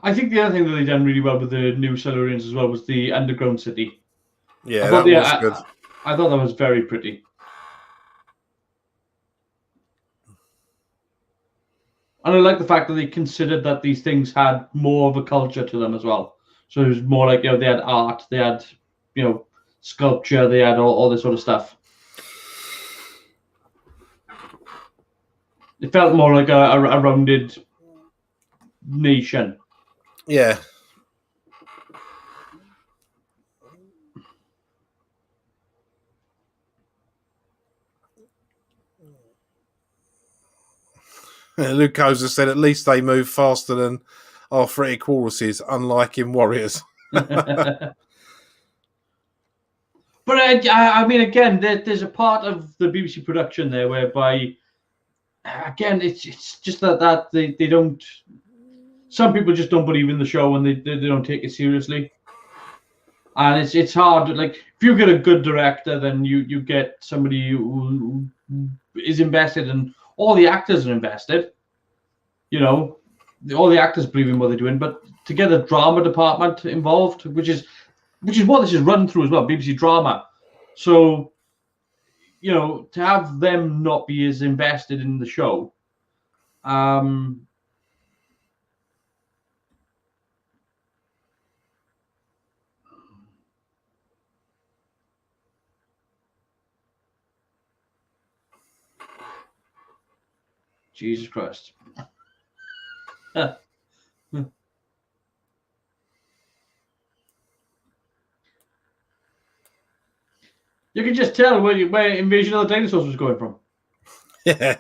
I think the other thing that they done really well with the new Silurians as well was the underground city. Yeah, that was good. I thought that was very pretty. And I like the fact that they considered that these things had more of a culture to them as well. So it was more like, they had art, they had, sculpture, they had all this sort of stuff. It felt more like a rounded nation. Yeah. Luke Oza said at least they move faster than arthritic walruses, unlike in Warriors. But I mean, again, there's a part of the BBC production there whereby, again, it's just that they don't. Some people just don't believe in the show and they don't take it seriously. And it's hard. Like, if you get a good director, then you get somebody who is invested, and all the actors are invested. All the actors believe in what they're doing, but to get a drama department involved, which is what this is run through as well, BBC Drama. So, to have them not be as invested in the show, Jesus Christ. You can just tell where Invasion of the Dinosaurs was going from. Yeah.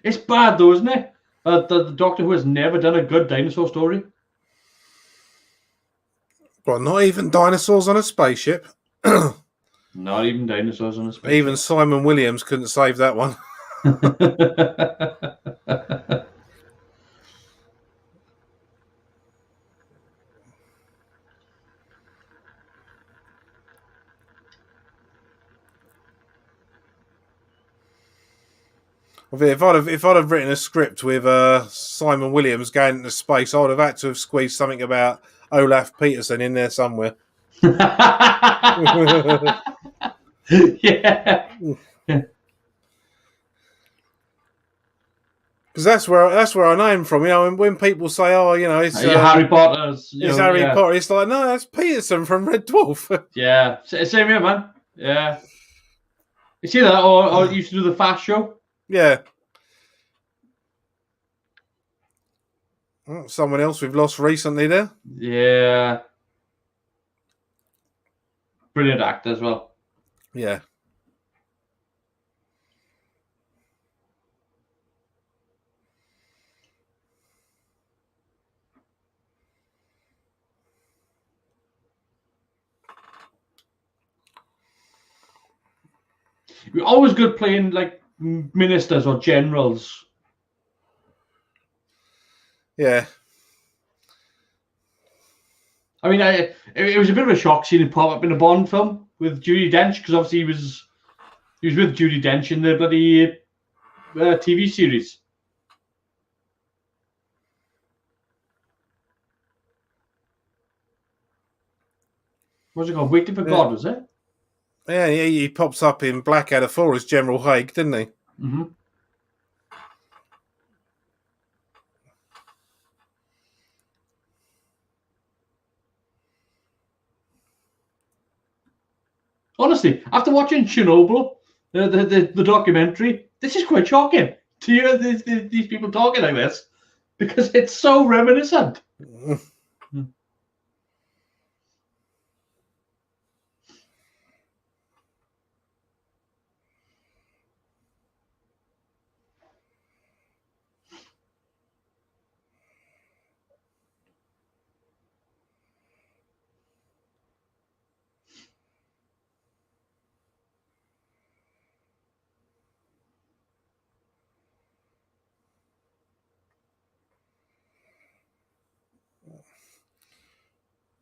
It's bad though, isn't it? The Doctor Who has never done a good dinosaur story. Well, not even dinosaurs on a spaceship. Not even dinosaurs on a spaceship. Even Simon Williams couldn't save that one. If I'd have written a script with Simon Williams going into space, I would have had to have squeezed something about Olaf Peterson in there somewhere. Yeah. Because that's where I know him from. When people say, "Oh, it's Harry Potter's," it's Harry Potter," it's like, no, that's Peterson from Red Dwarf. Yeah, same here, man. Yeah. You see that, or you used to do the Fast Show? Yeah. Someone else we've lost recently there. Yeah. brilliant actor as well. Yeah. You're always good playing like ministers or generals. Yeah. I mean, it was a bit of a shock seeing him pop up in a Bond film with Judi Dench, because obviously he was with Judi Dench in the bloody TV series. What's it called? Waiting for God, was it? Yeah, he pops up in Blackadder 4 as General Haig, didn't he? Mm-hmm. Honestly, after watching Chernobyl, the documentary, this is quite shocking to hear these people talking like this, because it's so reminiscent.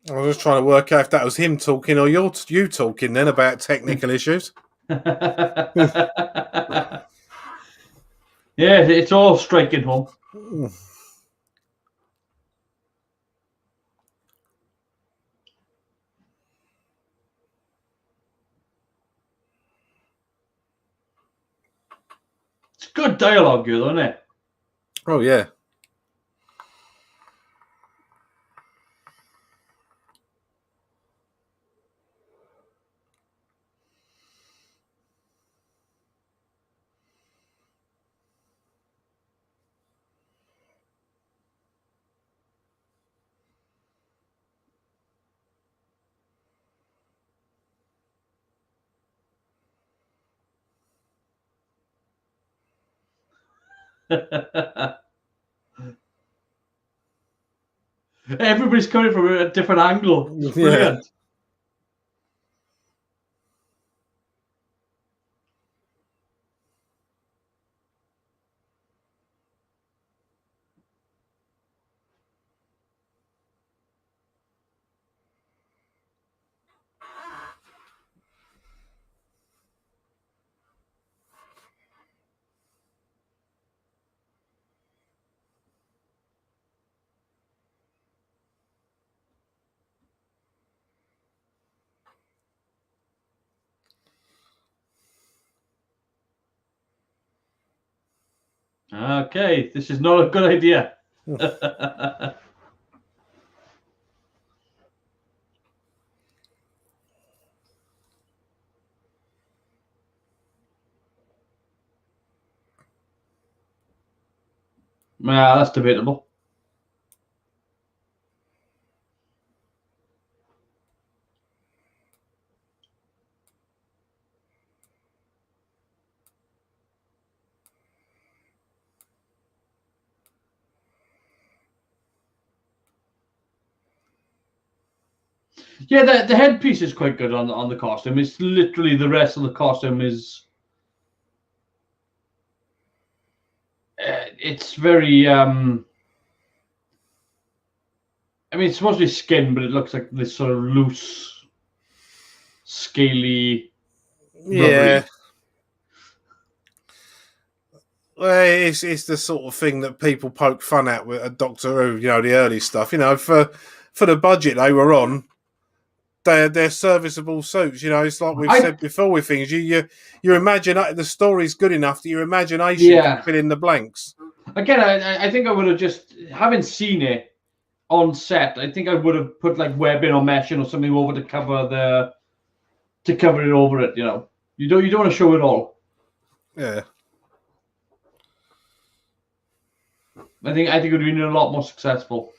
I was just trying to work out if that was him talking or you talking then about technical issues. Yeah, it's all striking home. It's good dialogue, good, isn't it? Oh, yeah. Everybody's coming from a different angle. It's brilliant. Okay, this is not a good idea. Yeah, that's debatable. Yeah, the headpiece is quite good on the costume. It's literally the rest of the costume is. It's very. I mean, it's supposed to be skin, but it looks like this sort of loose, scaly, rubbery. Yeah. Well, it's the sort of thing that people poke fun at with Doctor Who, the early stuff. For the budget they were on, they're serviceable suits. It's like we've said before with things. You imagine the story's good enough that your imagination can fill in the blanks. Again, I think I would have just, having seen it on set, I think I would have put like webbing or meshing or something over to cover it over it. You don't want to show it all. Yeah. I think it would have been a lot more successful.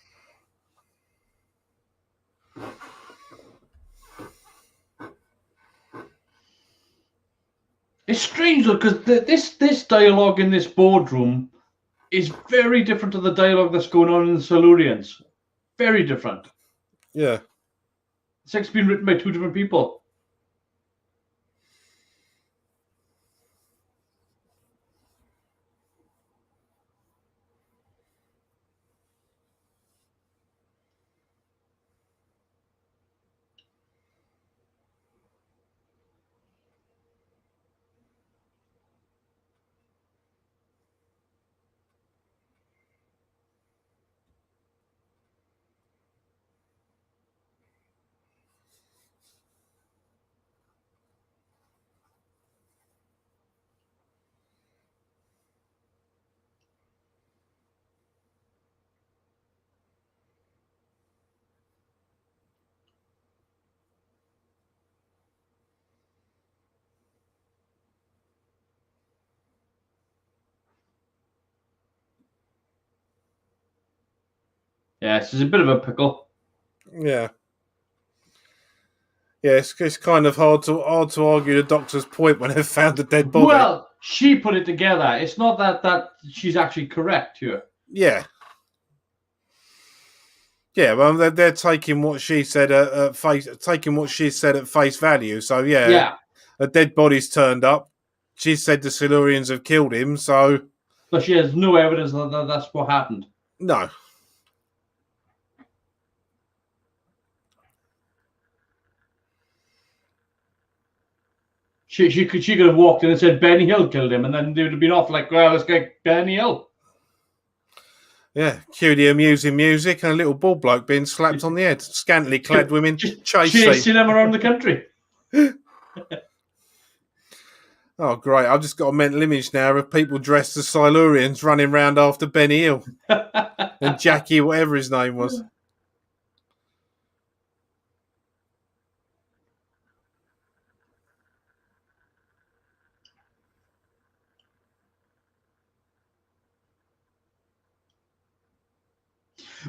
seems because this dialogue in this boardroom is very different to the dialogue that's going on in the Silurians. Very different. Yeah. It's like it's been written by two different people. Yeah, it's a bit of a pickle. Yeah. Yeah, it's kind of hard to argue the Doctor's point when they've found a dead body. Well, she put it together. It's not that she's actually correct here. Yeah. Yeah, well, they're taking what she said at face value. So Yeah. A dead body's turned up. She said the Silurians have killed him. So, but she has no evidence that that's what happened. No. She could have walked in and said Benny Hill killed him, and then they would have been off like, well, let's get Benny Hill. Yeah, cue the amusing music and a little bald bloke being slapped on the head. Scantily clad women chasing him around the country. Oh, great. I've just got a mental image now of people dressed as Silurians running round after Benny Hill. And Jackie, whatever his name was.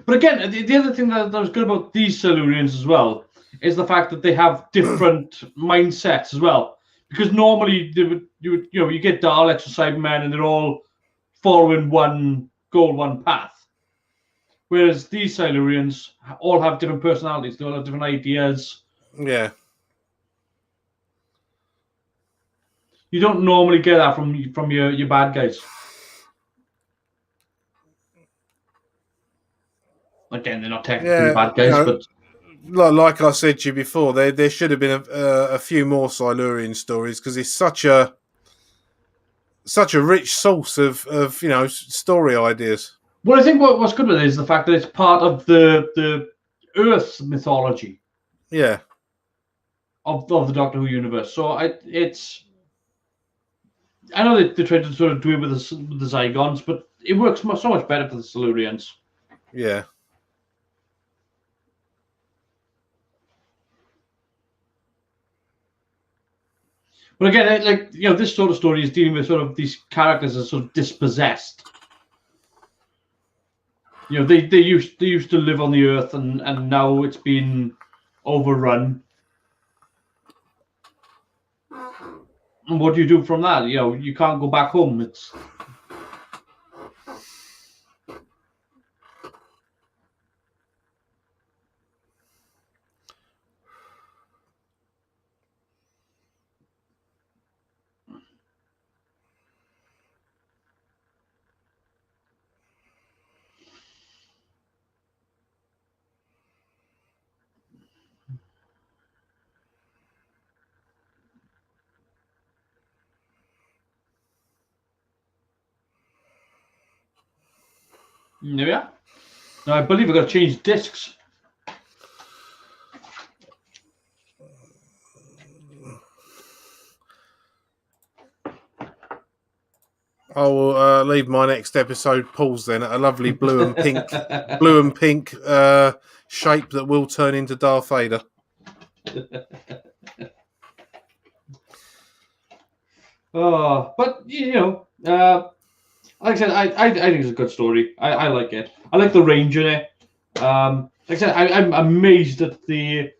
But again, the other thing that was good about these Silurians as well is the fact that they have different mindsets as well. Because normally you get Daleks or Cybermen and they're all following one goal, one path. Whereas these Silurians all have different personalities, they all have different ideas. Yeah. You don't normally get that from your bad guys. Again, they're not technically bad guys, but like I said to you before, there should have been a few more Silurian stories because it's such a rich source of story ideas. Well, I think what's good with it is the fact that it's part of the Earth mythology. Yeah. Of the Doctor Who universe, so I know they tried to sort of do it with the Zygons, but it works so much better for the Silurians. Yeah. But again, this sort of story is dealing with sort of these characters as sort of dispossessed. They used to live on the Earth, and now it's been overrun. And what do you do from that? You can't go back home. It's there we are. Now I believe I've got to change discs. I will leave my next episode paused then at a lovely blue and pink shape that will turn into Darth Vader. Oh, but like I said, I think it's a good story. I like it. I like the range in it. Like I said, I'm amazed at the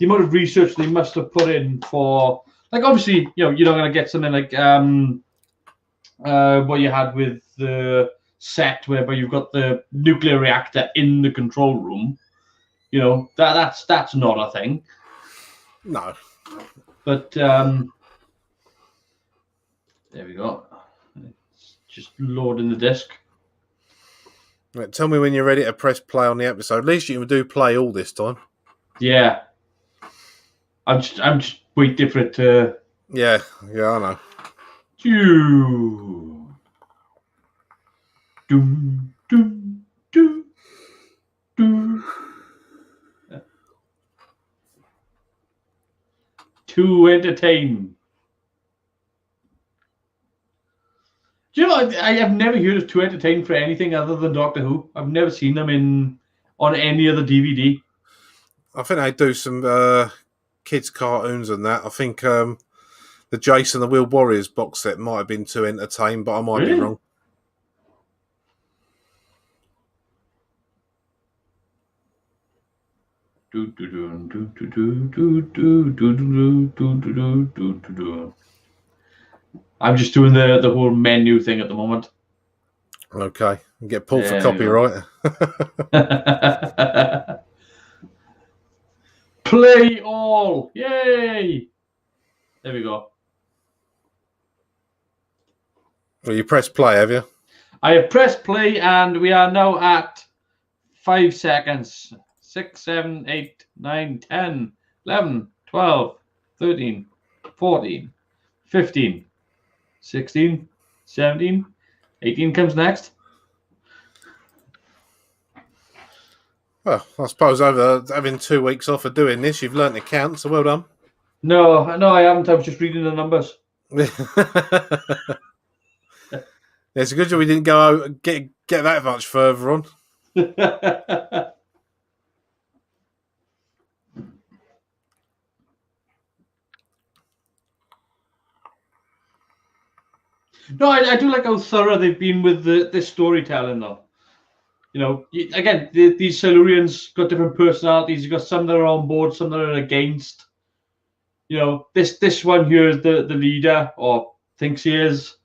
amount of research they must have put in for. Like, obviously, you're not going to get something like what you had with the set, whereby you've got the nuclear reactor in the control room. You know, that's not a thing. No. But there we go. It's just loading the disc. Right, tell me when you're ready to press play on the episode. At least you can do play all this time. Yeah. I'm just waiting for it to. Yeah, I know. Doom, doom, doom, doom, doom. To entertain. Do you know? I have never heard of To Entertain for anything other than Doctor Who. I've never seen them on any other DVD. I think they do some kids' cartoons and that. I think the Jason the Wheel Warriors box set might have been To Entertain, but I might be wrong. I'm just doing the whole menu thing at the moment. Okay, you get pulled for copyright. Play all! Yay! There we go. Well, you press play, have you? I have pressed play, and we are now at 5 seconds. 6, 7, 8, 9, 10, 11, 12, 13, 14, 15, 16, 17, 18 comes next. Well, I suppose over having 2 weeks off of doing this, you've learnt to count, so well done. No, I haven't. I was just reading the numbers. It's a good job we didn't go get that much further on. No, I do like how thorough they've been with this storytelling, though. You know, again, these Silurians got different personalities. You've got some that are on board, some that are against. You know, this one here is the leader, or thinks he is.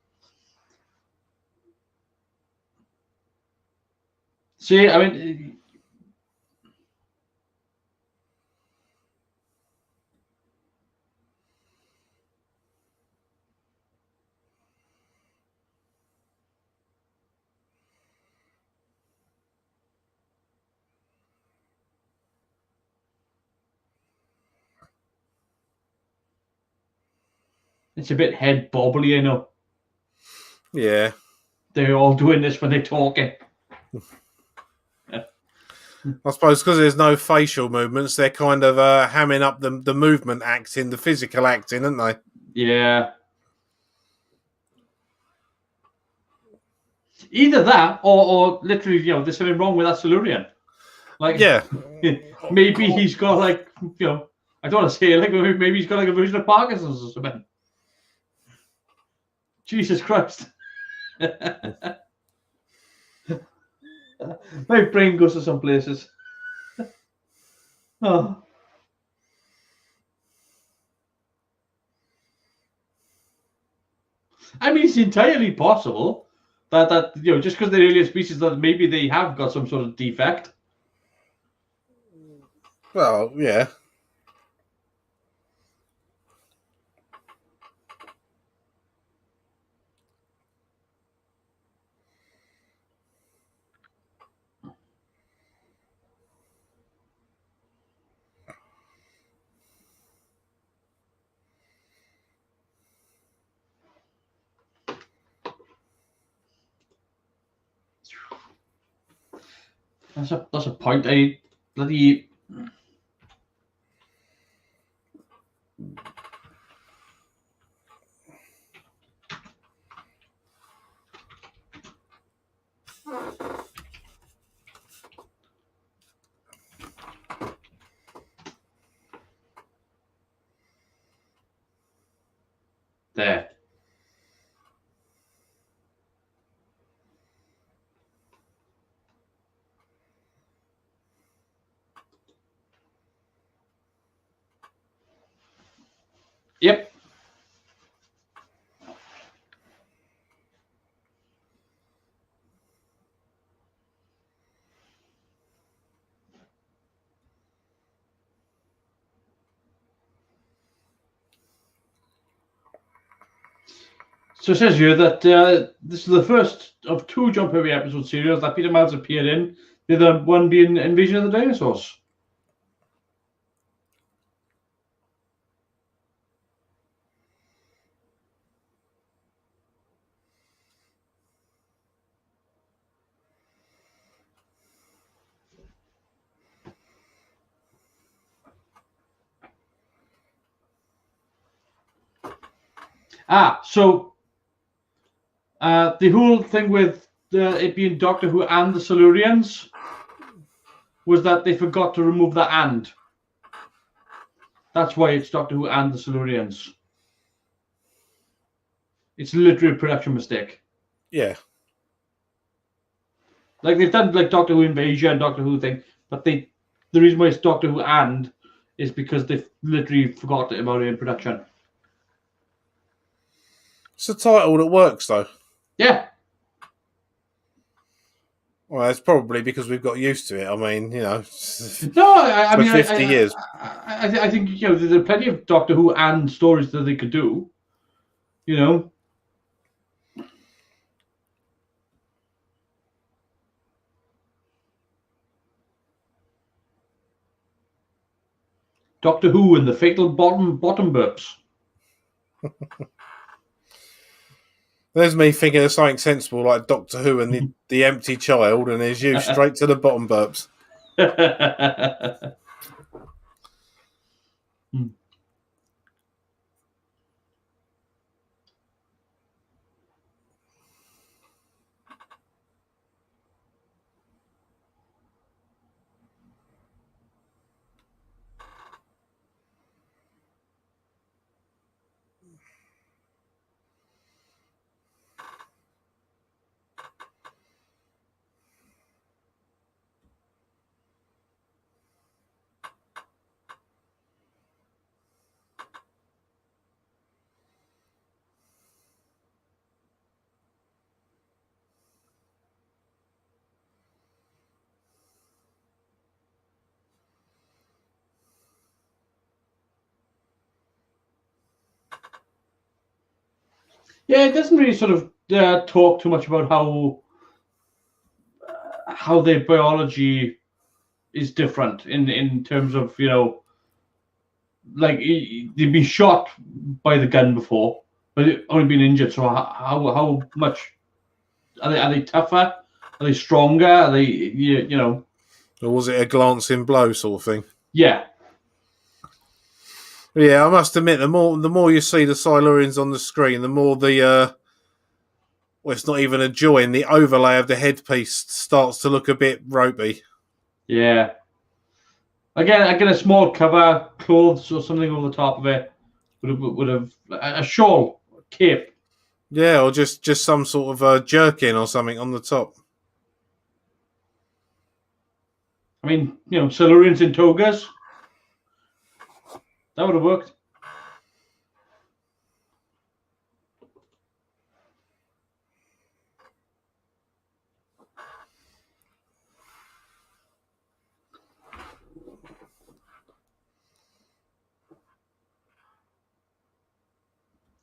See, I mean, it's a bit head bobbly, you know. Yeah. They're all doing this when they're talking. I suppose because there's no facial movements, they're kind of hamming up the movement acting, the physical acting, aren't they? Yeah. Either that, or literally, you know, there's something wrong with that Silurian. Like, yeah, maybe he's got like, you know, I don't want to say it, like maybe he's got like a version of Parkinson's or something. Jesus Christ. My brain goes to some places. Oh. I mean, it's entirely possible that you know, just because they're alien species, that maybe they have got some sort of defect. Well, yeah. That's a point. I bloody. There. Yep. So it says here that this is the first of 2 John Perry episode serials that Peter Miles appeared in. The other one being Invasion of the Dinosaurs. So the whole thing with it being Doctor Who and the Silurians was that they forgot to remove the "and." That's why it's Doctor Who and the Silurians. It's literally a production mistake. Yeah. Like they've done like Doctor Who Invasion, Doctor Who thing, but the reason why it's Doctor Who and is because they've literally forgot about it in production. It's a title that works though. Yeah. Well, it's probably because we've got used to it. I mean, you know, no, I mean, 50 years. I think there are plenty of Doctor Who and stories that they could do. You know. Doctor Who and the Fatal Bottom Burps. There's me thinking of something sensible like Doctor Who and the Empty Child, and there's you straight to the bottom burps. Yeah, it doesn't really sort of talk too much about how their biology is different in terms of, you know, like they've been shot by the gun before, but they've only been injured. So how much are they tougher? Are they stronger? Are they you know? Or was it a glancing blow sort of thing? Yeah. Yeah, I must admit, the more you see the Silurians on the screen, the more the well, it's not even a join. The overlay of the headpiece starts to look a bit ropey. Yeah. Again, a small cover, clothes or something over the top of it would have a shawl, a cape. Yeah, or just some sort of jerkin or something on the top. I mean, you know, Silurians in togas. That would have worked.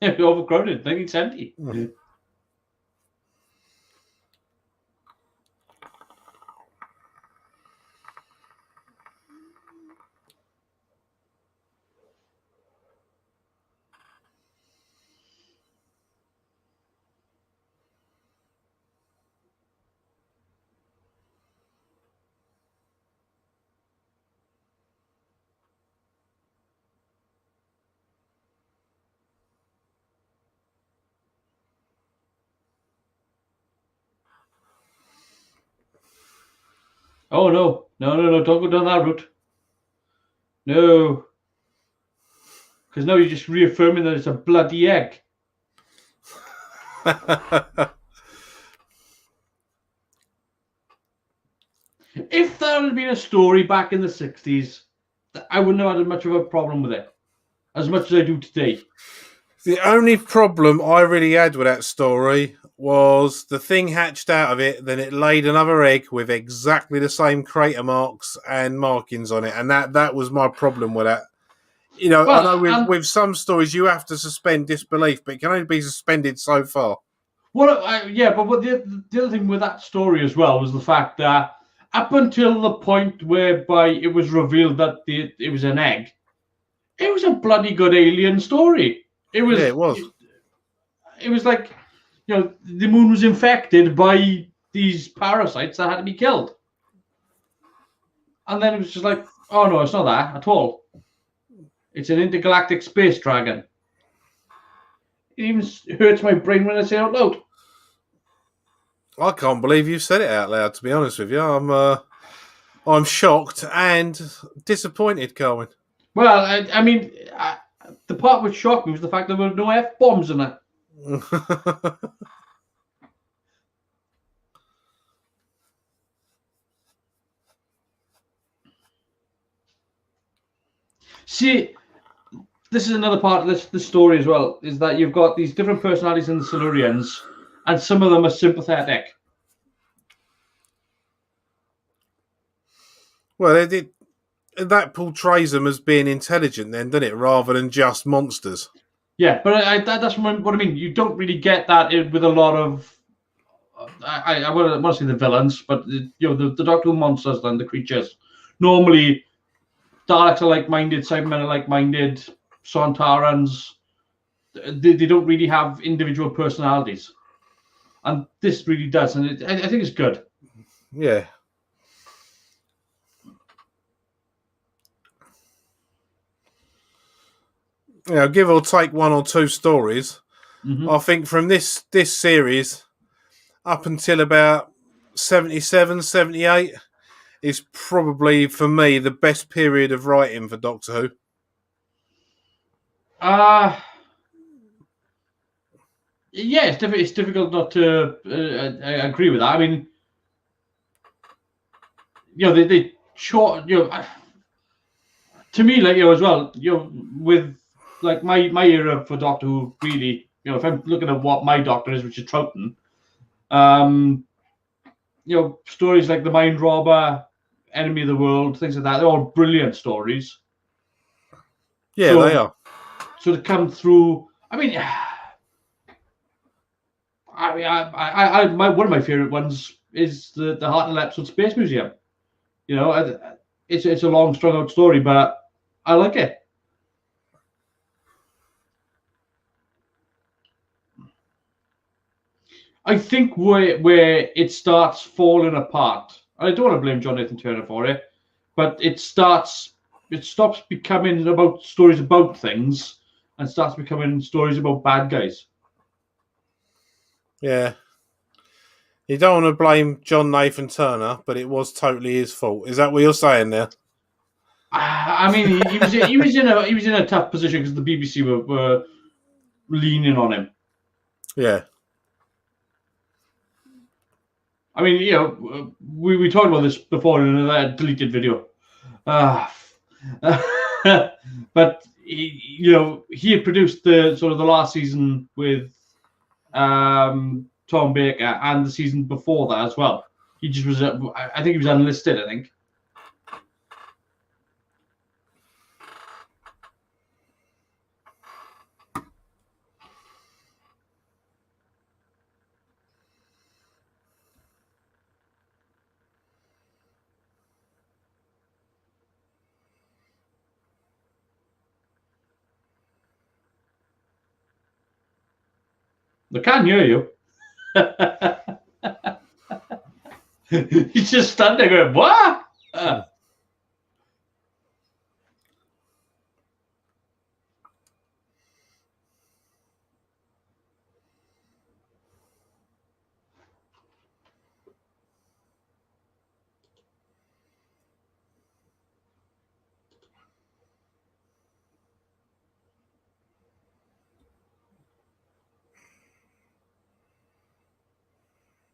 Yeah, overcrowded, 1970. Yeah. Oh no, no! Don't go down that route. No, because now you're just reaffirming that it's a bloody egg. If there had been a story back in the 60s, I wouldn't have had much of a problem with it, as much as I do today. The only problem I really had with that story was the thing hatched out of it, then it laid another egg with exactly the same crater marks and markings on it, and that was my problem with that. You know, I Well, know and with some stories you have to suspend disbelief, but it can only be suspended so far. but the other thing with that story as well was the fact that up until the point whereby it was revealed that it was an egg, it was a bloody good alien story. It Yeah, was it was. it was like, the moon was infected by these parasites that had to be killed, and then it was just like, oh no, it's not that at all. It's an intergalactic space dragon. It even hurts my brain when I say it out loud. I can't believe you said it out loud. To be honest with you, I'm shocked and disappointed, Colin. Well, I mean, the part which shocked me was the fact there were no F bombs in it. See, this is another part of this story as well, is that you've got these different personalities in the Silurians, and some of them are sympathetic. Well, that portrays them as being intelligent, then, doesn't it, rather than just monsters? Yeah, but that's what I mean. You don't really get that with a lot of. I want to say the villains, but the Doctor Who monsters and the creatures. Normally, Daleks are like-minded, Cybermen are like-minded, Sontarans. They don't really have individual personalities, and this really does, and I think it's good. Yeah. Give or take one or two stories. Mm-hmm. I think from this series up until about 77, 78 is probably, for me, the best period of writing for Doctor Who. Yeah, it's difficult not to agree with that. I mean, they short, to me, like, as well, with like my era for Doctor Who, really, if I'm looking at what my Doctor is, which is Troughton, stories like The Mind Robber, Enemy of the World, things like that, they're all brilliant stories. Yeah, they are. So to come through, I mean, one of my favorite ones is the Heart and Epsom Space Museum. It's a long, strung out story, but I like it. I think where it starts falling apart, I don't want to blame John Nathan Turner for it, but it stops becoming about stories about things and starts becoming stories about bad guys. Yeah. You don't want to blame John Nathan Turner, but it was totally his fault. Is that what you're saying there? I mean, he was in a tough position because the BBC were leaning on him. Yeah. I mean, we talked about this before in a deleted video. But he had produced the sort of the last season with Tom Baker and the season before that as well. He just was, I think he was unlisted, I think. I can't hear you. He's just standing there going, what?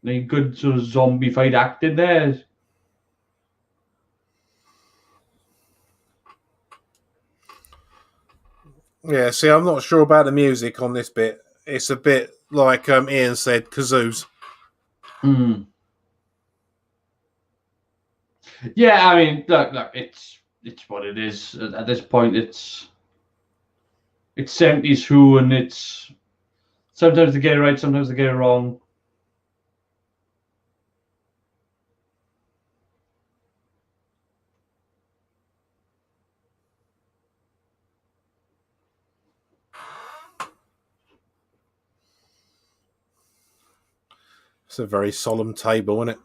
Any good sort of zombie-fied acting there? Yeah, see, I'm not sure about the music on this bit. It's a bit like Ian said, kazoos. Yeah, I mean, look, it's what it is. At this point, it's it's 70s Who, and it's sometimes they get it right, sometimes they get it wrong. It's a very solemn table, isn't it?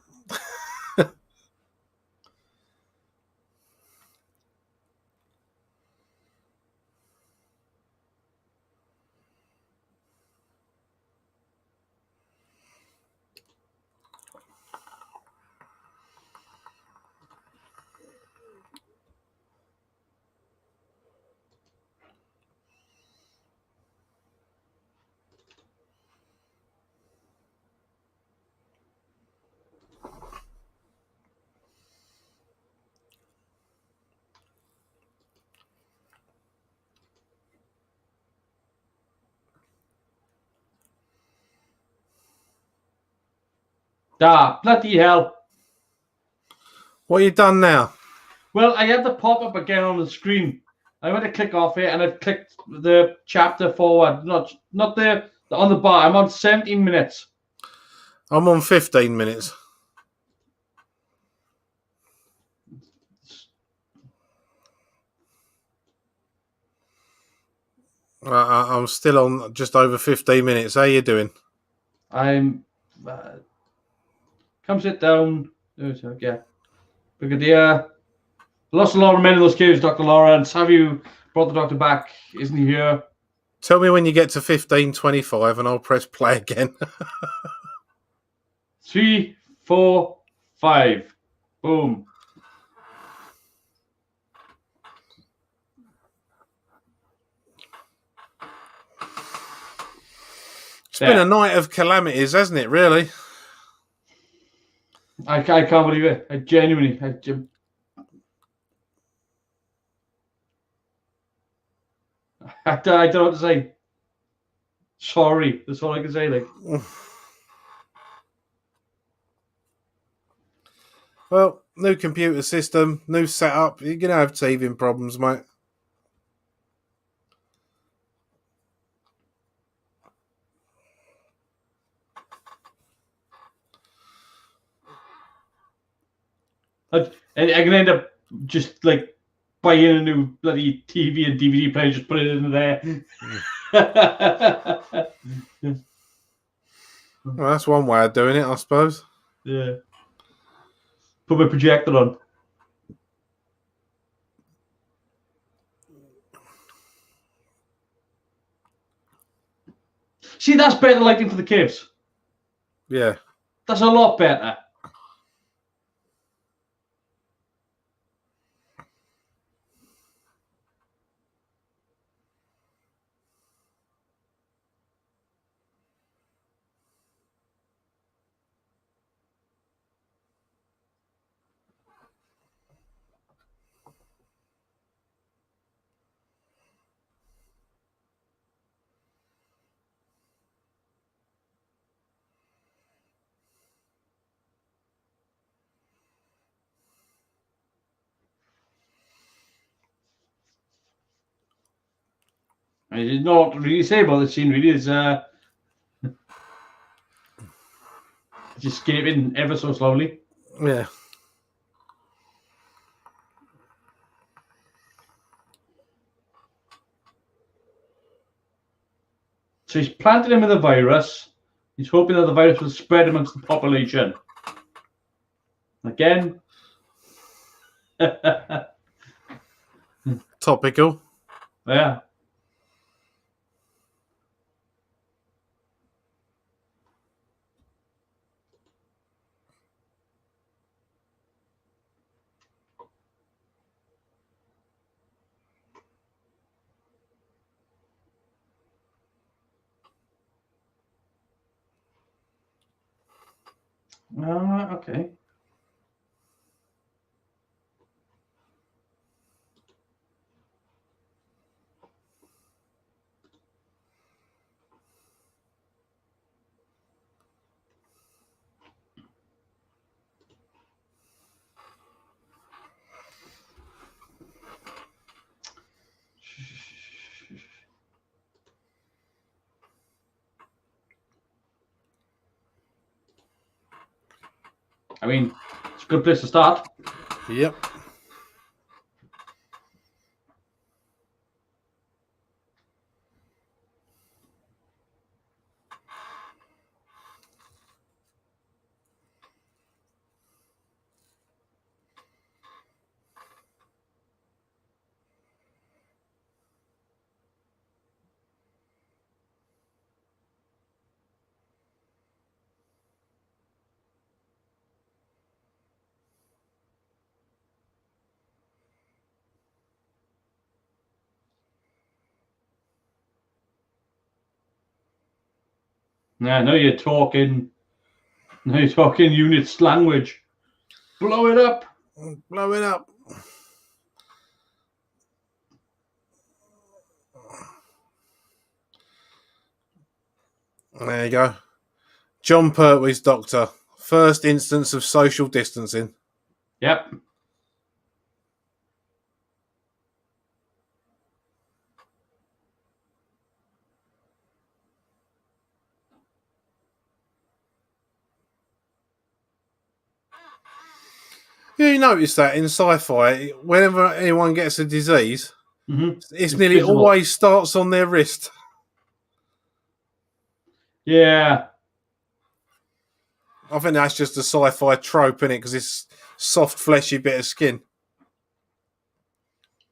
Ah, bloody hell. What you done now? Well, I had the pop-up again on the screen. I went to click off it, and I've clicked the chapter forward. Not the on the bar. I'm on 17 minutes. I'm on 15 minutes. I'm still on just over 15 minutes. How you doing? I'm. Come sit down. Yeah. Brigadier. Lost a lot of men in those caves, Dr. Lawrence. Have you brought the doctor back? Isn't he here? Tell me when you get to 15:25 and I'll press play again. 3, 4, 5. Boom. It's been a night of calamities, hasn't it, really? I can't believe it. I genuinely. I don't know what to say. Sorry. That's all I can say. Like. Well, new computer system, new setup. You're going to have teething problems, mate. And I can end up just like buying a new bloody TV and DVD player, just put it in there. Well, that's one way of doing it, I suppose. Yeah. Put my projector on. See, that's better lighting for the caves. Yeah. That's a lot better. I didn't know what to really say about this scene. Really, is just escaping ever so slowly. Yeah. So he's planted him with a virus. He's hoping that the virus will spread amongst the population. Again. Topical. Yeah. Okay. I mean, it's a good place to start. Yep. Yeah, now you're talking. Now you're talking units language. Blow it up. Blow it up. There you go. John Pertwee's doctor. First instance of social distancing. Yep. You notice that in sci-fi, whenever anyone gets a disease, it's nearly visible. always starts on their wrist. Yeah. I think that's just a sci-fi trope, isn't it? Because it's soft, fleshy bit of skin.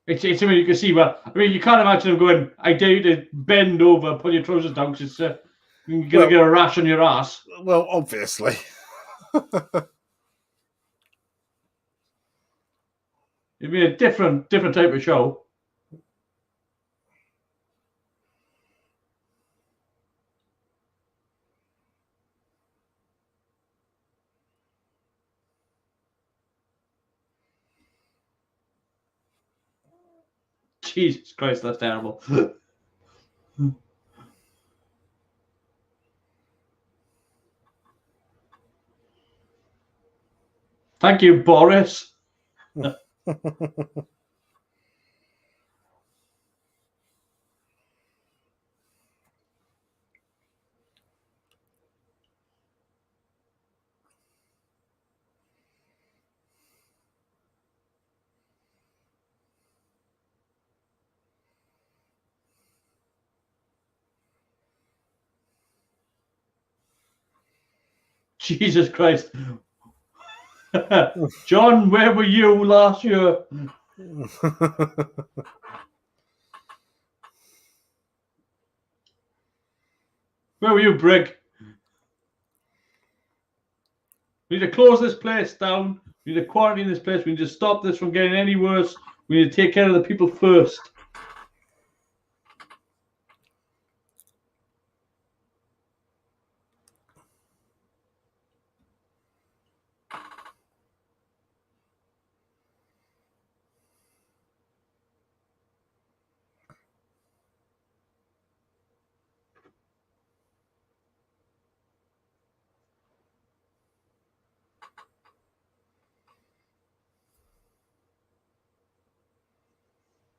It's something you can see. Well, I mean, you can't imagine them going, I dare you to bend over, pull your trousers down, because you're going to get a rash on your ass. Well, obviously. It'd be a different type of show. Jesus Christ, that's terrible. Thank you, Boris. Jesus Christ. John, where were you last year? Where were you, Brig? We need to close this place down. We need to quarantine this place. We need to stop this from getting any worse. We need to take care of the people first.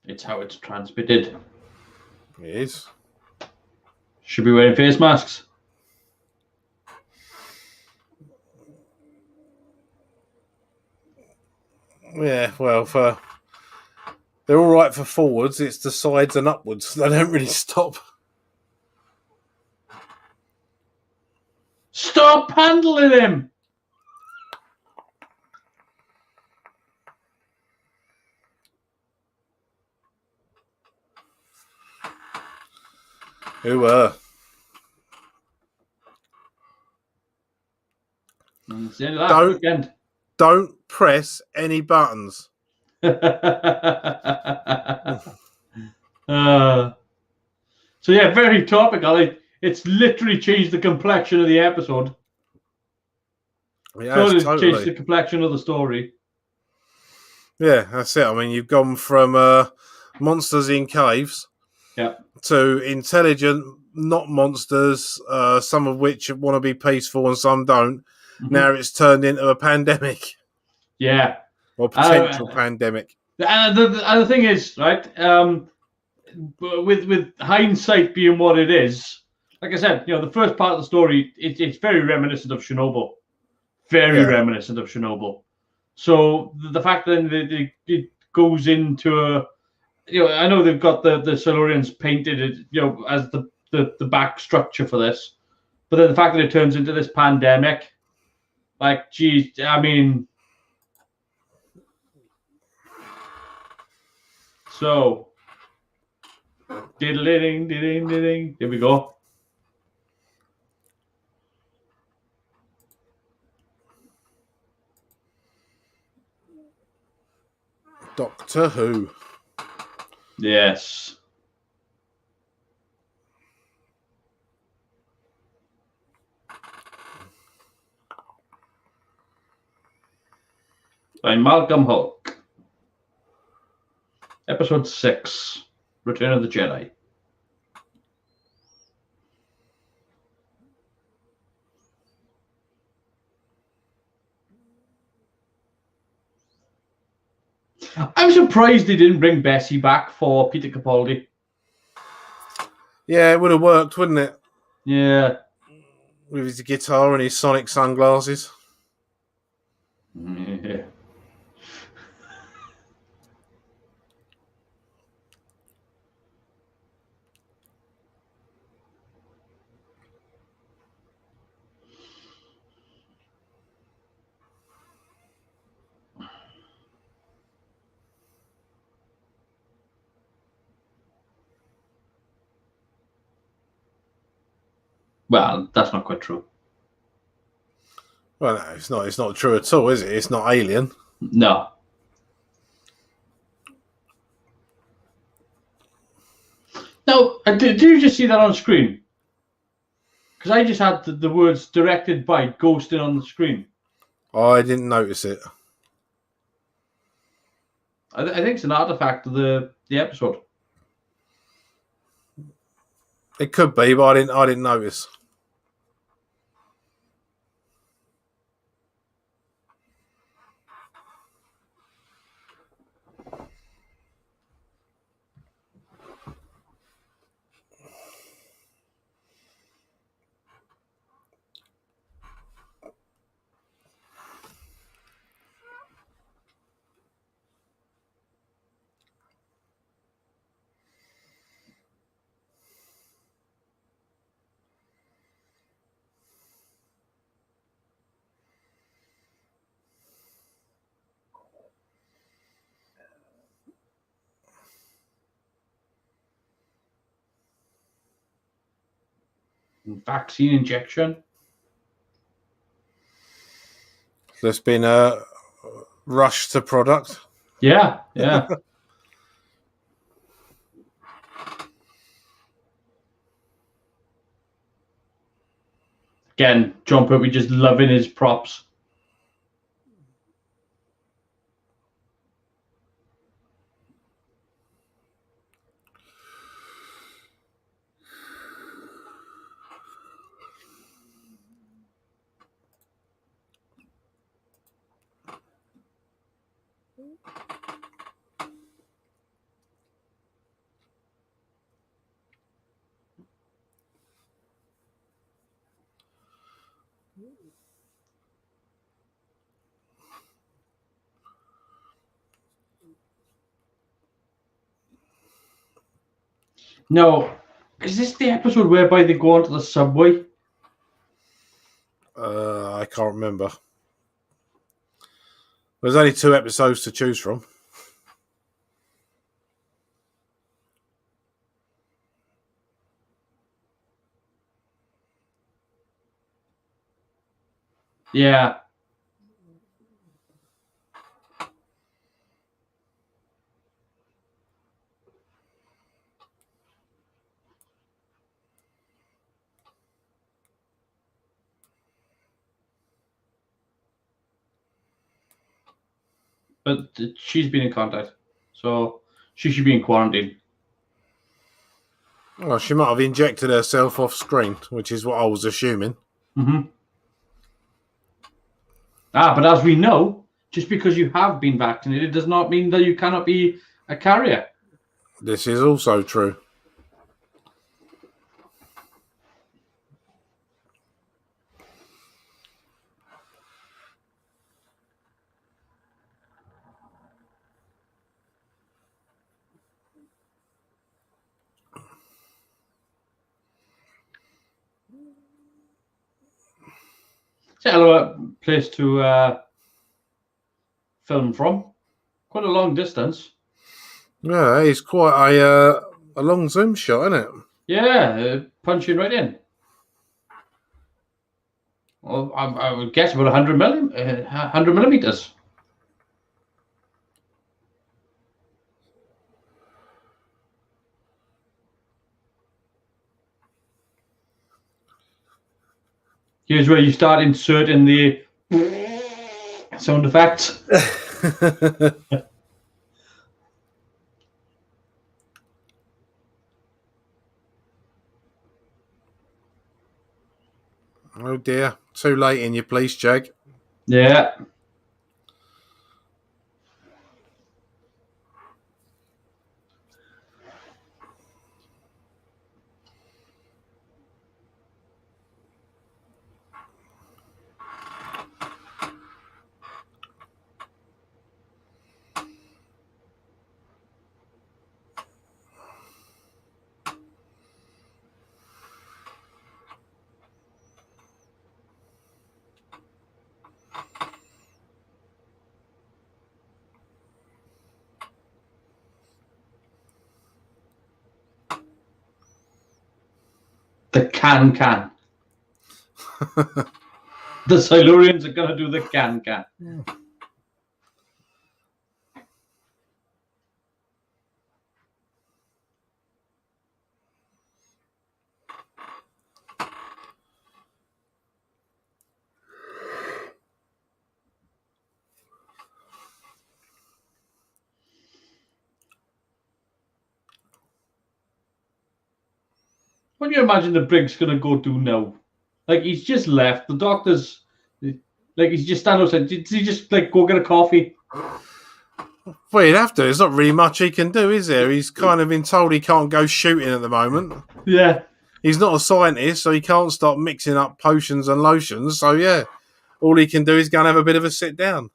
It's how it's transmitted. It is. Should be wearing face masks. Yeah, well, they're all right for forwards. It's the sides and upwards. They don't really stop. Stop handling him! Who were? That's the end of that weekend. Don't press any buttons. So yeah, very topical. It's literally changed the complexion of the episode. Yeah, it's totally changed the complexion of the story. Yeah, that's it. I mean, you've gone from monsters in caves to intelligent, not monsters, some of which want to be peaceful and some don't. Mm-hmm. Now it's turned into a pandemic. Yeah. Or potential pandemic. And the thing is, right, with hindsight being what it is, like I said, the first part of the story, it's very reminiscent of Chernobyl. very reminiscent of Chernobyl. So the fact that it goes into a, I know they've got the Silurians painted, as the back structure for this, but then the fact that it turns into this pandemic, like, geez, I mean, so diddling, diddling, diddling. There we go. Doctor Who. Yes. By Malcolm Hulk. Episode 6, Return of the Jedi. I'm surprised they didn't bring Bessie back for Peter Capaldi. Yeah, it would have worked, wouldn't it? Yeah. With his guitar and his sonic sunglasses. Yeah. Well, that's not quite true. Well, no, it's not. It's not true at all, is it? It's not Alien. No. No, did you just see that on screen? Because I just had the words directed by ghosting on the screen. I didn't notice it. I think it's an artifact of the episode. It could be, but I didn't notice. Vaccine injection. There's been a rush to product. Yeah, yeah. Again, John Pertwee just loving his props. No, is this the episode whereby they go onto the subway? I can't remember. There's only 2 episodes to choose from. Yeah. But she's been in contact, so she should be in quarantine. Well, she might have injected herself off screen, which is what I was assuming. Mm-hmm. But as we know, just because you have been vaccinated does not mean that you cannot be a carrier. This is also true. It's a hell of a place to film from. Quite a long distance. Yeah, it's quite a long zoom shot, isn't it? Yeah, punching right in. Well, I would guess about 100 millimeters. Here's where you start inserting the sound effects. Oh dear, too late in your police, Jag. Yeah. The can. The Silurians are going to do the can. What do you imagine the brig's going to go do now? Like, he's just left. The doctor's, like, he's just standing outside. Did he just, like, go get a coffee? Well, he'd have to. There's not really much he can do, is there? He's kind of been told he can't go shooting at the moment. Yeah. He's not a scientist, so he can't start mixing up potions and lotions. So, yeah, all he can do is go and have a bit of a sit down.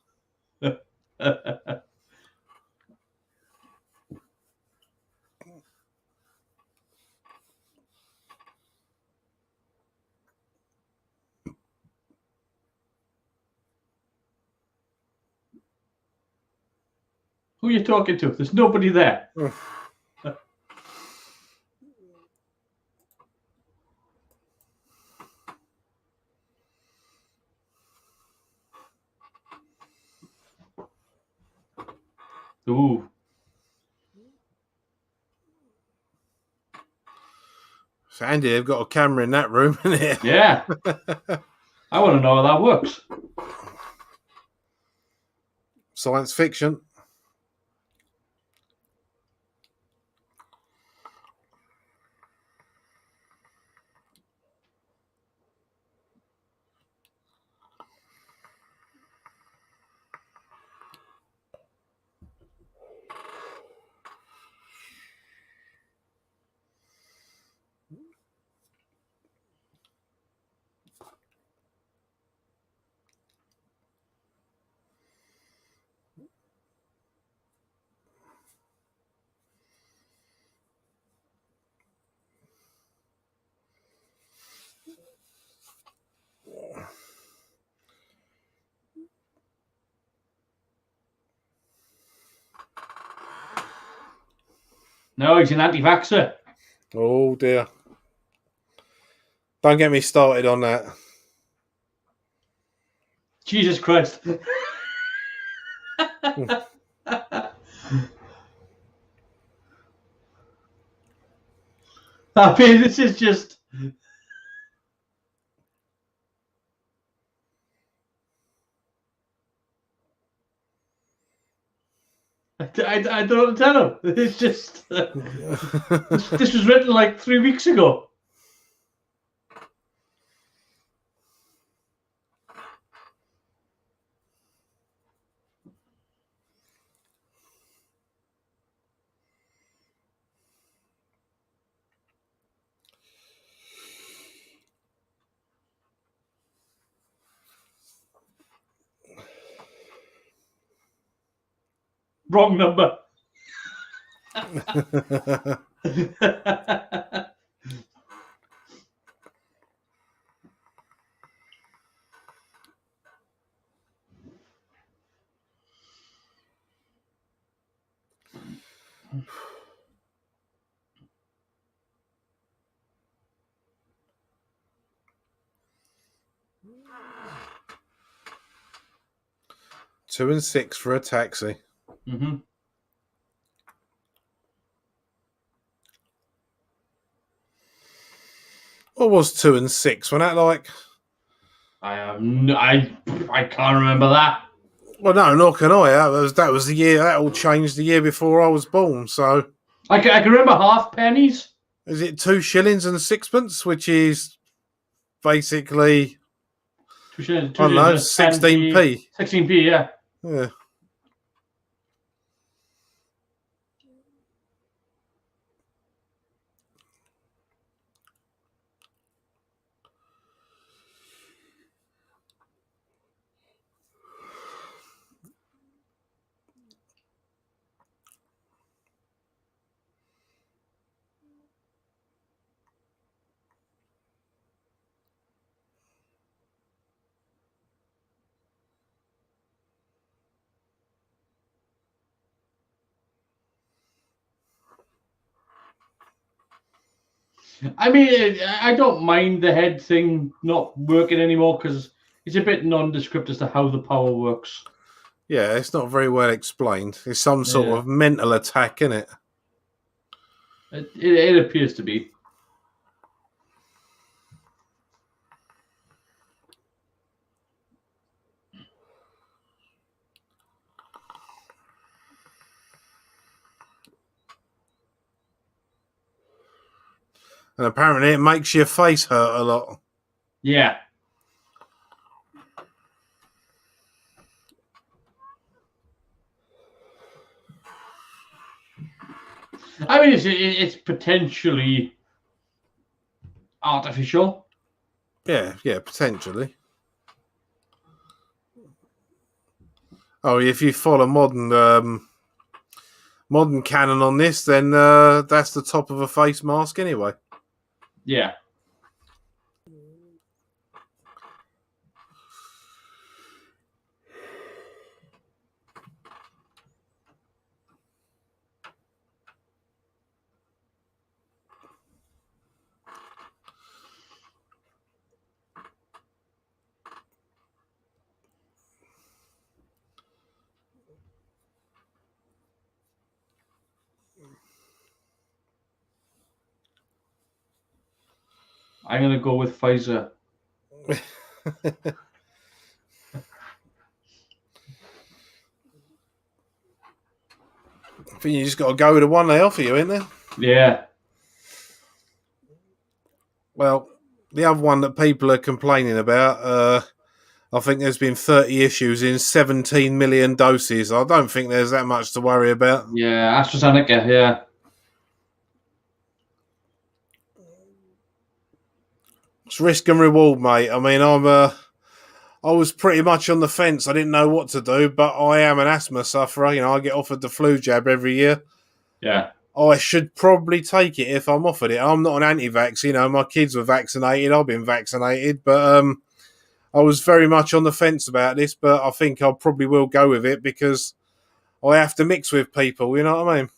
Who are you talking to? There's nobody there. Ooh. It's handy they've got a camera in that room, isn't it? Yeah. I want to know how that works. Science fiction. No, he's an anti-vaxxer. Oh, dear. Don't get me started on that. Jesus Christ. I mean, this is just... I don't know what to tell him. It's just... this was written like 3 weeks ago. Wrong number. Two and six for a taxi. Mm-hmm. What was 2 and 6? When that like? I can't remember that. Well, no, nor can I. That was the year. That all changed the year before I was born. So I can remember half pennies. is it 2 shillings and sixpence, which is basically Two shillings, I don't know, 10p, 16p. 16p, yeah. Yeah. I mean, I don't mind the head thing not working anymore because it's a bit nondescript as to how the power works. Yeah, it's not very well explained. It's some sort Yeah. of mental attack, isn't it? It appears to be. And apparently it makes your face hurt a lot. Yeah. I mean, it's potentially artificial. Yeah, potentially. Oh, if you follow modern canon on this, then that's the top of a face mask anyway. Yeah. I'm gonna go with Pfizer. I think you just got to go with the one they offer you, ain't there? Yeah. Well, the other one that people are complaining about, I think there's been 30 issues in 17 million doses. I don't think there's that much to worry about. Yeah, AstraZeneca, yeah. It's risk and reward, mate. I mean, I was pretty much on the fence. I didn't know what to do, but I am an asthma sufferer. You know, I get offered the flu jab every year. Yeah. I should probably take it if I'm offered it. I'm not an anti-vax. You know, my kids were vaccinated. I've been vaccinated, but I was very much on the fence about this. But I think I probably will go with it because I have to mix with people. You know what I mean?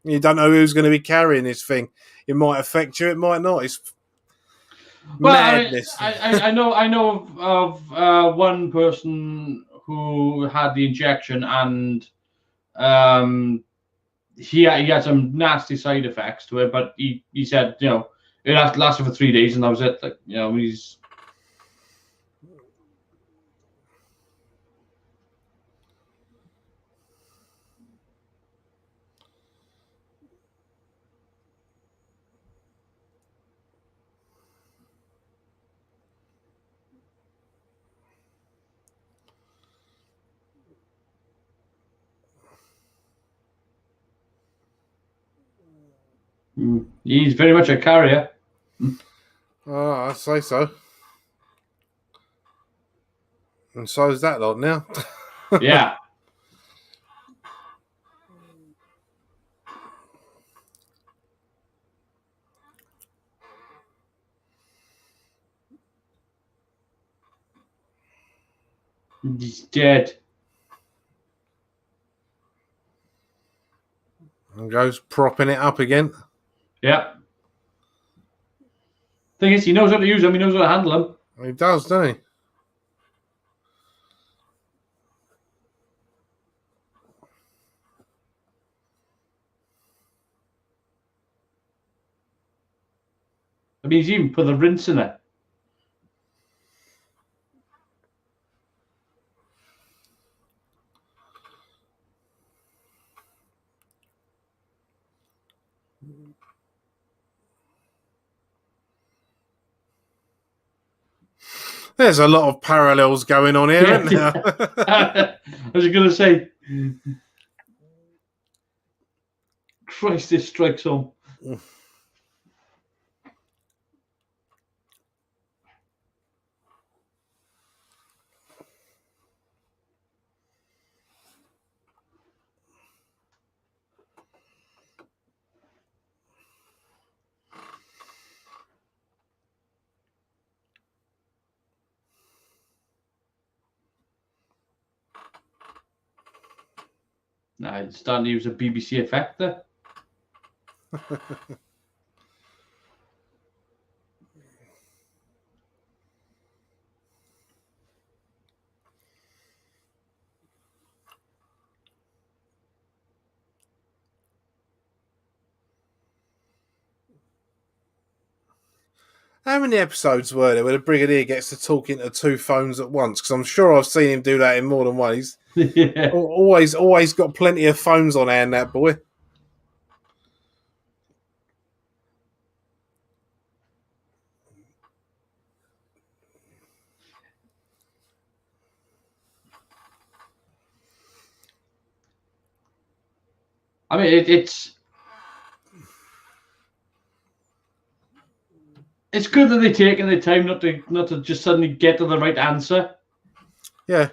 You don't know who's going to be carrying this thing. It might affect you. It might not. It's Well, madness. I know of one person who had the injection and um, he had some nasty side effects to it, but he said, you know, it lasted for 3 days and that was it. Like, you know, he's. He's very much a carrier. Oh, I say so. And so is that lot now. Yeah. He's dead. And goes propping it up again. Yeah. Thing is, he knows how to use them. He knows how to handle them. He does, doesn't he? I mean, he's even put the rinse in it. There's a lot of parallels going on here, isn't there? I was going to say, Christ, this strikes home. Nah, it's starting to use a BBC effect there. How many episodes were there where the Brigadier gets to talk into two phones at once? Because I'm sure I've seen him do that in more than ways. Yeah. Always got plenty of phones on hand, that boy. I mean, it's good that they're taking their time not to just suddenly get to the right answer. Yeah.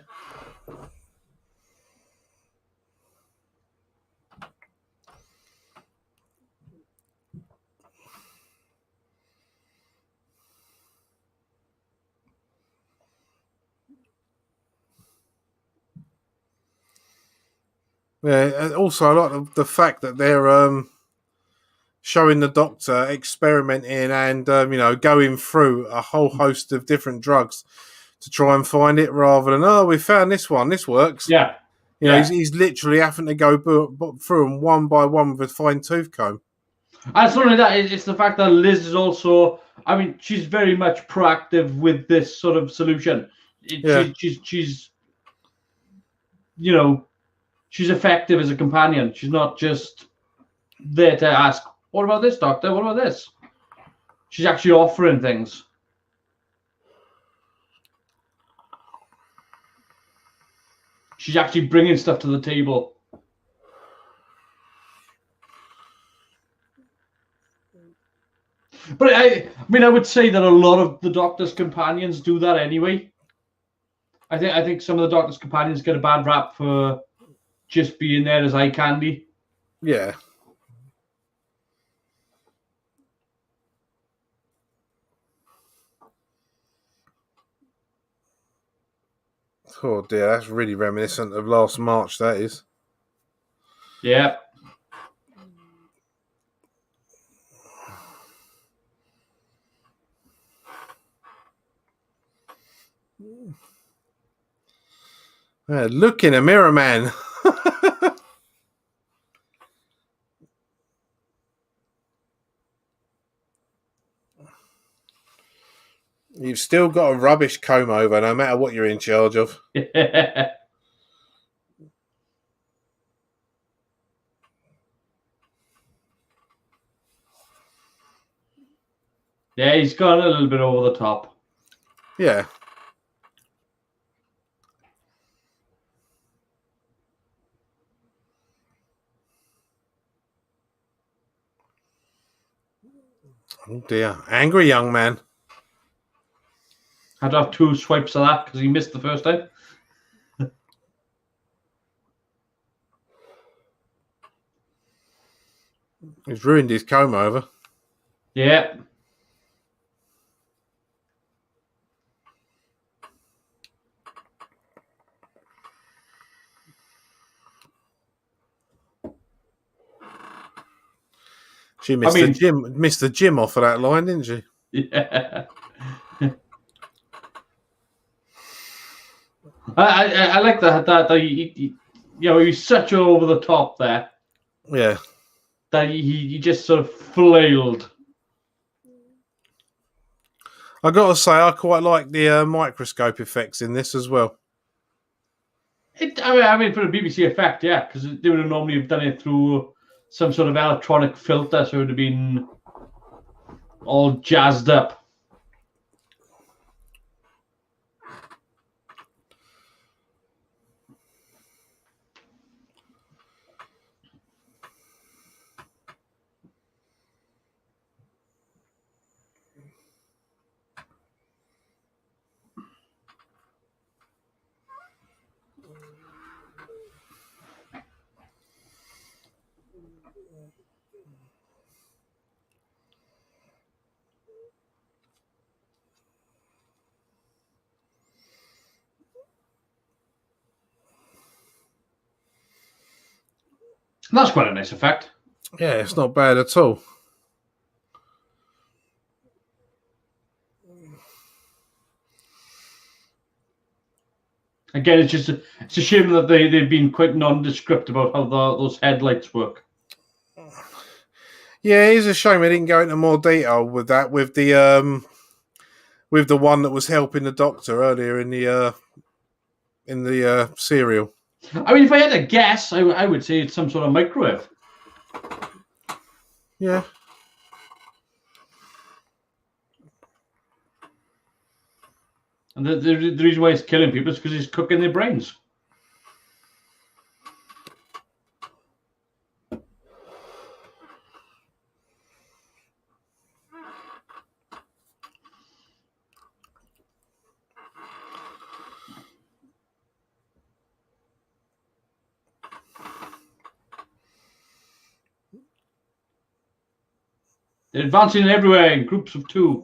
Yeah. Also, I like the fact that they're showing the Doctor experimenting and going through a whole host of different drugs to try and find it, rather than we found this one, this works. Yeah. You know, he's literally having to go through them one by one with a fine tooth comb. And it's not only that; it's the fact that Liz is also. I mean, she's very much proactive with this sort of solution. She's she's effective as a companion. She's not just there to ask, "What about this, Doctor? What about this?" She's actually offering things. She's actually bringing stuff to the table. But I mean, I would say that a lot of the Doctor's companions do that anyway. I think some of the Doctor's companions get a bad rap for just being there as eye candy. Yeah. Oh dear, that's really reminiscent of last March, that is. Yeah. Look in a mirror, man. You've still got a rubbish comb over, no matter what you're in charge of. Yeah, he's gone a little bit over the top. Yeah. Oh dear. Angry young man. Had to have 2 swipes of that because he missed the first time. He's ruined his comb over. Yeah. She missed the gym off of that line, didn't she? Yeah. I like that he he's such over the top there. Yeah. That he just sort of flailed. I got to say, I quite like the microscope effects in this as well. I mean, for a BBC effect, yeah, because they would have normally done it through some sort of electronic filter, so it would have been all jazzed up. That's quite a nice effect. Yeah, it's not bad at all. Again, it's a shame that they've been quite nondescript about how those headlights work. Yeah, it is a shame I didn't go into more detail with that, with the one that was helping the Doctor earlier in the serial. I mean, if I had to guess, I would say it's some sort of microwave. Yeah. And the reason why he's killing people is because he's cooking their brains. They're advancing everywhere in groups of 2.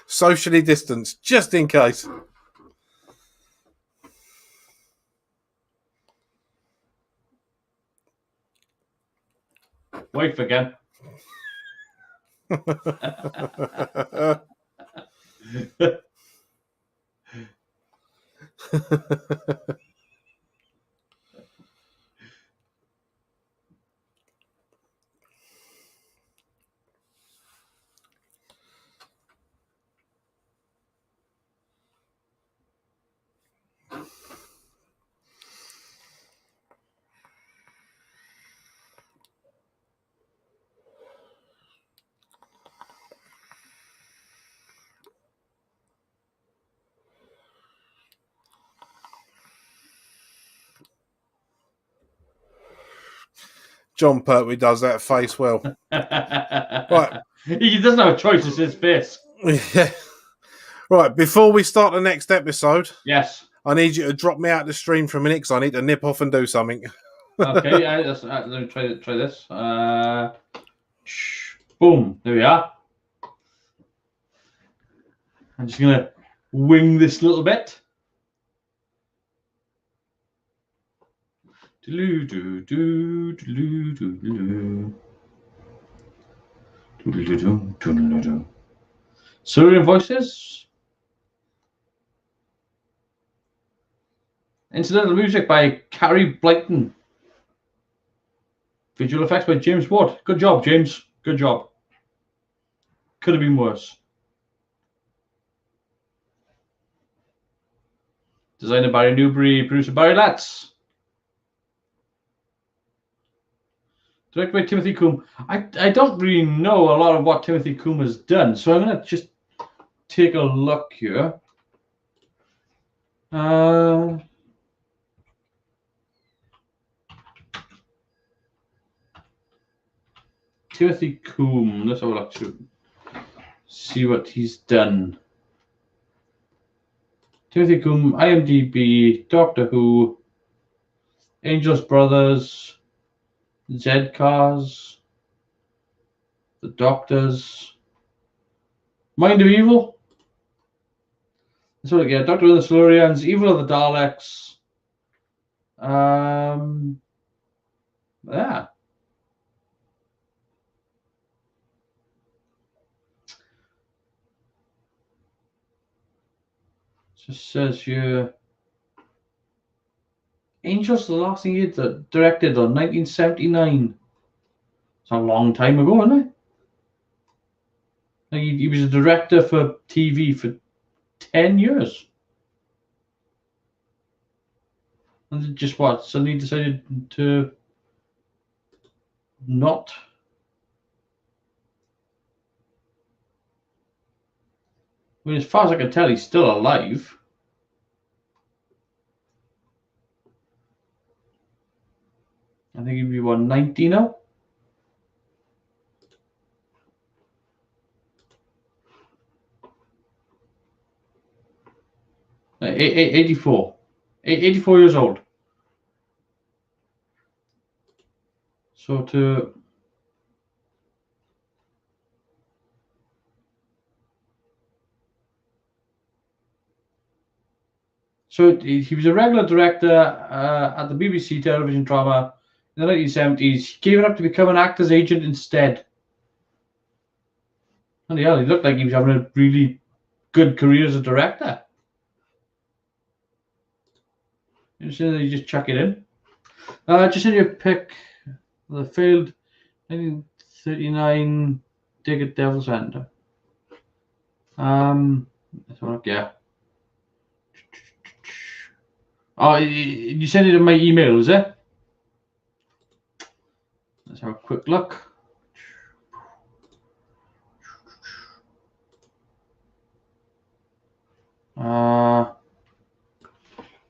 Socially distanced, just in case. Wife again. John Pertwee does that face well. Right. He doesn't have a choice, it's his face. Yeah. Right, before we start the next episode, yes, I need you to drop me out the stream for a minute because I need to nip off and do something. Okay, let me try this. Boom, there we are. I'm just going to wing this little bit. Silurian voices. Incidental music by Carrie Blyton. Visual effects by James Watt. Good job, James. Good job. Could have been worse. Designer Barry Newbury, producer Barry Latz. Directed by Timothy Coombe. I don't really know a lot of what Timothy Coombe has done, so I'm going to just take a look here. Timothy Coombe. Let's have a look to see what he's done. Timothy Coombe, IMDb, Doctor Who, Angel's Brothers, Z-Cars, The Doctors, Mind of Evil. So yeah, Doctor of the Silurians, Evil of the Daleks. Yeah. Just says here, Angels, the last thing he directed on 1979. It's a long time ago, isn't it? Like he was a director for TV for 10 years. And just what? Suddenly decided to not. I mean, as far as I can tell, he's still alive. I think he'd be 190 now. Uh, 84. 84 years old. So he was a regular director at the BBC television drama in the 1970s. He gave it up to become an actor's agent instead. And yeah, he looked like he was having a really good career as a director. You just chuck it in. Just in your pick, the failed 1939 Dig at Devil's End. Yeah. Oh, you sent it in my email, is it? Let's have a quick look.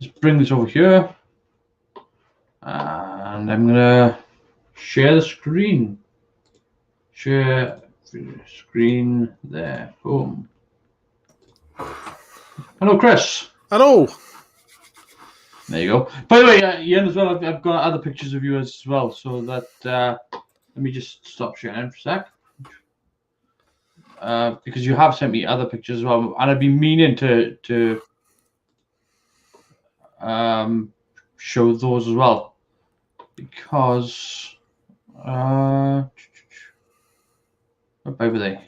Let's bring this over here. And I'm going to share the screen. Share the screen there. Boom. Hello, Chris. Hello. There you go. By the way, Ian, as well, I've got other pictures of you as well. So that, let me just stop sharing for a sec. Because you have sent me other pictures as well. And I've been meaning to show those as well. Because, what were they?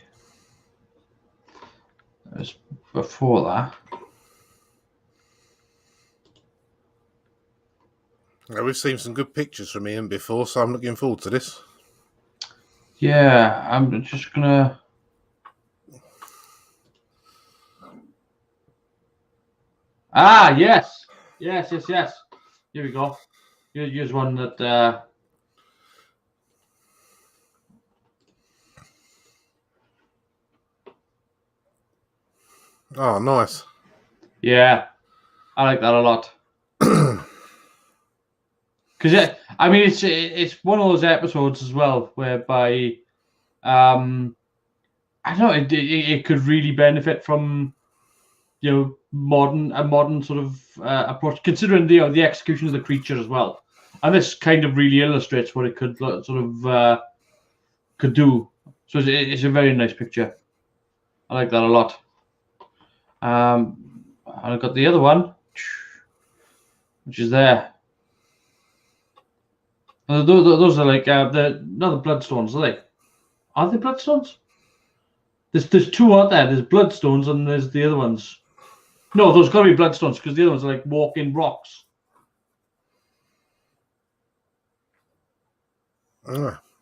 It was before that. Yeah, we've seen some good pictures from Ian before, so I'm looking forward to this. Yeah, I'm just gonna. Yes. Here we go. Here's one that. Oh, nice. Yeah, I like that a lot. Because I mean, it's one of those episodes as well whereby, I don't know, it could really benefit from, a modern sort of approach, considering the execution of the creature as well. And this kind of really illustrates what it could sort of could do. So it's a very nice picture. I like that a lot. I've got the other one, which is there. Those are like not the bloodstones, are they? Are they bloodstones? There's two, aren't there? There's bloodstones and there's the other ones. No, those got to be bloodstones because the other ones are like walking rocks.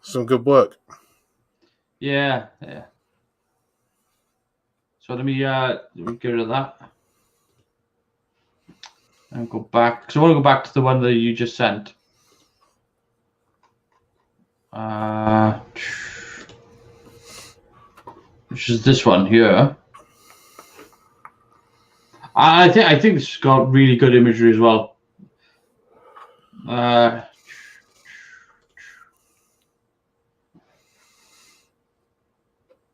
Some good work. Yeah. So let me get rid of that and go back. Because I want to go back to the one that you just sent. Which is this one here. I think this has got really good imagery as well.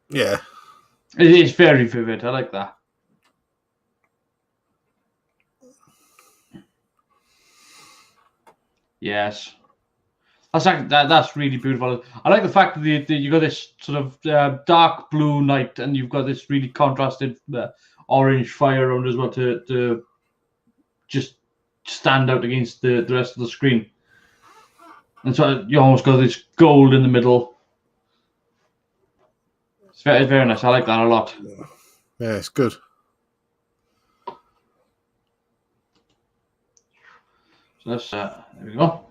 Yeah. It's very vivid. I like that. Yes. That's really beautiful. I like the fact that you got this sort of dark blue night, and you've got this really contrasted orange fire around as well to just stand out against the rest of the screen. And so you almost got this gold in the middle. It's very, very nice. I like that a lot. Yeah, it's good. So that's there we go.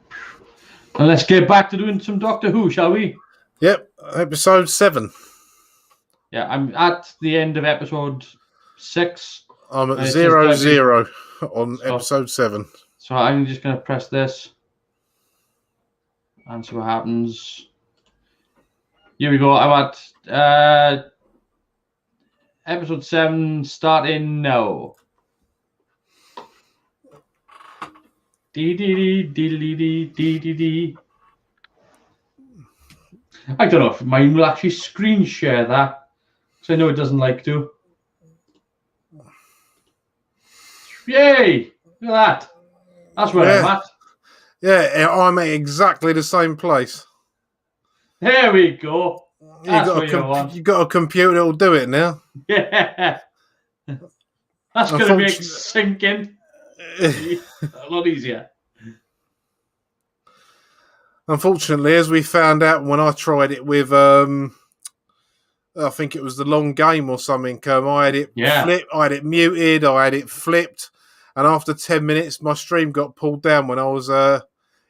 And let's get back to doing some Doctor Who, shall we? Yep, episode 7. Yeah, I'm at the end of episode 6. I'm at And it says 0-0 on So- episode 7. So I'm just going to press this and see what happens. Here we go. I'm at episode 7 starting now. Dee dee dee dee dee dee dee dee. I don't know if mine will actually screen share that, because I know it doesn't like to. Yay! Look at that. That's where I'm at. Yeah, I'm at exactly the same place. There we go. That's what you want. You got a computer that'll do it now. Yeah. That's going to make syncing a lot easier. Unfortunately, as we found out when I tried it with, I think it was the long game or something. I had it flipped, I had it muted, I had it flipped, and after 10 minutes, my stream got pulled down when I was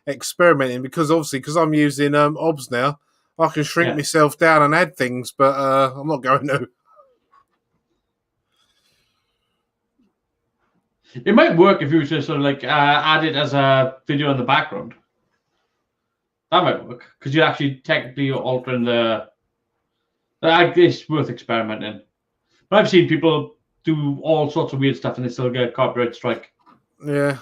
experimenting because I'm using OBS now. I can shrink myself down and add things, but I'm not going to. It might work if you just sort of like add it as a video in the background. That might work because you're actually technically altering the. It's worth experimenting. But I've seen people do all sorts of weird stuff and they still get a copyright strike. Yeah.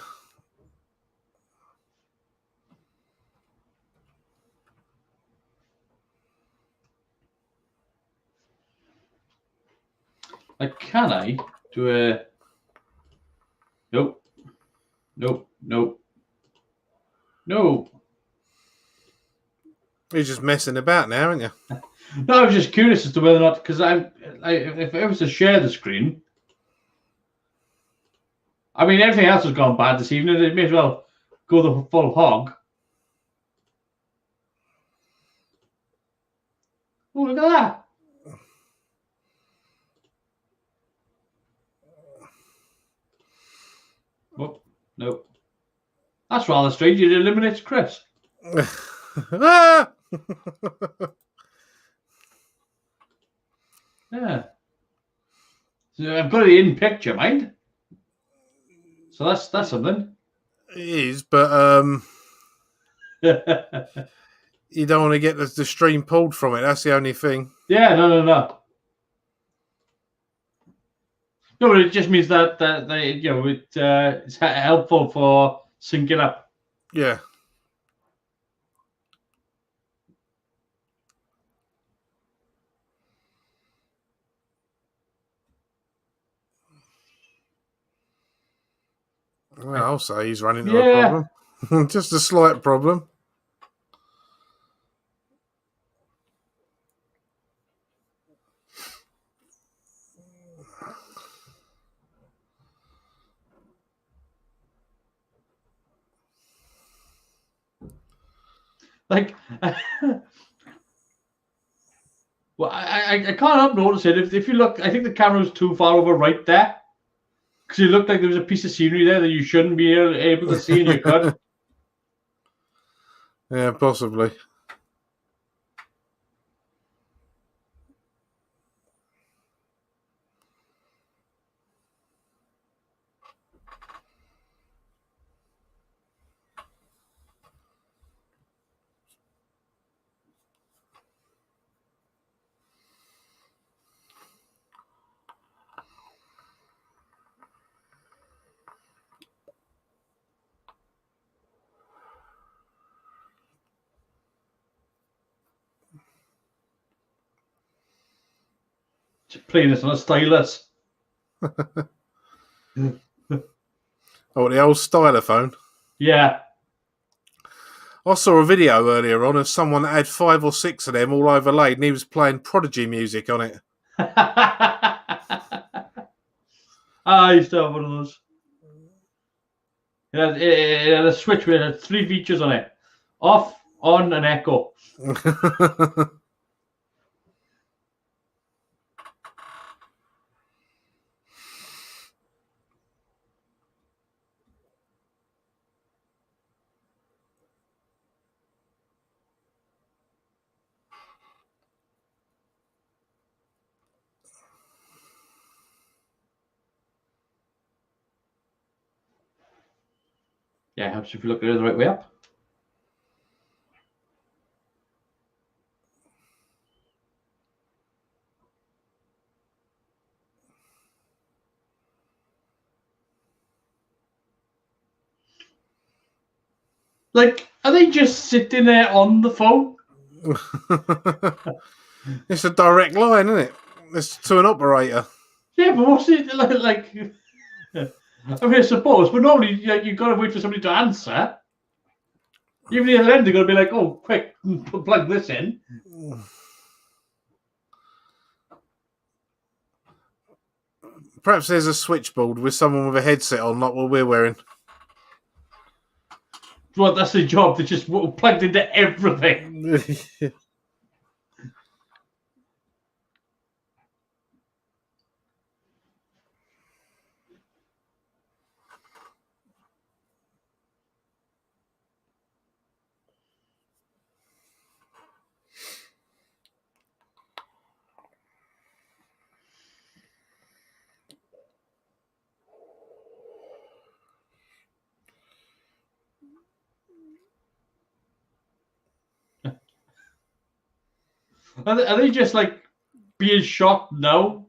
Like, can I do a? Nope. Nope. Nope. No. You're just messing about now, aren't you? No, I was just curious as to whether or not, because if I was to share the screen, I mean, everything else has gone bad this evening. They may as well go the full hog. Oh, look at that. Oh, no. That's rather strange. It eliminates Chris. Ah! Yeah. So I've got it in picture, mind. So that's something. It is, but you don't want to get the stream pulled from it. That's the only thing. Yeah, no. No, but it just means that it's helpful for syncing up. Yeah. Well, I'll say he's running into a problem. Just a slight problem. Like, well, I can't help noticing if you look, I think the camera was too far over right there. Because it looked like there was a piece of scenery there that you shouldn't be able to see and you could. Yeah, possibly. Just playing this on a stylus. Oh, the old stylophone. Yeah. I saw a video earlier on of someone that had 5 or 6 of them all overlaid and he was playing Prodigy music on it. I used to have one of those. It had a switch with 3 features on it. Off, on, and echo. Yeah, helps if you look at it the right way up. Like, are they just sitting there on the phone? It's a direct line, isn't it? It's to an operator. Yeah, but what's it like? I mean, I suppose, but normally you've got to wait for somebody to answer. Even the other end, they're going to be like, "Oh, quick, plug this in." Perhaps there's a switchboard with someone with a headset on, like what we're wearing. Well, that's the job. They're just plugged into everything. Are they just like being shot now?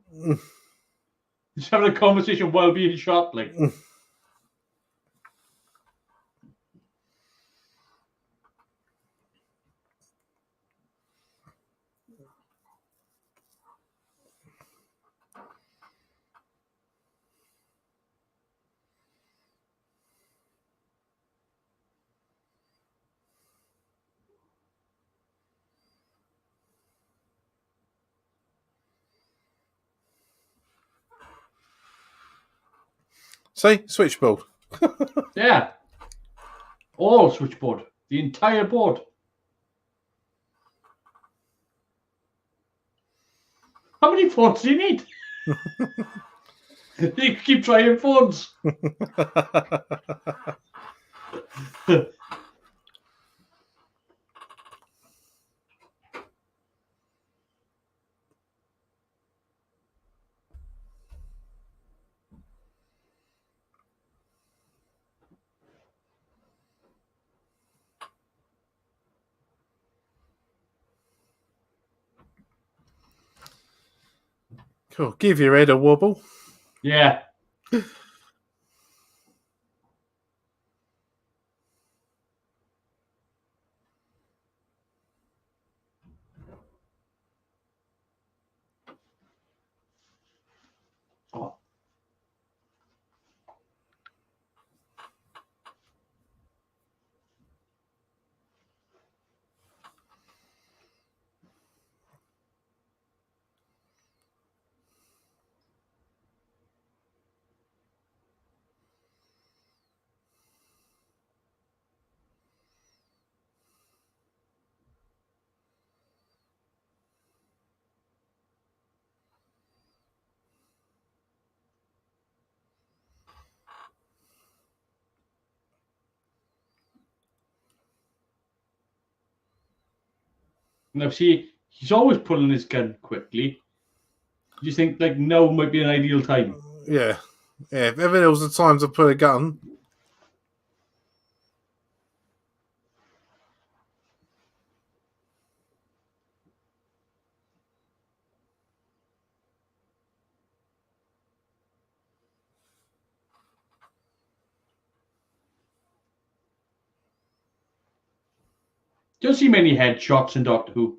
Just having a conversation while being shot, like. See? Switchboard. Yeah. All switchboard. The entire board. How many phones do you need? You keep trying phones. Cool. Give your head a wobble. Yeah. Oh. Now, see, he's always pulling his gun quickly. You just think, like, now might be an ideal time. Yeah. Yeah, if ever there was a time to put a gun. Don't see many headshots in Doctor Who.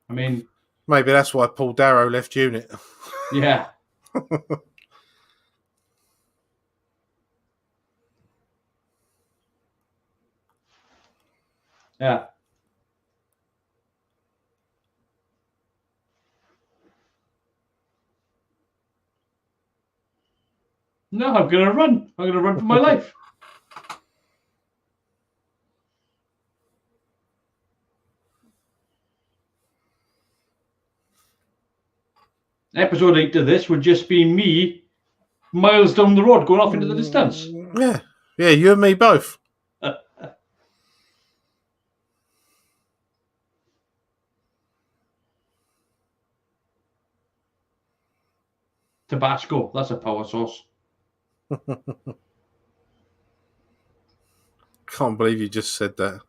I mean, Maybe that's why Paul Darrow left unit. yeah. Yeah. No, I'm going to run. I'm going to run for my life. Episode 8 of this would just be me miles down the road going off into the distance. Yeah. Yeah, you and me both. Tabasco. That's a power source. Can't believe you just said that.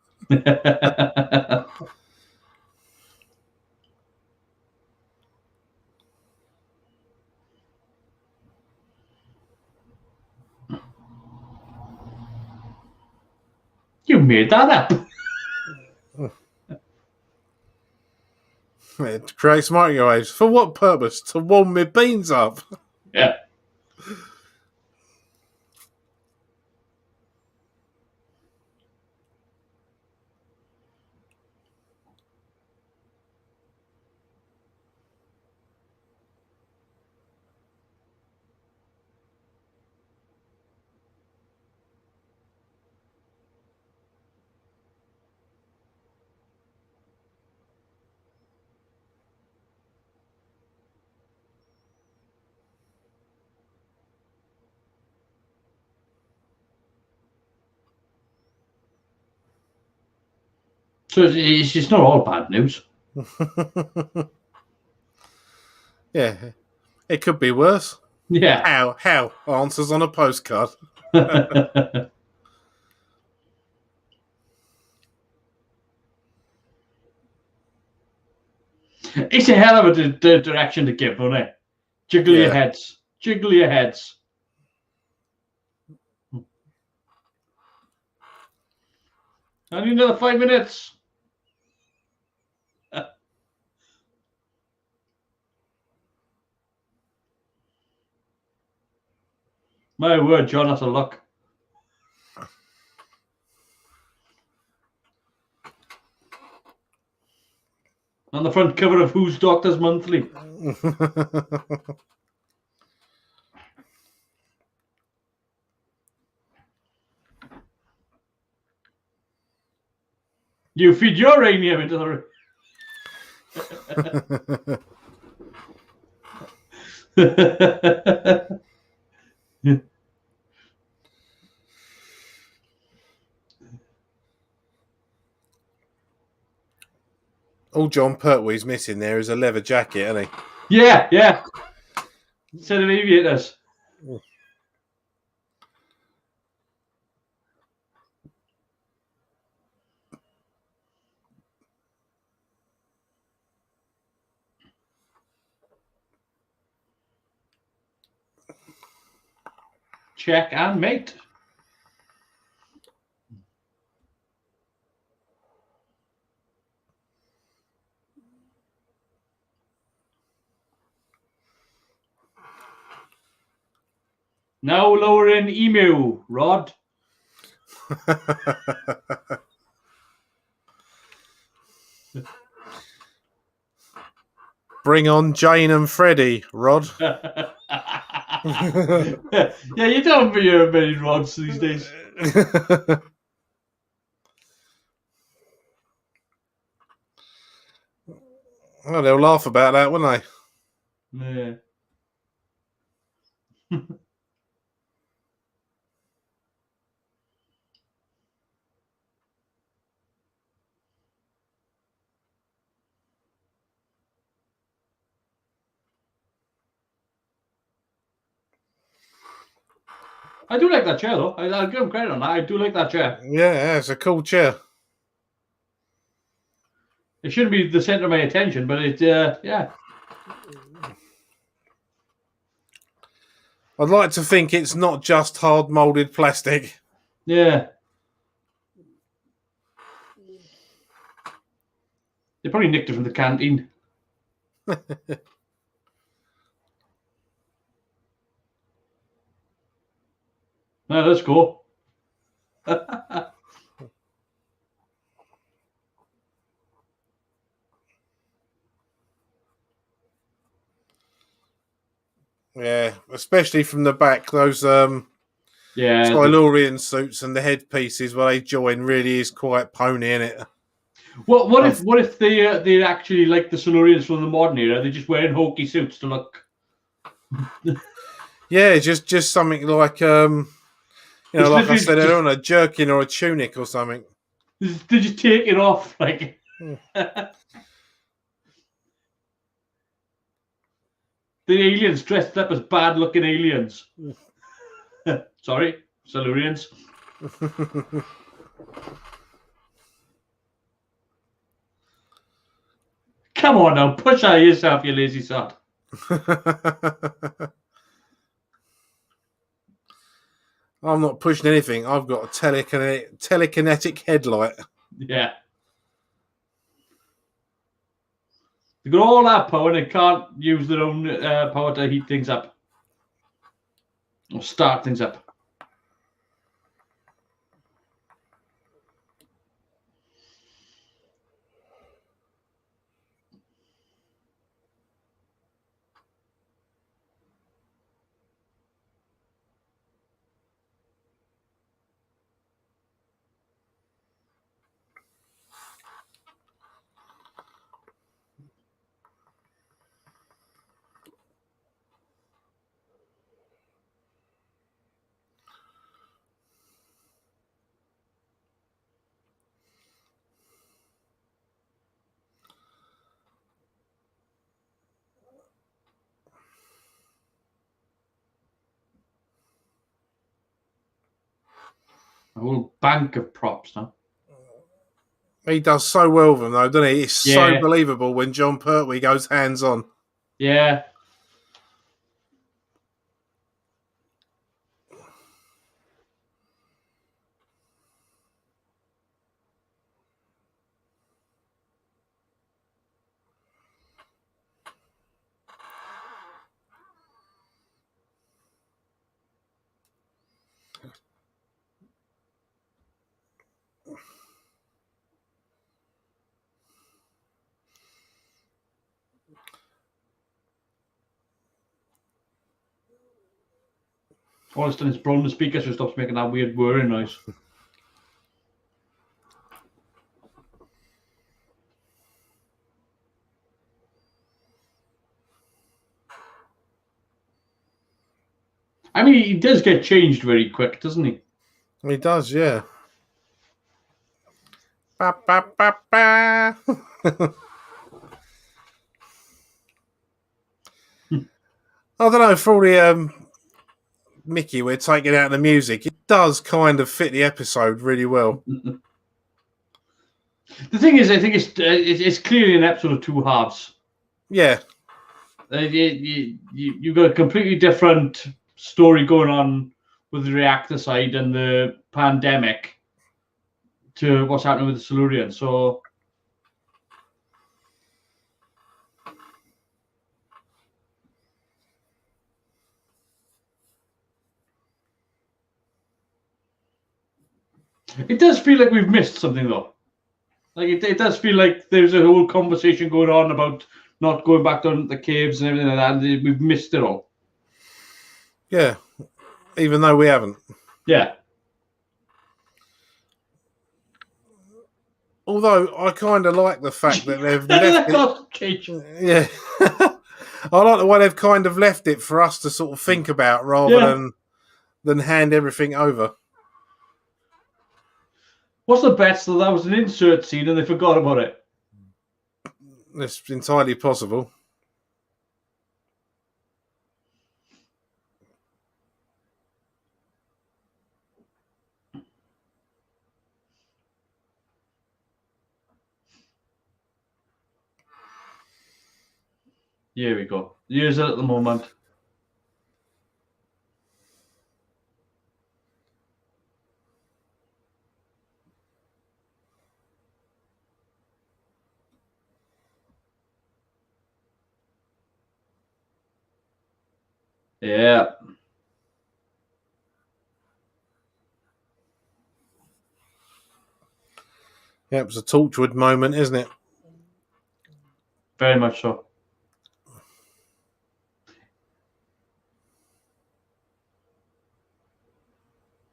You made that up. It creates microwaves. For what purpose? To warm my beans up. Yeah. So it's not all bad news. Yeah. It could be worse. Yeah. How? Answers on a postcard. It's a hell of a direction to give, isn't it? Jiggle your heads. Jiggle your heads. I need another 5 minutes. My word, John, that's a luck. On the front cover of Who's Doctors Monthly. You feed your uranium into the... All John Pertwee's missing there is a leather jacket, isn't he? Yeah. Instead of aviators. Check and mate. Now lowering emu, Rod. Bring on Jane and Freddie, Rod. Yeah, you don't hear many Rods these days. Oh, they'll laugh about that, won't they? Yeah. I do like that chair, though. I'll give him credit on that. I do like that chair. Yeah, it's a cool chair. It shouldn't be the center of my attention, but it, yeah. I'd like to think it's not just hard molded plastic. Yeah. They probably nicked it from the canteen. No, that's cool. Yeah, especially from the back, those Yeah. silurian suits and the headpieces where they join really is quite pony, in it. What if they actually like the Silurians from the modern era? They're just wearing hokey suits to look. Yeah, just something like like I said, they're on a jerkin or a tunic or something. They just take it off, like. The aliens dressed up as bad-looking aliens. Sorry, silurians. Come on now, push out yourself, you lazy sod. I'm not pushing anything. I've got a telekinetic headlight. Yeah. They've got all that power and they can't use their own power to heat things up. Or start things up. A whole bank of props now. He does so well with them, though, doesn't he? It's so Yeah. believable when John Pertwee goes hands on. Yeah. All it's done is blown the speaker so it stops making that weird whirring noise. I mean, he does get changed very quick, doesn't he? He does, yeah. Ba, ba, ba, ba. I don't know, for all the Mickey we're taking out of the music, it does kind of fit the episode really well. The thing is, I think it's clearly an episode of two halves. Yeah. You've got a completely different story going on with the reactor side and the pandemic to what's happening with the Silurians. So it does feel like we've missed something, though. Like it does feel like there's a whole conversation going on about not going back down the caves and everything like that. And we've missed it all. Yeah. Even though we haven't. Yeah. Although I kind of like the fact that they've left it. Yeah. I like the way they've kind of left it for us to sort of think about rather than hand everything over. What's the best that was an insert scene and they forgot about it? It's entirely possible. Here we go. Use it at the moment. Yeah. Yeah, it was a Torchwood moment, isn't it? Very much so.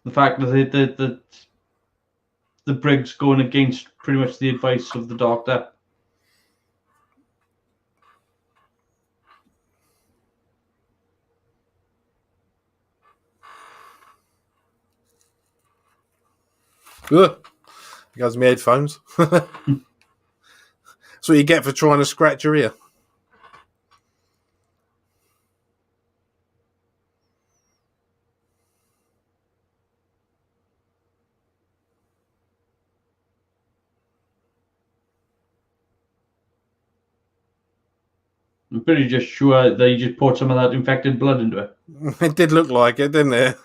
The fact that the Brig's going against pretty much the advice of the doctor. Ugh. Here goes my headphones. That's what you get for trying to scratch your ear. I'm pretty just sure they just poured some of that infected blood into it. It did look like it, didn't it?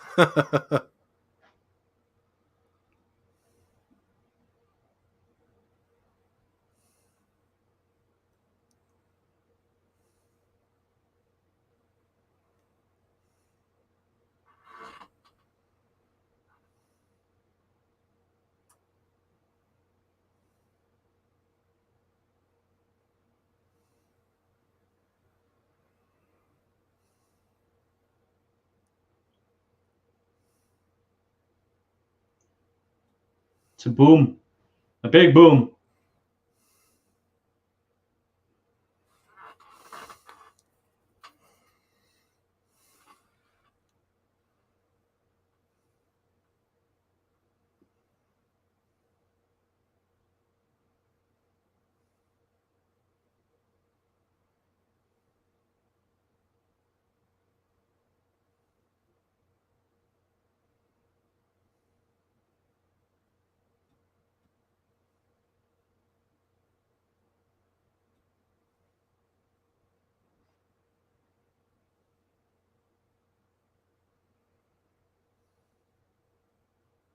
It's a boom. A big boom.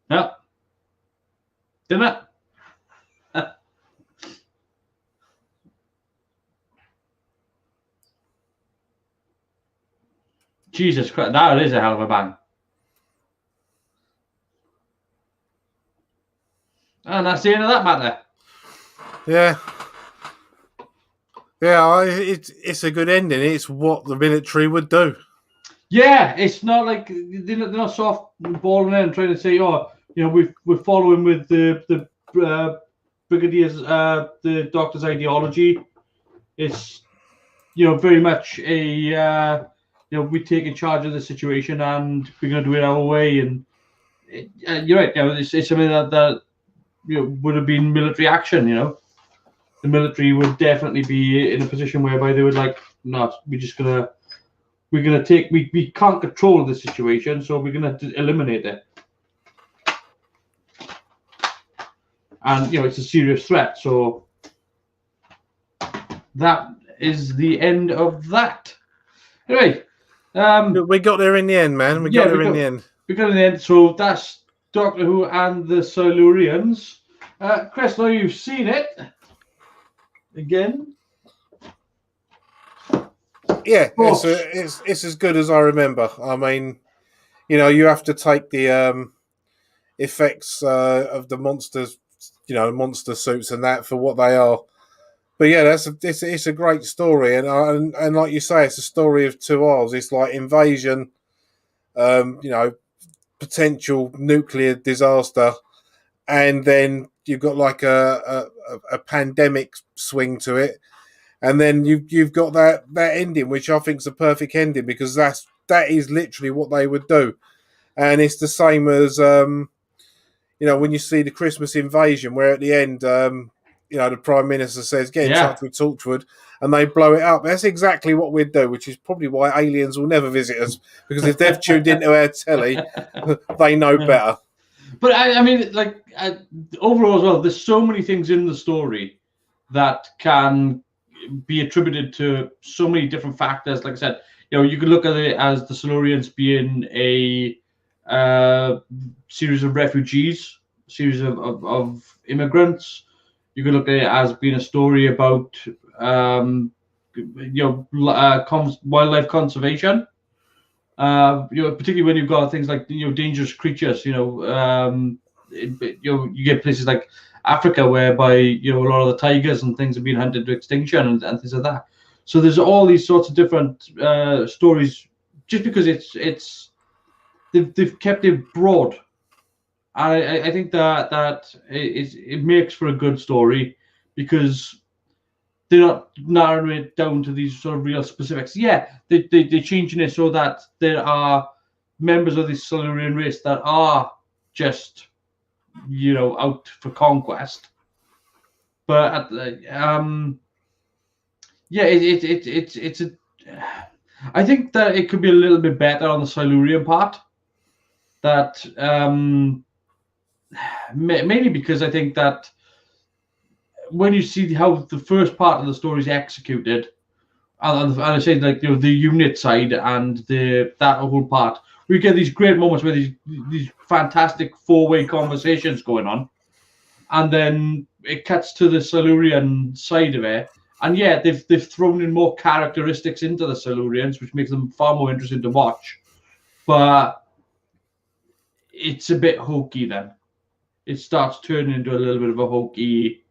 Yeah. Didn't it? Jesus Christ, that is a hell of a bang. And that's the end of that matter. Yeah. Yeah, it's a good ending. It's what the military would do. Yeah, it's not like they're not soft balling in and trying to say, oh, we're following with the brigadier's the doctor's ideology. It's very much a we take in charge of the situation and we're going to do it our way. And you're right. It's something that would have been military action. The military would definitely be in a position whereby they would like, no, we're gonna take we can't control the situation, so we're gonna eliminate it. And it's a serious threat. So that is the end of that. Anyway, we got there in the end, man. We got there in the end. We got in the end. So that's Doctor Who and the Silurians. Chris, now you've seen it again. Yeah, it's as good as I remember. I mean, you have to take the effects of the monsters, monster suits and that for what they are. But yeah, it's a great story, and like you say, it's a story of two halves. It's like invasion, potential nuclear disaster, and then you've got like a pandemic swing to it, and then you've got that ending, which I think is a perfect ending because that is literally what they would do, and it's the same as when you see the Christmas Invasion, where at the end the Prime Minister says, get in touch with Torchwood, and they blow it up. That's exactly what we'd do, which is probably why aliens will never visit us, because if they've tuned into our telly, they know better. But I mean, like, overall as well, there's so many things in the story that can be attributed to so many different factors. Like I said, you could look at it as the Silurians being a series of refugees, series of immigrants. You could look at it as being a story about wildlife conservation. Particularly when you've got things like dangerous creatures. You get places like Africa whereby a lot of the tigers and things are being hunted to extinction and things like that. So there's all these sorts of different stories, just because they've kept it broad. And I think that it makes for a good story because they're not narrowing it down to these sort of real specifics. Yeah, they're changing it so that there are members of the Silurian race that are just, out for conquest. But it's a. I think that it could be a little bit better on the Silurian part. That mainly because I think that when you see how the first part of the story is executed, and I say like the unit side and that whole part, we get these great moments where these fantastic four-way conversations going on, and then it cuts to the Silurian side of it. And yeah, they've thrown in more characteristics into the Silurians, which makes them far more interesting to watch. But it's a bit hokey then. It starts turning into a little bit of a hokey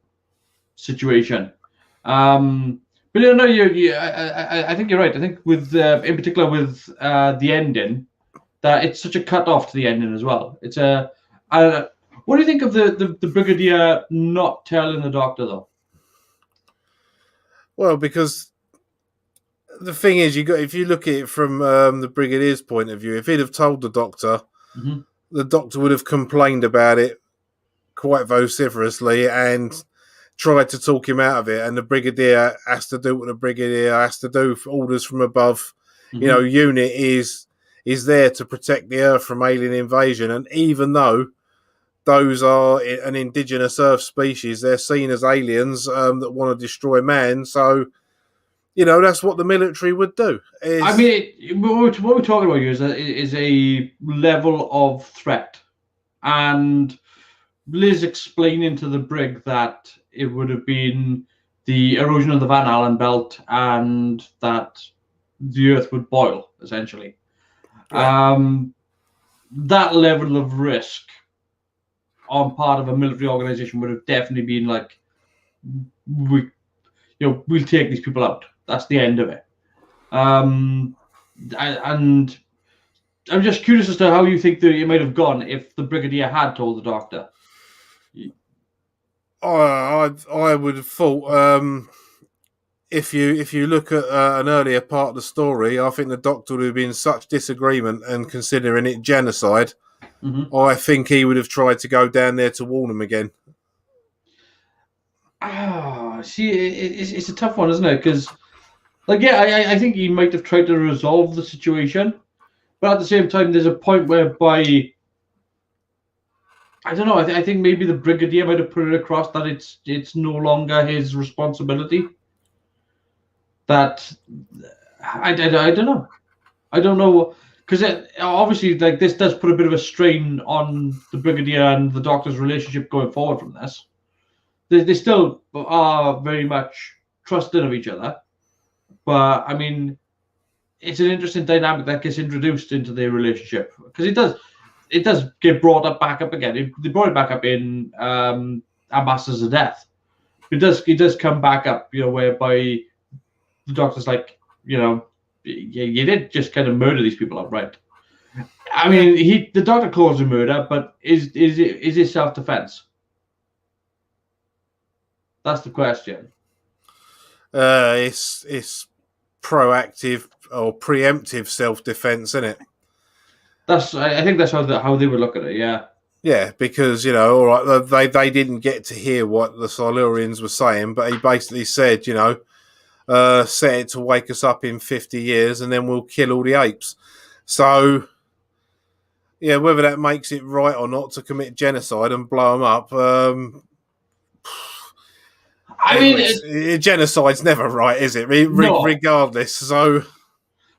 situation. But I think you're right. I think with in particular with the ending, that it's such a cut off to the ending as well. It's a what do you think of the brigadier not telling the doctor though? Well, because the thing is, if you look at it from the brigadier's point of view, if he'd have told the doctor, the doctor would have complained about it quite vociferously and tried to talk him out of it. And the brigadier has to do what the brigadier has to do. For orders from above, unit is there to protect the Earth from alien invasion. And even though those are an indigenous Earth species, they're seen as aliens that want to destroy man. So, that's what the military would do. I mean, what we're talking about here is a level of threat. And Liz explaining to the brig that it would have been the erosion of the Van Allen belt and that the Earth would boil, essentially. Right. That level of risk on part of a military organization would have definitely been like, we'll take these people out. That's the end of it. And I'm just curious as to how you think that it might have gone if the brigadier had told the doctor. I would have thought if you look at an earlier part of the story, I think the doctor would have been in such disagreement and considering it genocide. I think he would have tried to go down there to warn them again. See, it's a tough one, isn't it? Because, I think he might have tried to resolve the situation, but at the same time, there's a point whereby I don't know. I think maybe the brigadier might have put it across that it's no longer his responsibility. That I don't know. I don't know because obviously this does put a bit of a strain on the brigadier and the doctor's relationship going forward from this. They still are very much trusting of each other, but I mean, it's an interesting dynamic that gets introduced into their relationship because it does get brought back up again. They brought it back up in Ambassadors of Death. It does come back up, whereby the doctor's like, you did just kind of murder these people outright. I mean, the doctor calls it murder, but is it self-defense? That's the question. It's proactive or preemptive self-defense, isn't it? I think that's how they would look at it. Yeah. Yeah, because all right, they didn't get to hear what the Silurians were saying, but he basically said, set it to wake us up in 50 years, and then we'll kill all the apes. So, yeah, whether that makes it right or not to commit genocide and blow them up. I mean, genocide's never right, is it? No. Regardless. So.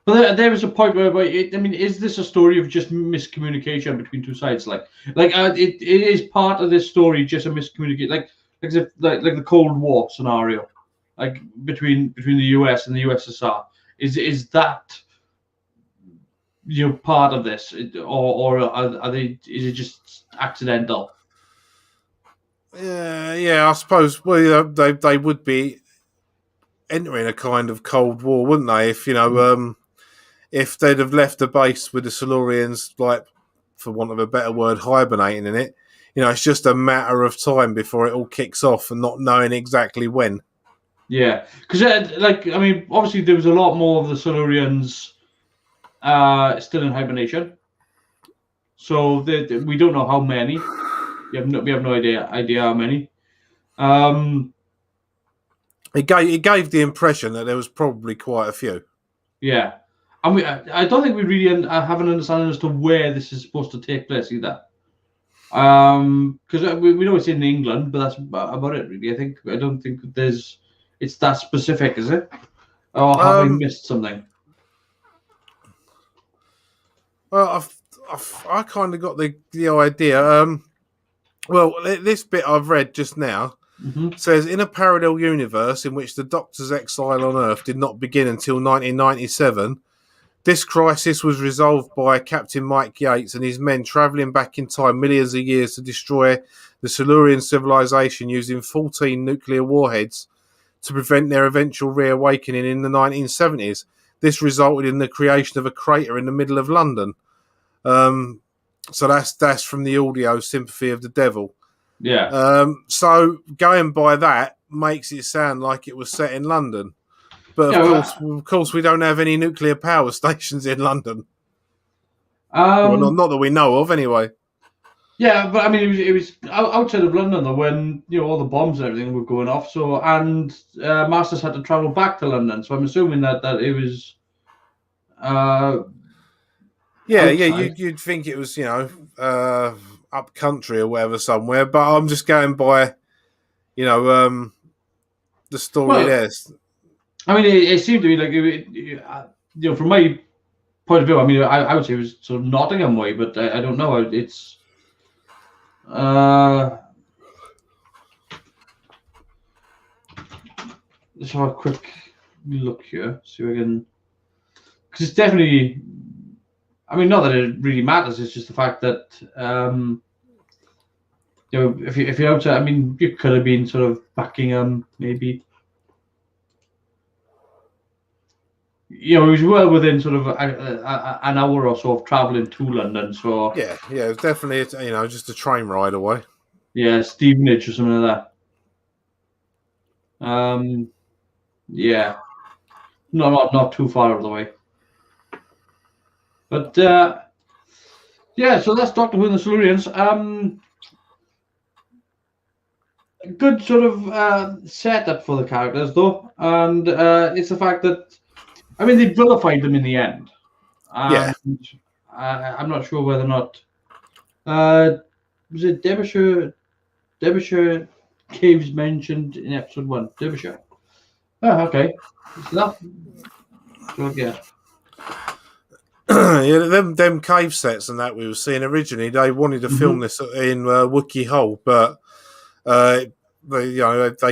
But there is a point where is this a story of just miscommunication between two sides? It is part of this story just a miscommunication, like the Cold War scenario, like between the US and the USSR. Is that part of this, or are they? Is it just accidental? Yeah, I suppose. Well, they would be entering a kind of Cold War, wouldn't they? If they'd have left the base with the Silurians, like, for want of a better word, hibernating in it, it's just a matter of time before it all kicks off and not knowing exactly when. Yeah, because, obviously there was a lot more of the Silurians still in hibernation. So we don't know how many. We have no idea how many. It gave the impression that there was probably quite a few. Yeah. And I don't think we really have an understanding as to where this is supposed to take place either. Because we know it's in England, but that's about it really. I don't think it's that specific, is it? Or have I missed something? Well, I kind of got the idea. Well, this bit I've read just now says in a parallel universe in which the Doctor's exile on Earth did not begin until 1997, this crisis was resolved by Captain Mike Yates and his men travelling back in time millions of years to destroy the Silurian civilization using 14 nuclear warheads to prevent their eventual reawakening in the 1970s. This resulted in the creation of a crater in the middle of London. So that's from the audio Sympathy of the Devil. Yeah. So going by that makes it sound like it was set in London. But of course, we don't have any nuclear power stations in London. Well, not that we know of, anyway. Yeah, but I mean, it was outside of London though, when all the bombs and everything were going off. So Masters had to travel back to London. So I'm assuming that it was. You'd think it was up country or whatever somewhere, but I'm just going by the story there. I mean, it seemed to be like from my point of view. I mean, I would say it was sort of Nottingham way, but I don't know. It's let's have a quick look here. See if I can, because it's definitely. I mean, not that it really matters. It's just the fact that if you're outside, I mean, you could have been sort of Buckingham, maybe. It was well within sort of an hour or so of traveling to London. So yeah, it was definitely just a train ride away. Yeah, Stevenage or something like that. Yeah, not too far out of the way. But yeah, so that's Doctor Who and the Silurians. Good sort of setup for the characters, though, and it's the fact that they vilified them in the end. And I'm not sure whether or not was it Derbyshire Caves mentioned in episode 1. Derbyshire. Oh, okay. So yeah. Them cave sets and that we were seeing originally, they wanted to film this in Wookey Hole, but they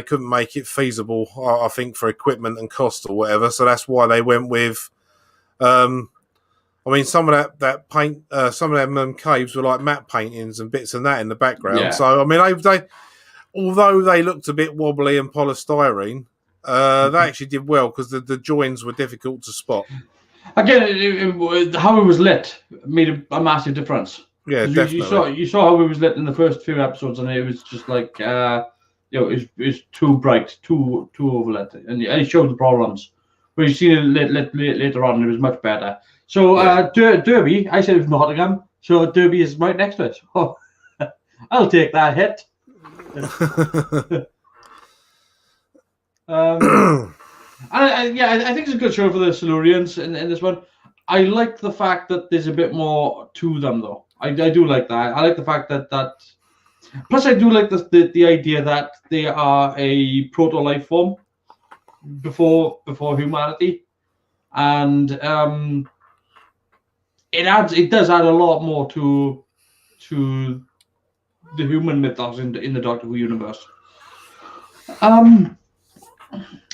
couldn't make it feasible, I think, for equipment and cost or whatever. So that's why they went with. Some of that paint, some of them caves were like matte paintings and bits and that in the background. Yeah. So they although they looked a bit wobbly and polystyrene, they actually did well because the joins were difficult to spot. Again, how it was lit made a massive difference. Yeah, definitely. You saw how it was lit in the first few episodes, and it was just like it was too bright, too overlit, and it showed the problems. But you've seen it lit later on, and it was much better. So Derby, I said it was Nottingham, so Derby is right next to it. Oh, I'll take that hit. I think it's a good show for the Silurians in this one. I like the fact that there's a bit more to them, though. I do like that. I like the fact that plus I do like the idea that they are a proto life form before humanity, and it does add a lot more to the human mythos in the Doctor Who universe.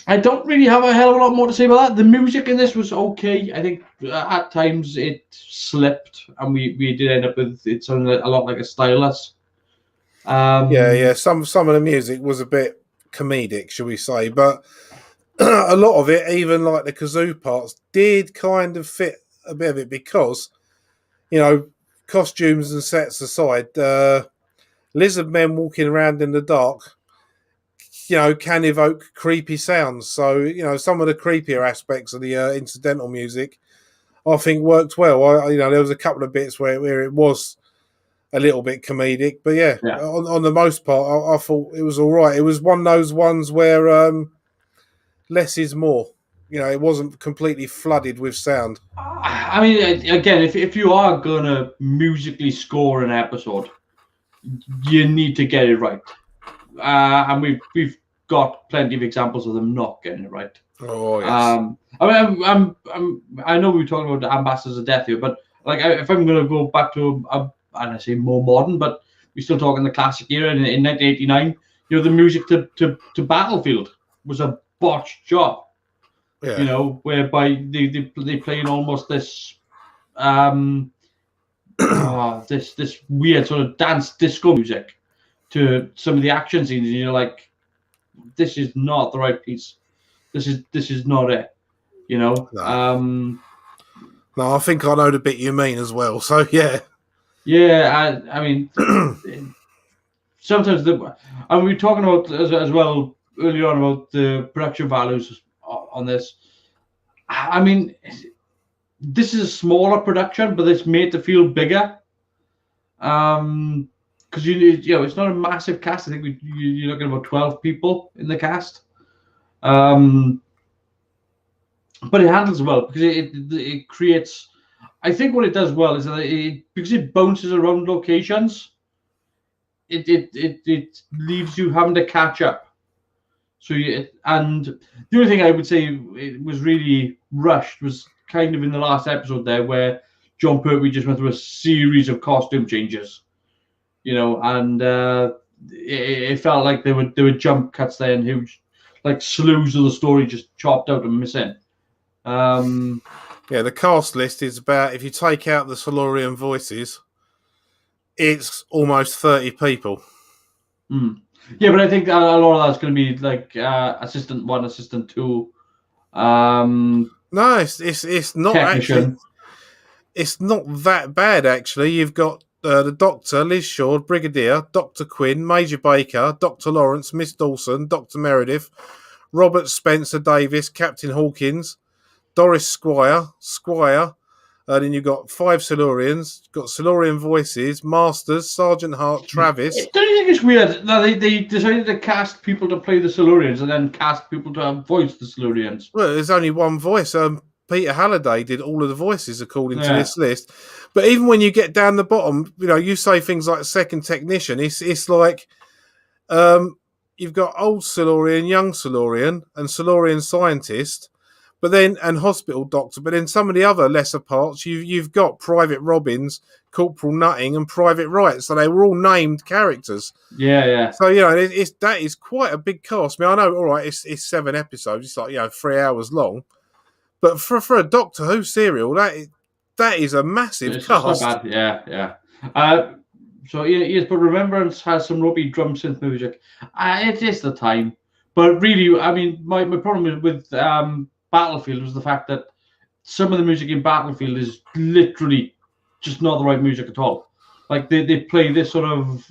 I don't really have a hell of a lot more to say about that. The music in this was okay. I think at times it slipped, and we did end up with it sounding a lot like a stylus. Some of the music was a bit comedic, shall we say, but a lot of it, even like the kazoo parts, did kind of fit a bit of it because, costumes and sets aside, lizard men walking around in the dark, can evoke creepy sounds. So, some of the creepier aspects of the incidental music, I think, worked well. There was a couple of bits where it was a little bit comedic, but on the most part, I thought it was all right. It was one of those ones where less is more. It wasn't completely flooded with sound. I mean, again, if you are gonna musically score an episode, you need to get it right. And we've got plenty of examples of them not getting it right. Oh yes. I mean, I know we were talking about the Ambassadors of Death here, but like, if I'm going to go back to and I say more modern, but we're still talking the classic era in 1989. You know, the music to Battlefield was a botched job. Yeah. You know, whereby they play in almost this this weird sort of dance disco music to some of the action scenes, and you're like, this is not the right piece. This is not it. You know. No. No, I think I know the bit you mean as well. So yeah. Yeah, I mean, sometimes and we were talking about as well earlier on about the production values on this. I mean, this is a smaller production, but it's made to feel bigger. Because you know, it's not a massive cast. I think you're looking at about 12 people in the cast. But it handles well because it creates. I think what it does well is that because it bounces around locations, it leaves you having to catch up. So and the only thing I would say it was really rushed was kind of in the last episode there where John Pertwee just went through a series of costume changes, you know, and it felt like there were jump cuts there and huge, like slews of the story just chopped out and missing. Yeah, the cast list is about, if you take out the Silurian voices, it's almost 30 people. Yeah, but I think a lot of that's going to be like assistant 1, assistant 2. No, it's not technician. actually. It's not that bad actually. You've got the Doctor, Liz Shaw, Brigadier, Dr. Quinn, Major Baker, Dr. Lawrence, Miss Dawson, Dr. Meredith, Robert Spencer Davis, Captain Hawkins, Doris Squire. Then you've got 5 Silurians, got Silurian voices, Masters, Sergeant Hart, Travis. Don't you think it's weird that they decided to cast people to play the Silurians and then cast people to voice the Silurians? Well, there's only one voice. Peter Halliday did all of the voices according to this list. But even when you get down the bottom, you know, you say things like second technician. It's like you've got old Silurian, young Silurian, and Silurian scientist, but then and hospital doctor. But then some of the other lesser parts, you've got Private Robbins, Corporal Nutting, and Private Wright. So they were all named characters. Yeah. So you know, that is quite a big cast. I mean, I know, all right, it's 7 episodes. It's like, you know, 3 hours long. But for a Doctor Who serial, that is a massive cast. Not bad. Yeah. So yes, but Remembrance has some ropey drum synth music. It is the time, but really, I mean, my problem with Battlefield was the fact that some of the music in Battlefield is literally just not the right music at all. Like they play this sort of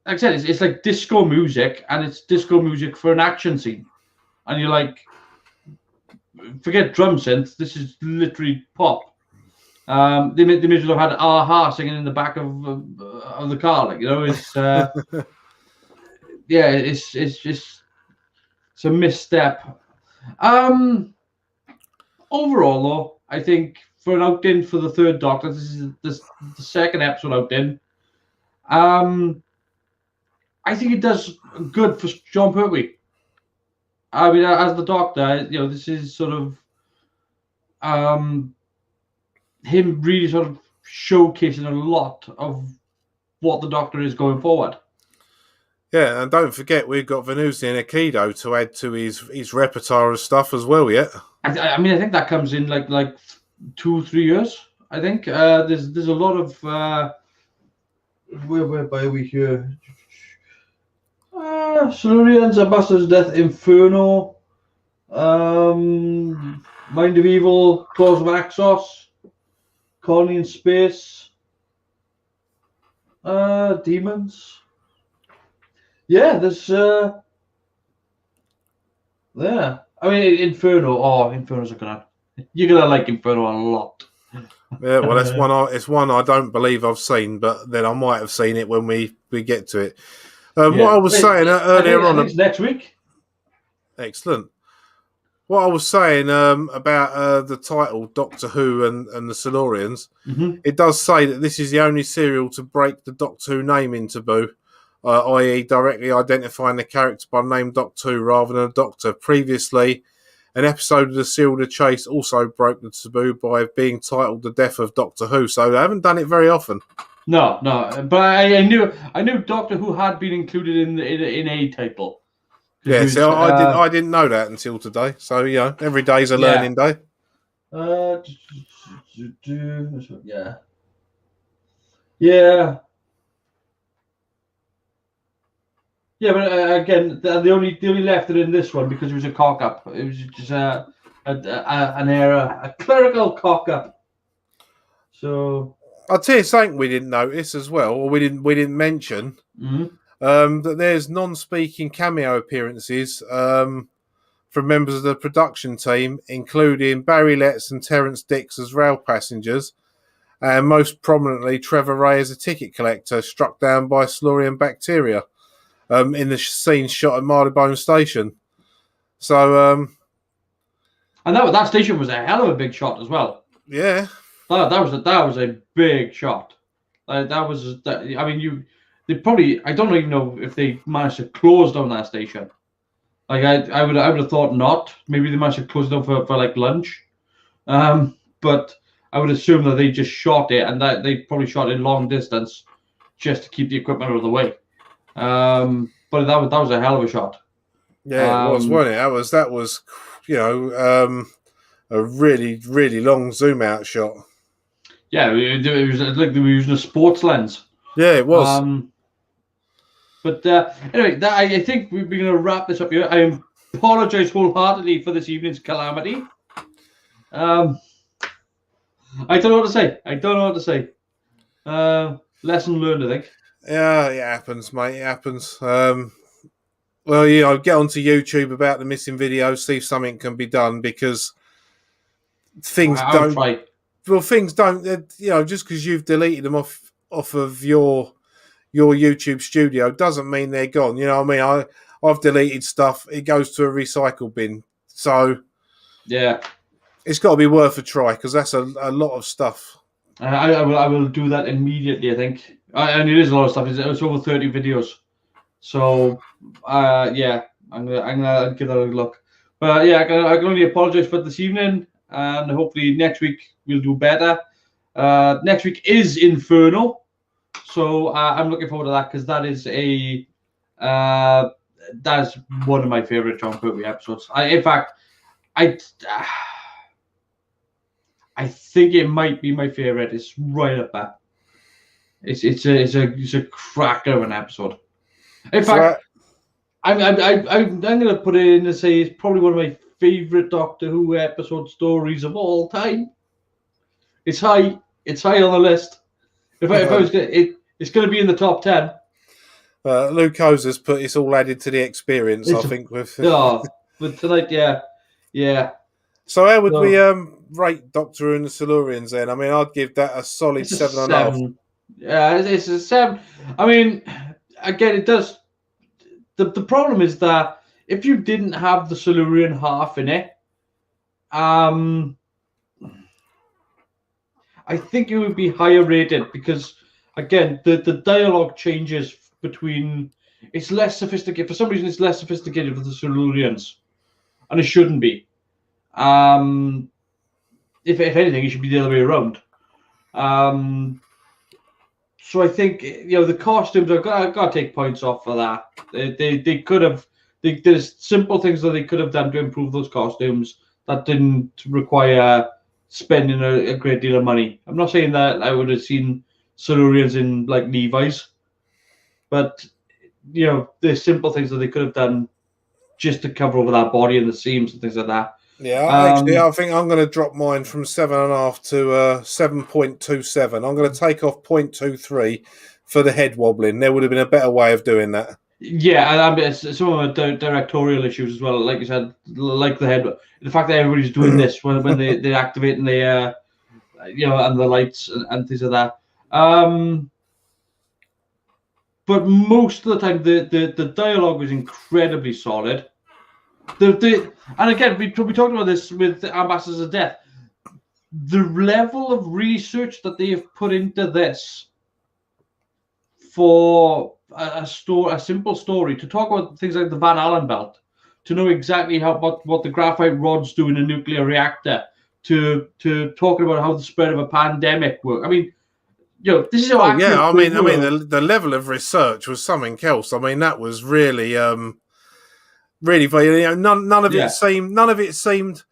like I said, it's like disco music, and it's disco music for an action scene, and you're like, forget drum synth. This is literally pop. They may as well have had Aha singing in the back of the car, like, you know. It's yeah, it's just a misstep. Overall, though, I think for an out-in for the third Doctor, this is the second episode out-in. I think it does good for John Pertwee. I mean, as the Doctor, you know, this is sort of him really sort of showcasing a lot of what the Doctor is going forward. Yeah, and don't forget we've got Venusi and Aikido to add to his repertoire of stuff as well. Yet, I mean, I think that comes in like 2-3 years. I think there's a lot of whereby we here. Silurians, Ambassador's Death, Inferno, Mind of Evil, Claws of Axos, Colony in Space, Demons. Yeah, there's yeah. I mean, Inferno. Oh, Inferno's you're gonna like Inferno a lot. Yeah, well, it's one I don't believe I've seen, but then I might have seen it when we get to it. What I was saying earlier on, it's next week. Excellent. What I was saying about the title Doctor Who and the Silurians, it does say that this is the only serial to break the Doctor Who naming taboo i.e. directly identifying the character by name Doctor Who rather than a Doctor. Previously, an episode of the Serial The Chase also broke the taboo by being titled The Death of Doctor Who, so they haven't done it very often. No, but I knew Doctor Who had been included in a title. Yeah, so I didn't know that until today. So every day's a learning day. Yeah. Yeah, but again, they only left it in this one because it was a cock up. It was just an error, a clerical cock up. So I'll tell you something we didn't notice as well, or we didn't mention. That there's non-speaking cameo appearances from members of the production team, including Barry Letts and Terence Dix as rail passengers, and most prominently Trevor Ray as a ticket collector struck down by silurian bacteria in the scene shot at Marylebone Station. So, and that station was a hell of a big shot as well. Yeah, that was a big shot. I mean, they probably, I don't even know if they managed to close down that station. Like I would have thought not. Maybe they managed to close it down for like lunch. But I would assume that they just shot it, and that they probably shot it long distance just to keep the equipment out of the way. But that was a hell of a shot. Yeah, it was, wasn't it? That was a really, really long zoom out shot. Yeah, it was like they were using a sports lens. Yeah, it was. But anyway, I think we're going to wrap this up here. I apologize wholeheartedly for this evening's calamity. I don't know what to say. Lesson learned, I think. Yeah, it happens, mate. It happens. Well, get onto YouTube about the missing videos, see if something can be done, because things don't. Try. Well, things don't. Just because you've deleted them off of your YouTube studio doesn't mean they're gone. You know what I mean? I've deleted stuff. It goes to a recycle bin. So yeah, it's got to be worth a try, because that's a lot of stuff. I will do that immediately, I think. And it is a lot of stuff. It's over 30 videos. So yeah, I'm gonna give that a look. But yeah, I can only apologize for this evening, and hopefully next week we'll do better. Next week is Inferno. So I'm looking forward to that, because that is that's one of my favorite John Pertwee episodes. In fact, I think it might be my favorite. It's right up there. It's a cracker of an episode. In fact, I'm gonna put it in to say it's probably one of my favorite Doctor Who episode stories of all time. It's high on the list. If I was it's going to be in the top 10. Luke Hozer's put it's all added to the experience, I think. With but tonight, yeah. So how would we rate Doctor Who and the Silurians then? I mean, I'd give that a solid 7.5. Yeah, it's a 7. I mean, again, it does. The problem is that if you didn't have the Silurian half in it, I think it would be higher rated, because again, the dialogue changes between. It's less sophisticated. For some reason, it's less sophisticated for the Silurians, and it shouldn't be. If anything, it should be the other way around. So I think the costumes. I've got to take points off for that. They could have. There's simple things that they could have done to improve those costumes that didn't require spending a great deal of money. I'm not saying that I would have seen Silurians in like Levi's, but there's simple things that they could have done just to cover over that body and the seams and things like that. Yeah, actually, I think I'm going to drop mine from 7.5 to 7.27. I'm going to take off 0.23 for the head wobbling. There would have been a better way of doing that. Yeah, and some of the directorial issues as well, like you said, like the head. The fact that everybody's doing this when they activate and they and the lights and things like that. But most of the time, the dialogue was incredibly solid. And again, we talked about this with Ambassadors of Death. The level of research that they have put into this for a simple story, to talk about things like the Van Allen belt, to know exactly what the graphite rods do in a nuclear reactor, to talking about how the spread of a pandemic works. I mean, this is how accurate I they mean, were. the level of research was something else. I mean, that was really, really, none of it seemed.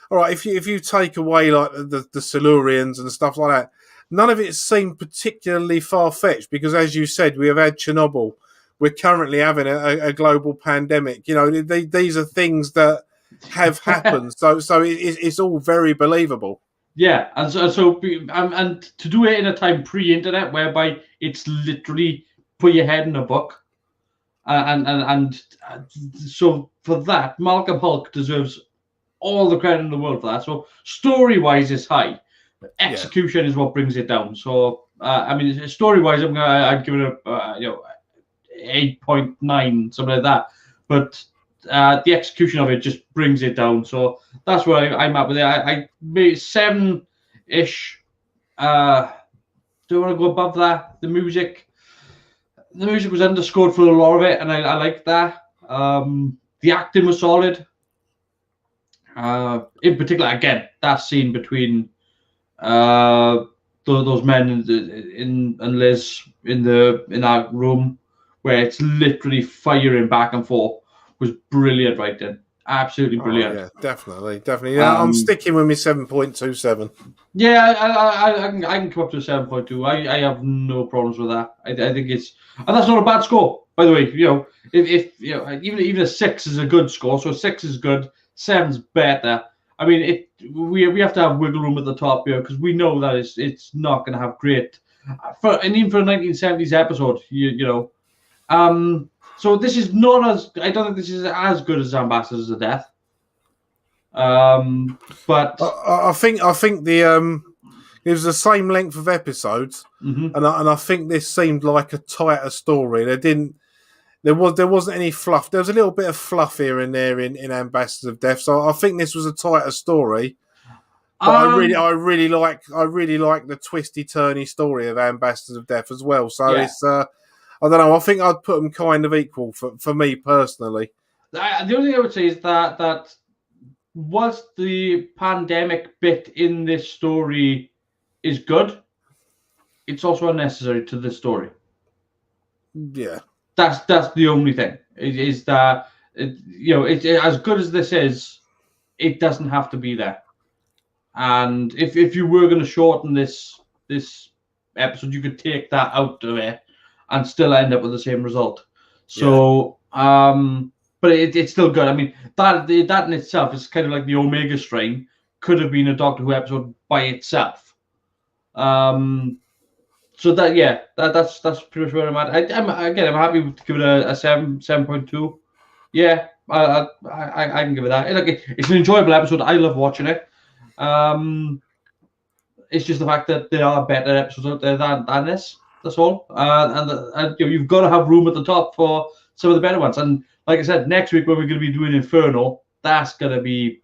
All right, if you take away like the silurians and stuff like that, none of it seemed particularly far fetched, because, as you said, we have had Chernobyl. We're currently having a global pandemic. These are things that have happened. So it's all very believable. Yeah, and to do it in a time pre-internet, whereby it's literally put your head in a book, and so for that, Malcolm Hulk deserves all the credit in the world for that. So story-wise, is high. Execution is what brings it down. So I mean, story-wise, I'd give it a 8.9, something like that. But the execution of it just brings it down. So that's where I'm at with it. I maybe 7-ish. Do I want to go above that? The music was underscored for a lot of it, and I liked that. The acting was solid. In particular, again, that scene between those men and Liz in that room, where it's literally firing back and forth, was brilliant writing. Absolutely brilliant. Yeah, definitely. Yeah, I'm sticking with me 7.27. Yeah, I can come up to a 7.2. I have no problems with that. I think and that's not a bad score, by the way. If even a 6 is a good score, so 6 is good, 7's better. I mean, we have to have wiggle room at the top here, because we know that it's not going to have great even for a 1970s episode. So this is not as, I don't think this is as good as Ambassadors of Death. But I think the it was the same length of episodes, and I think this seemed like a tighter story. There wasn't any fluff. There was a little bit of fluff here and there in Ambassadors of Death. So I think this was a tighter story. But I really like the twisty turny story of Ambassadors of Death as well. So it's I don't know. I think I'd put them kind of equal for me personally. The only thing I would say is that whilst the pandemic bit in this story is good, it's also unnecessary to the story. Yeah, that's the only thing. It is that as good as this is, it doesn't have to be there. And if you were going to shorten this episode, you could take that out of it and still end up with the same result. So, but it's still good. I mean, that in itself is kind of like the Omega strain could have been a Doctor Who episode by itself. So that's pretty much where I'm at. I'm happy to give it a 7.2. Yeah, I can give it that. It's an enjoyable episode. I love watching it. It's just the fact that there are better episodes out there than this. That's all. And you've got to have room at the top for some of the better ones. And like I said, next week when we're going to be doing Inferno, that's going to be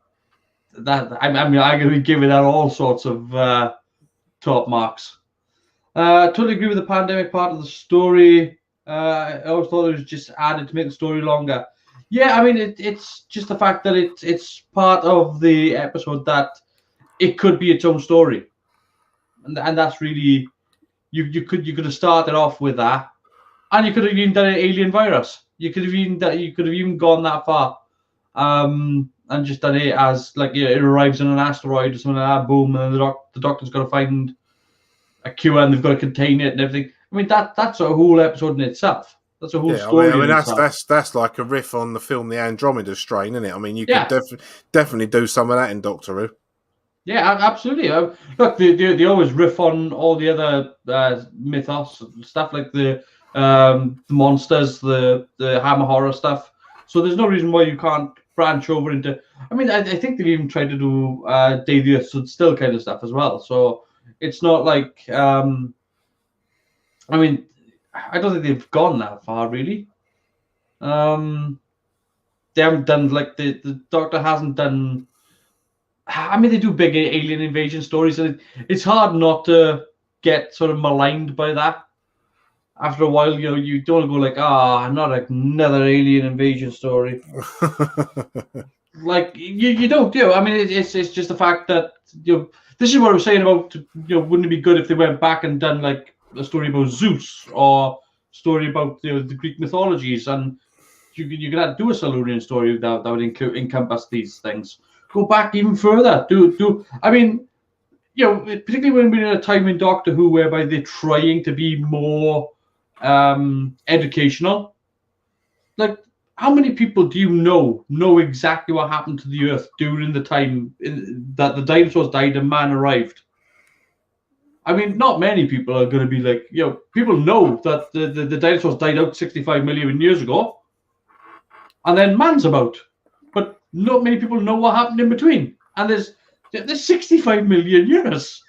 that. I'm going to be giving that all sorts of top marks. Totally agree with the pandemic part of the story. I always thought it was just added to make the story longer. Yeah, I mean it's just the fact that it's part of the episode that it could be its own story, and that's really you could have started off with that, and you could have even done an alien virus. You could have even gone that far, and just done it as like it arrives on an asteroid or something like that. Boom, and the doctor's got to find a cure and they've got to contain it and everything. I mean that's a whole episode in itself. That's a whole story. I mean that's like a riff on the film The Andromeda Strain, isn't it? I mean you could definitely do some of that in Doctor Who. Yeah, absolutely. Look, they always riff on all the other mythos stuff, like the monsters, the Hammer horror stuff. So there's no reason why you can't branch over into. I mean, I think they've even tried to do Day the Earth Stood Still kind of stuff as well. So it's not like. I mean, I don't think they've gone that far really. They haven't done like the Doctor hasn't done. I mean, they do big alien invasion stories, and it's hard not to get sort of maligned by that. after a while, you don't go like, not another alien invasion story. Like you don't do. I mean, it's just the fact that this is what I was saying about. Wouldn't it be good if they went back and done like a story about Zeus or a story about the Greek mythologies, and you could do a Silurian story that would encompass these things. Go back even further. Do I mean, particularly when we're in a time in Doctor Who whereby they're trying to be more educational. Like, how many people do you know exactly what happened to the Earth during the time that the dinosaurs died and man arrived? I mean, not many people are going to be like, people know that the dinosaurs died out 65 million years ago, and then man's about, but not many people know what happened in between. And there's 65 million years.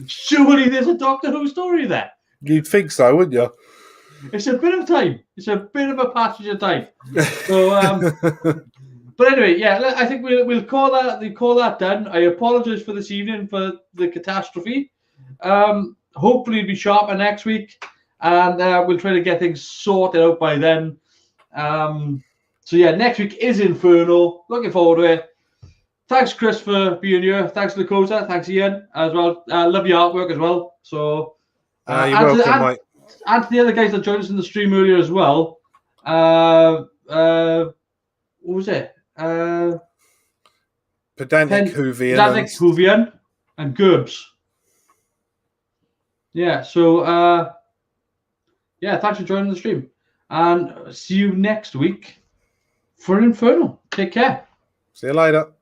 Surely there's a Doctor Who story there. You'd think so, wouldn't you? It's a bit of time. It's a bit of a passage of time. So, but anyway, yeah, I think we'll call that done. I apologise for this evening for the catastrophe. Hopefully, it'll be sharper next week, and we'll try to get things sorted out by then. So yeah, next week is Inferno. Looking forward to it. Thanks, Chris, for being here. Thanks, Lakota. Thanks, Ian, as well. Love your artwork as well. So, you're welcome, mate. And to the other guys that joined us in the stream earlier as well. What was it? Pedantic Hoovian and Gerbs. Yeah, so thanks for joining the stream. And see you next week for Inferno. Take care. See you later.